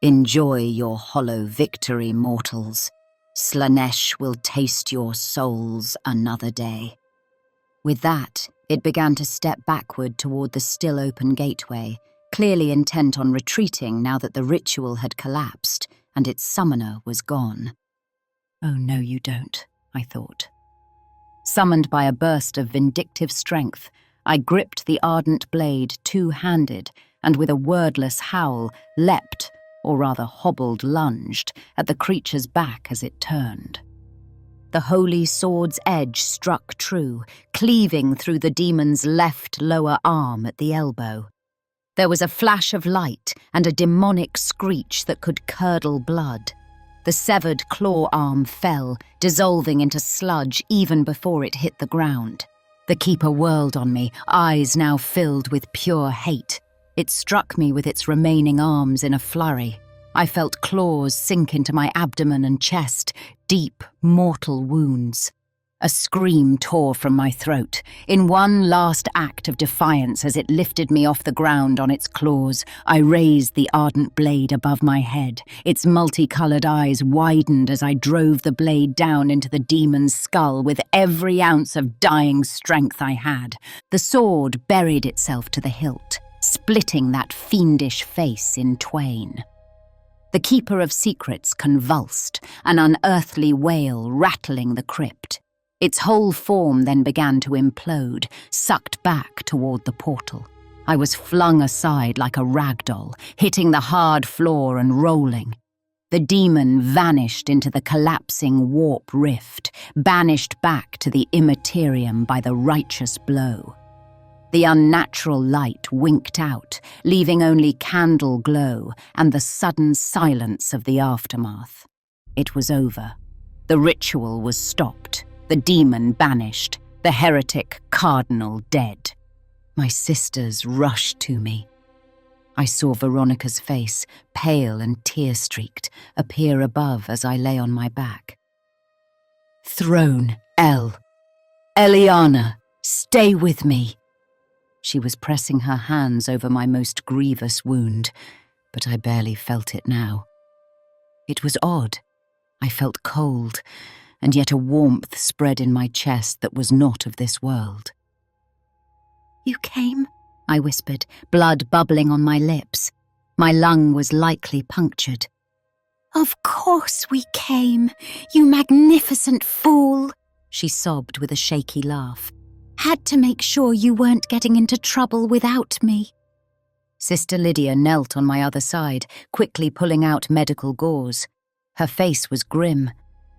Enjoy your hollow victory, mortals. Slanesh will taste your souls another day." With that, it began to step backward toward the still open gateway, clearly intent on retreating now that the ritual had collapsed and its summoner was gone. "Oh no, you don't," I thought. Summoned by a burst of vindictive strength, I gripped the ardent blade 2-handed and with a wordless howl leapt, or rather hobbled lunged, at the creature's back as it turned. The holy sword's edge struck true, cleaving through the demon's left lower arm at the elbow. There was a flash of light and a demonic screech that could curdle blood. The severed claw arm fell, dissolving into sludge even before it hit the ground. The Keeper whirled on me, eyes now filled with pure hate. It struck me with its remaining arms in a flurry. I felt claws sink into my abdomen and chest, deep, mortal wounds. A scream tore from my throat. In one last act of defiance as it lifted me off the ground on its claws, I raised the ardent blade above my head. Its multicolored eyes widened as I drove the blade down into the demon's skull with every ounce of dying strength I had. The sword buried itself to the hilt, splitting that fiendish face in twain. The Keeper of Secrets convulsed, an unearthly wail rattling the crypt. Its whole form then began to implode, sucked back toward the portal. I was flung aside like a ragdoll, hitting the hard floor and rolling. The demon vanished into the collapsing warp rift, banished back to the immaterium by the righteous blow. The unnatural light winked out, leaving only candle glow and the sudden silence of the aftermath. It was over. The ritual was stopped, the demon banished, the heretic cardinal dead. My sisters rushed to me. I saw Veronica's face, pale and tear-streaked, appear above as I lay on my back. "Throne, Eliana, stay with me." She was pressing her hands over my most grievous wound, but I barely felt it now. It was odd. I felt cold, and yet a warmth spread in my chest that was not of this world. "You came?" I whispered, blood bubbling on my lips. My lung was likely punctured. "Of course we came, you magnificent fool," she sobbed with a shaky laugh. "Had to make sure you weren't getting into trouble without me." Sister Lydia knelt on my other side, quickly pulling out medical gauze. Her face was grim.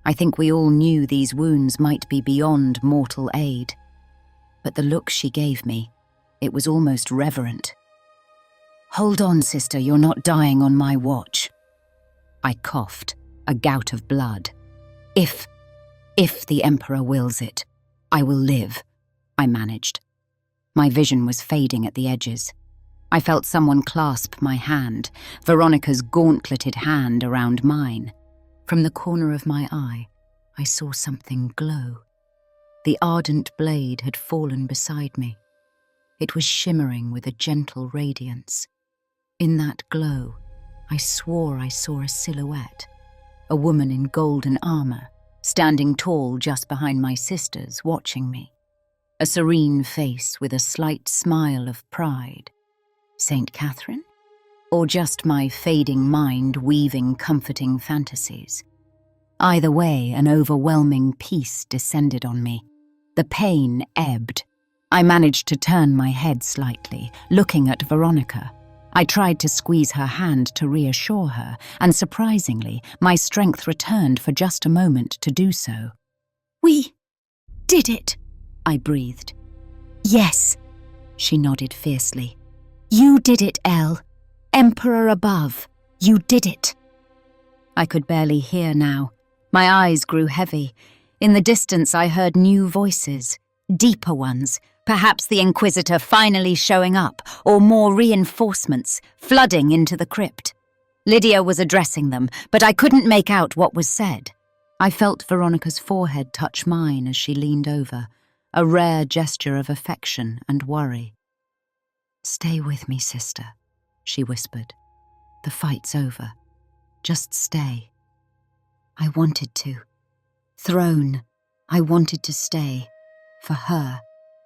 I think we all knew these wounds might be beyond mortal aid. But the look she gave me, it was almost reverent. "Hold on, sister, you're not dying on my watch." I coughed, a gout of blood. If the Emperor wills it, I will live," I managed. My vision was fading at the edges. I felt someone clasp my hand, Veronica's gauntleted hand around mine. From the corner of my eye, I saw something glow. The ardent blade had fallen beside me. It was shimmering with a gentle radiance. In that glow, I swore I saw a silhouette, a woman in golden armor, standing tall just behind my sisters, watching me. A serene face with a slight smile of pride. Saint Catherine? or just my fading mind weaving comforting fantasies. Either way, an overwhelming peace descended on me. The pain ebbed. I managed to turn my head slightly, looking at Veronica. I tried to squeeze her hand to reassure her, and surprisingly, my strength returned for just a moment to do so. "We did it," I breathed. "Yes," she nodded fiercely. "You did it, El. Emperor above, you did it." I could barely hear now. My eyes grew heavy. In the distance I heard new voices, deeper ones, perhaps the Inquisitor finally showing up, or more reinforcements, flooding into the crypt. Lydia was addressing them, but I couldn't make out what was said. I felt Veronica's forehead touch mine as she leaned over, a rare gesture of affection and worry. "Stay with me, sister," she whispered. "The fight's over. Just stay." I wanted to. Throne, I wanted to stay. For her,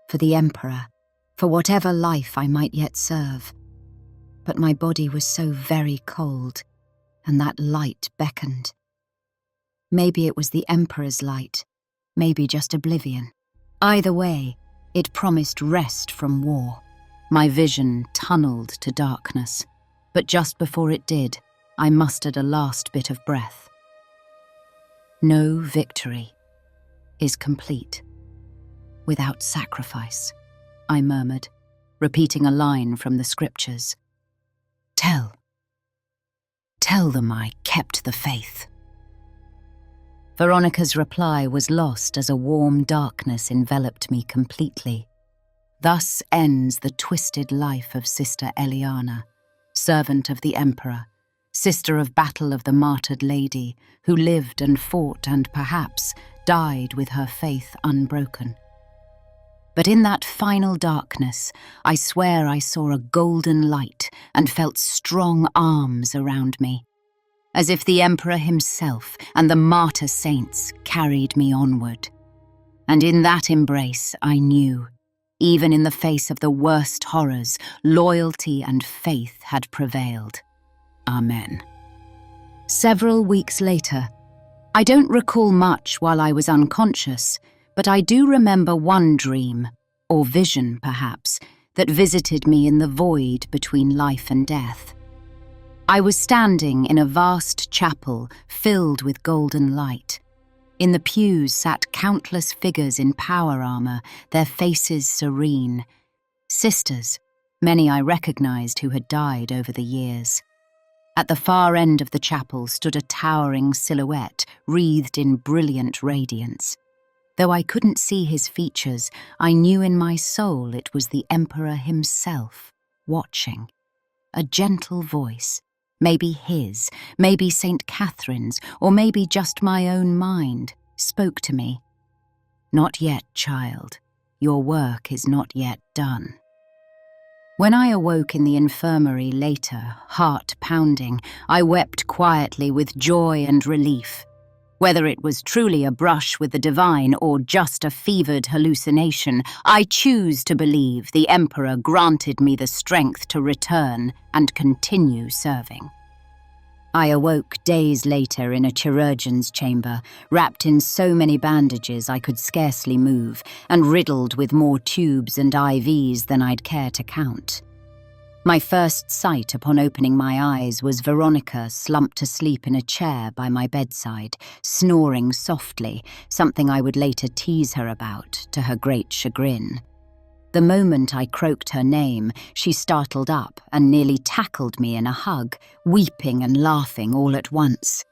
for the Emperor, for whatever life I might yet serve. But my body was so very cold, and that light beckoned. Maybe it was the Emperor's light, maybe just oblivion. Either way, it promised rest from war. My vision tunneled to darkness, but just before it did, I mustered a last bit of breath. No victory is complete without sacrifice, I murmured, repeating a line from the scriptures. Tell them I kept the faith." Veronica's reply was lost as a warm darkness enveloped me completely. Thus ends the twisted life of Sister Eliana, servant of the Emperor, sister of battle of the martyred lady, who lived and fought and perhaps died with her faith unbroken. But in that final darkness, I swear I saw a golden light and felt strong arms around me, as if the Emperor himself and the martyr saints carried me onward. And in that embrace, I knew, even in the face of the worst horrors, loyalty and faith had prevailed. Amen. Several weeks later, I don't recall much while I was unconscious, but I do remember one dream, or vision perhaps, that visited me in the void between life and death. I was standing in a vast chapel filled with golden light. In the pews sat countless figures in power armor, their faces serene. Sisters, many I recognized who had died over the years. At the far end of the chapel stood a towering silhouette wreathed in brilliant radiance. Though I couldn't see his features, I knew in my soul it was the Emperor himself, watching. A gentle voice, maybe his, maybe St. Catherine's, or maybe just my own mind, spoke to me. "Not yet, child. Your work is not yet done." When I awoke in the infirmary later, heart pounding, I wept quietly with joy and relief. Whether it was truly a brush with the divine or just a fevered hallucination, I choose to believe the Emperor granted me the strength to return and continue serving. I awoke days later in a chirurgeon's chamber, wrapped in so many bandages I could scarcely move, and riddled with more tubes and IVs than I'd care to count. My first sight upon opening my eyes was Veronica slumped asleep in a chair by my bedside, snoring softly, something I would later tease her about, to her great chagrin. The moment I croaked her name, she startled up and nearly tackled me in a hug, weeping and laughing all at once.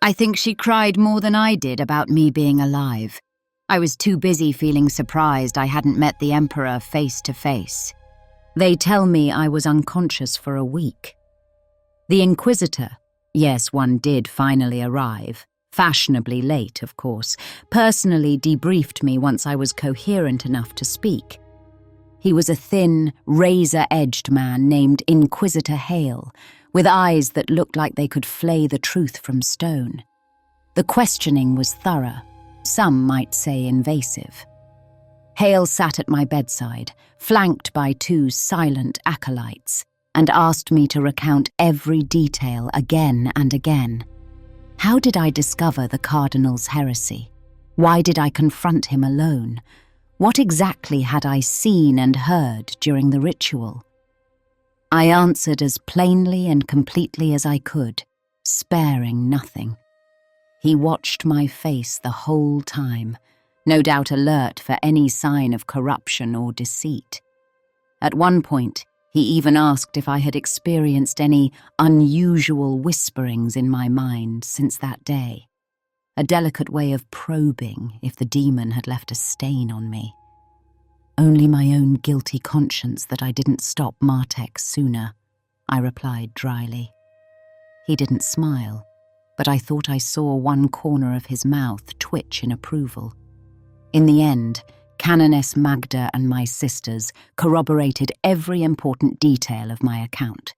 I think she cried more than I did about me being alive. I was too busy feeling surprised I hadn't met the Emperor face to face. They tell me I was unconscious for a week. The Inquisitor, yes, one did finally arrive, fashionably late, of course, personally debriefed me once I was coherent enough to speak. He was a thin, razor-edged man named Inquisitor Hale, with eyes that looked like they could flay the truth from stone. The questioning was thorough, some might say invasive. Hale sat at my bedside, flanked by two silent acolytes. and asked me to recount every detail again and again. How did I discover the cardinal's heresy? Why did I confront him alone? What exactly had I seen and heard during the ritual? I answered as plainly and completely as I could, sparing nothing. He watched my face the whole time, no doubt alert for any sign of corruption or deceit. At one point, he even asked if I had experienced any unusual whisperings in my mind since that day, a delicate way of probing if the demon had left a stain on me. Only my own guilty conscience that I didn't stop Martek sooner, I replied dryly. He didn't smile, but I thought I saw one corner of his mouth twitch in approval. In the end, Canoness Magda and my sisters corroborated every important detail of my account.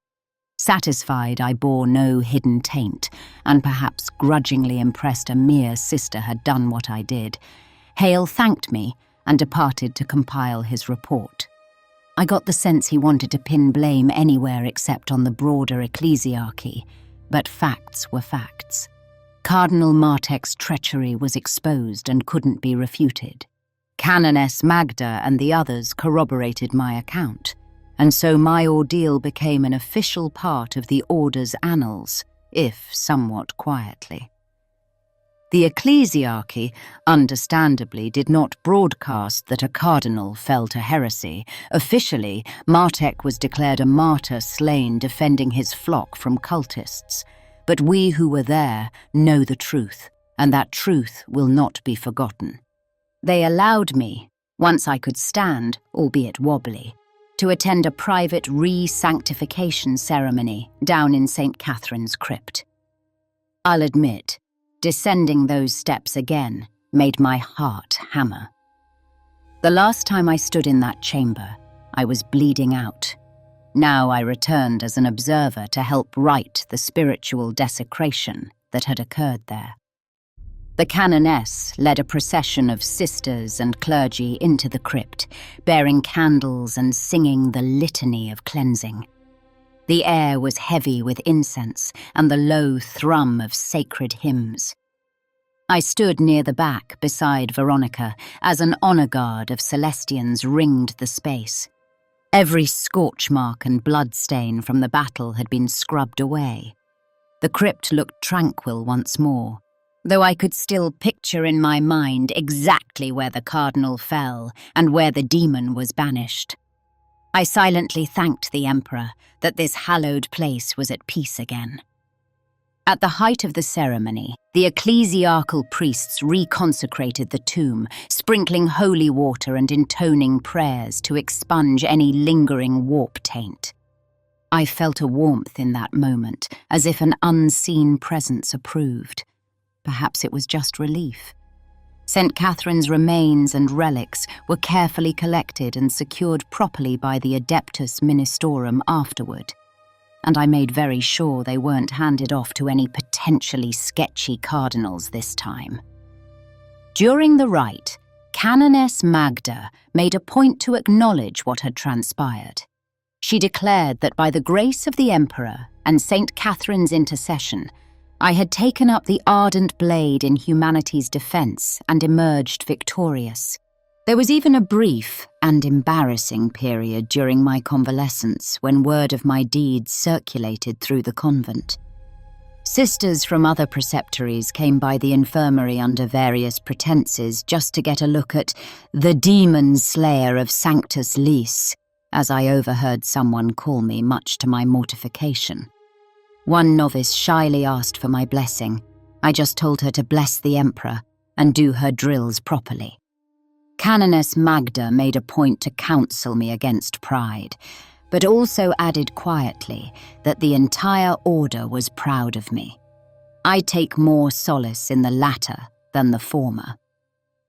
Satisfied I bore no hidden taint, and perhaps grudgingly impressed a mere sister had done what I did, Hale thanked me and departed to compile his report. I got the sense he wanted to pin blame anywhere except on the broader Ecclesiarchy, but facts were facts. Cardinal Martek's treachery was exposed and couldn't be refuted. Canoness Magda and the others corroborated my account, and so my ordeal became an official part of the Order's annals, if somewhat quietly. The Ecclesiarchy, understandably, did not broadcast that a cardinal fell to heresy. Officially, Martek was declared a martyr slain defending his flock from cultists. But we who were there know the truth, and that truth will not be forgotten. They allowed me, once I could stand, albeit wobbly, to attend a private re-sanctification ceremony down in St. Catherine's crypt. I'll admit, descending those steps again made my heart hammer. The last time I stood in that chamber, I was bleeding out. Now I returned as an observer to help right the spiritual desecration that had occurred there. The canoness led a procession of sisters and clergy into the crypt, bearing candles and singing the litany of cleansing. The air was heavy with incense and the low thrum of sacred hymns. I stood near the back beside Veronica as an honor guard of Celestians ringed the space. Every scorch mark and bloodstain from the battle had been scrubbed away. The crypt looked tranquil once more, though I could still picture in my mind exactly where the cardinal fell and where the demon was banished. I silently thanked the Emperor that this hallowed place was at peace again. At the height of the ceremony, the ecclesiarchal priests reconsecrated the tomb, sprinkling holy water and intoning prayers to expunge any lingering warp taint. I felt a warmth in that moment, as if an unseen presence approved. Perhaps it was just relief. St. Catherine's remains and relics were carefully collected and secured properly by the Adeptus Ministorum afterward, and I made very sure they weren't handed off to any potentially sketchy cardinals this time. During the rite, Canoness Magda made a point to acknowledge what had transpired. She declared that by the grace of the Emperor and St. Catherine's intercession, I had taken up the ardent blade in humanity's defense and emerged victorious. There was even a brief and embarrassing period during my convalescence when word of my deeds circulated through the convent. Sisters from other preceptories came by the infirmary under various pretenses just to get a look at the demon slayer of sanctus liss, as I overheard someone call me, much to my mortification. One novice shyly asked for my blessing. I just told her to bless the Emperor and do her drills properly. Canoness Magda made a point to counsel me against pride, but also added quietly that the entire order was proud of me. I take more solace in the latter than the former.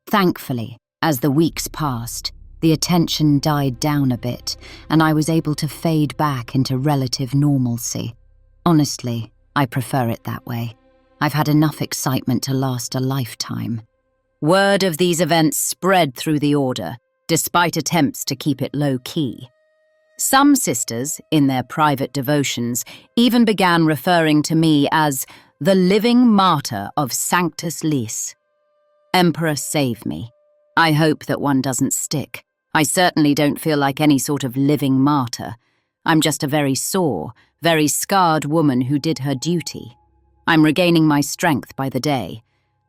Thankfully, as the weeks passed, the attention died down a bit, and I was able to fade back into relative normalcy. Honestly, I prefer it that way. I've had enough excitement to last a lifetime. Word of these events spread through the order, despite attempts to keep it low-key. Some sisters, in their private devotions, even began referring to me as the living martyr of sanctus liss. Emperor, save me. I hope that one doesn't stick. I certainly don't feel like any sort of living martyr. I'm just a very sore, very scarred woman who did her duty. I'm regaining my strength by the day.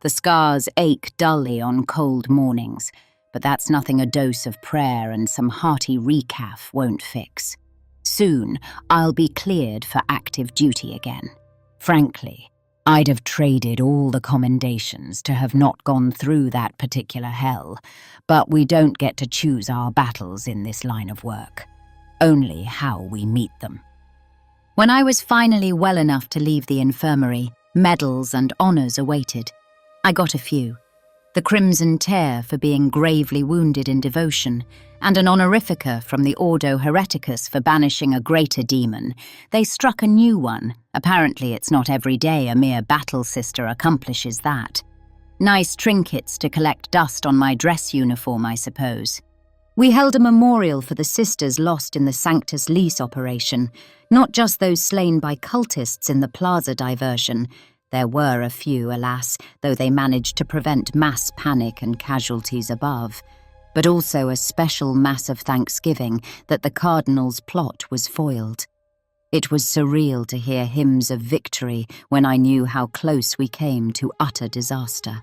The scars ache dully on cold mornings, but that's nothing a dose of prayer and some hearty recaf won't fix. Soon, I'll be cleared for active duty again. Frankly, I'd have traded all the commendations to have not gone through that particular hell, but we don't get to choose our battles in this line of work, only how we meet them. When I was finally well enough to leave the infirmary, medals and honours awaited. I got a few. The Crimson Tear for being gravely wounded in devotion, and an honorifica from the Ordo Hereticus for banishing a greater demon. They struck a new one. Apparently it's not every day a mere battle sister accomplishes that. Nice trinkets to collect dust on my dress uniform, I suppose. We held a memorial for the sisters lost in the Sanctus Liss operation, not just those slain by cultists in the plaza diversion. There were a few, alas, though they managed to prevent mass panic and casualties above, but also a special mass of thanksgiving that the cardinal's plot was foiled. It was surreal to hear hymns of victory when I knew how close we came to utter disaster.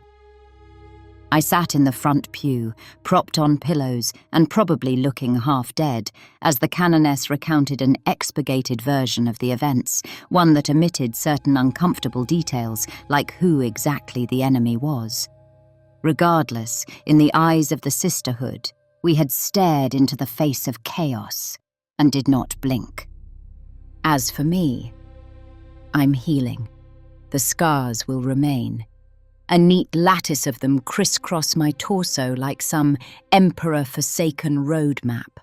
I sat in the front pew, propped on pillows and probably looking half dead, as the canoness recounted an expurgated version of the events, one that omitted certain uncomfortable details, like who exactly the enemy was. Regardless, in the eyes of the sisterhood, we had stared into the face of chaos and did not blink. As for me, I'm healing. The scars will remain. A neat lattice of them crisscross my torso like some emperor-forsaken road map.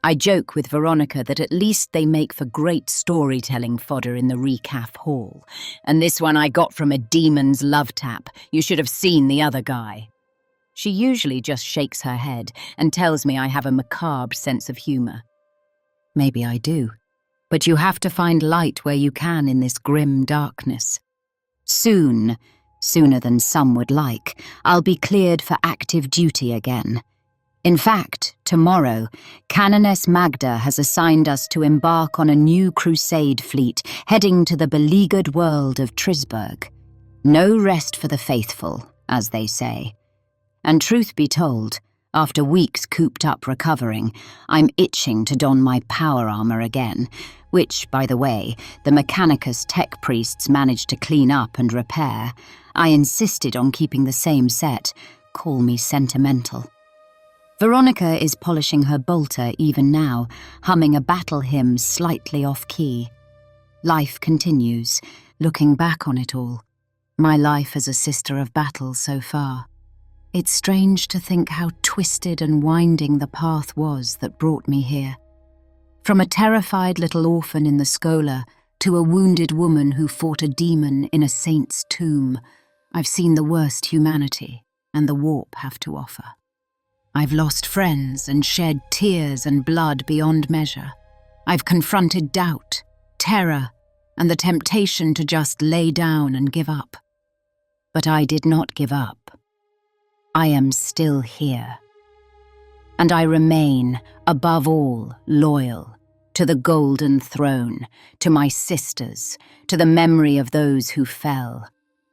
I joke with Veronica that at least they make for great storytelling fodder in the recaf hall, and this one I got from a demon's love tap. You should have seen the other guy. She usually just shakes her head and tells me I have a macabre sense of humour. Maybe I do, but you have to find light where you can in this grim darkness. Soon, sooner than some would like, I'll be cleared for active duty again. In fact, tomorrow, Canoness Magda has assigned us to embark on a new crusade fleet heading to the beleaguered world of Trisberg. No rest for the faithful, as they say. And truth be told, after weeks cooped up recovering, I'm itching to don my power armor again, which, by the way, the Mechanicus tech priests managed to clean up and repair. I insisted on keeping the same set. Call me sentimental. Veronica is polishing her bolter even now, humming a battle hymn slightly off-key. Life continues, looking back on it all. My life as a sister of battle so far. It's strange to think how twisted and winding the path was that brought me here. From a terrified little orphan in the Schola to a wounded woman who fought a demon in a saint's tomb, I've seen the worst humanity and the warp have to offer. I've lost friends and shed tears and blood beyond measure. I've confronted doubt, terror, and the temptation to just lay down and give up. But I did not give up. I am still here. And I remain, above all, loyal to the golden throne, to my sisters, to the memory of those who fell,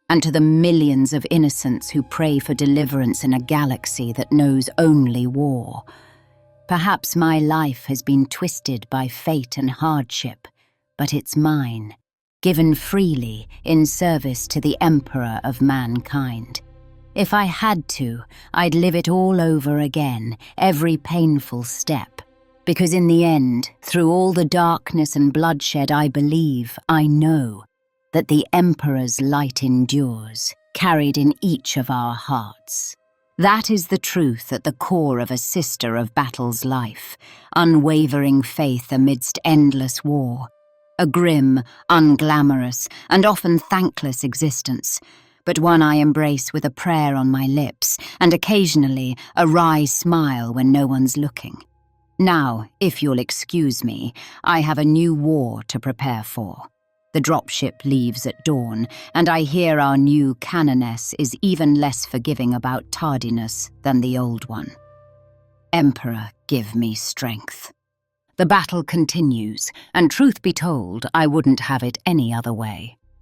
and to the millions of innocents who pray for deliverance in a galaxy that knows only war. Perhaps my life has been twisted by fate and hardship, but it's mine, given freely in service to the Emperor of mankind. If I had to, I'd live it all over again, every painful step, because in the end, through all the darkness and bloodshed, I know, that the Emperor's light endures, carried in each of our hearts. That is the truth at the core of a sister of battle's life, unwavering faith amidst endless war, a grim, unglamorous, and often thankless existence, but one I embrace with a prayer on my lips and occasionally a wry smile when no one's looking. Now, if you'll excuse me, I have a new war to prepare for. The dropship leaves at dawn, and I hear our new canoness is even less forgiving about tardiness than the old one. Emperor, give me strength. The battle continues, and truth be told, I wouldn't have it any other way.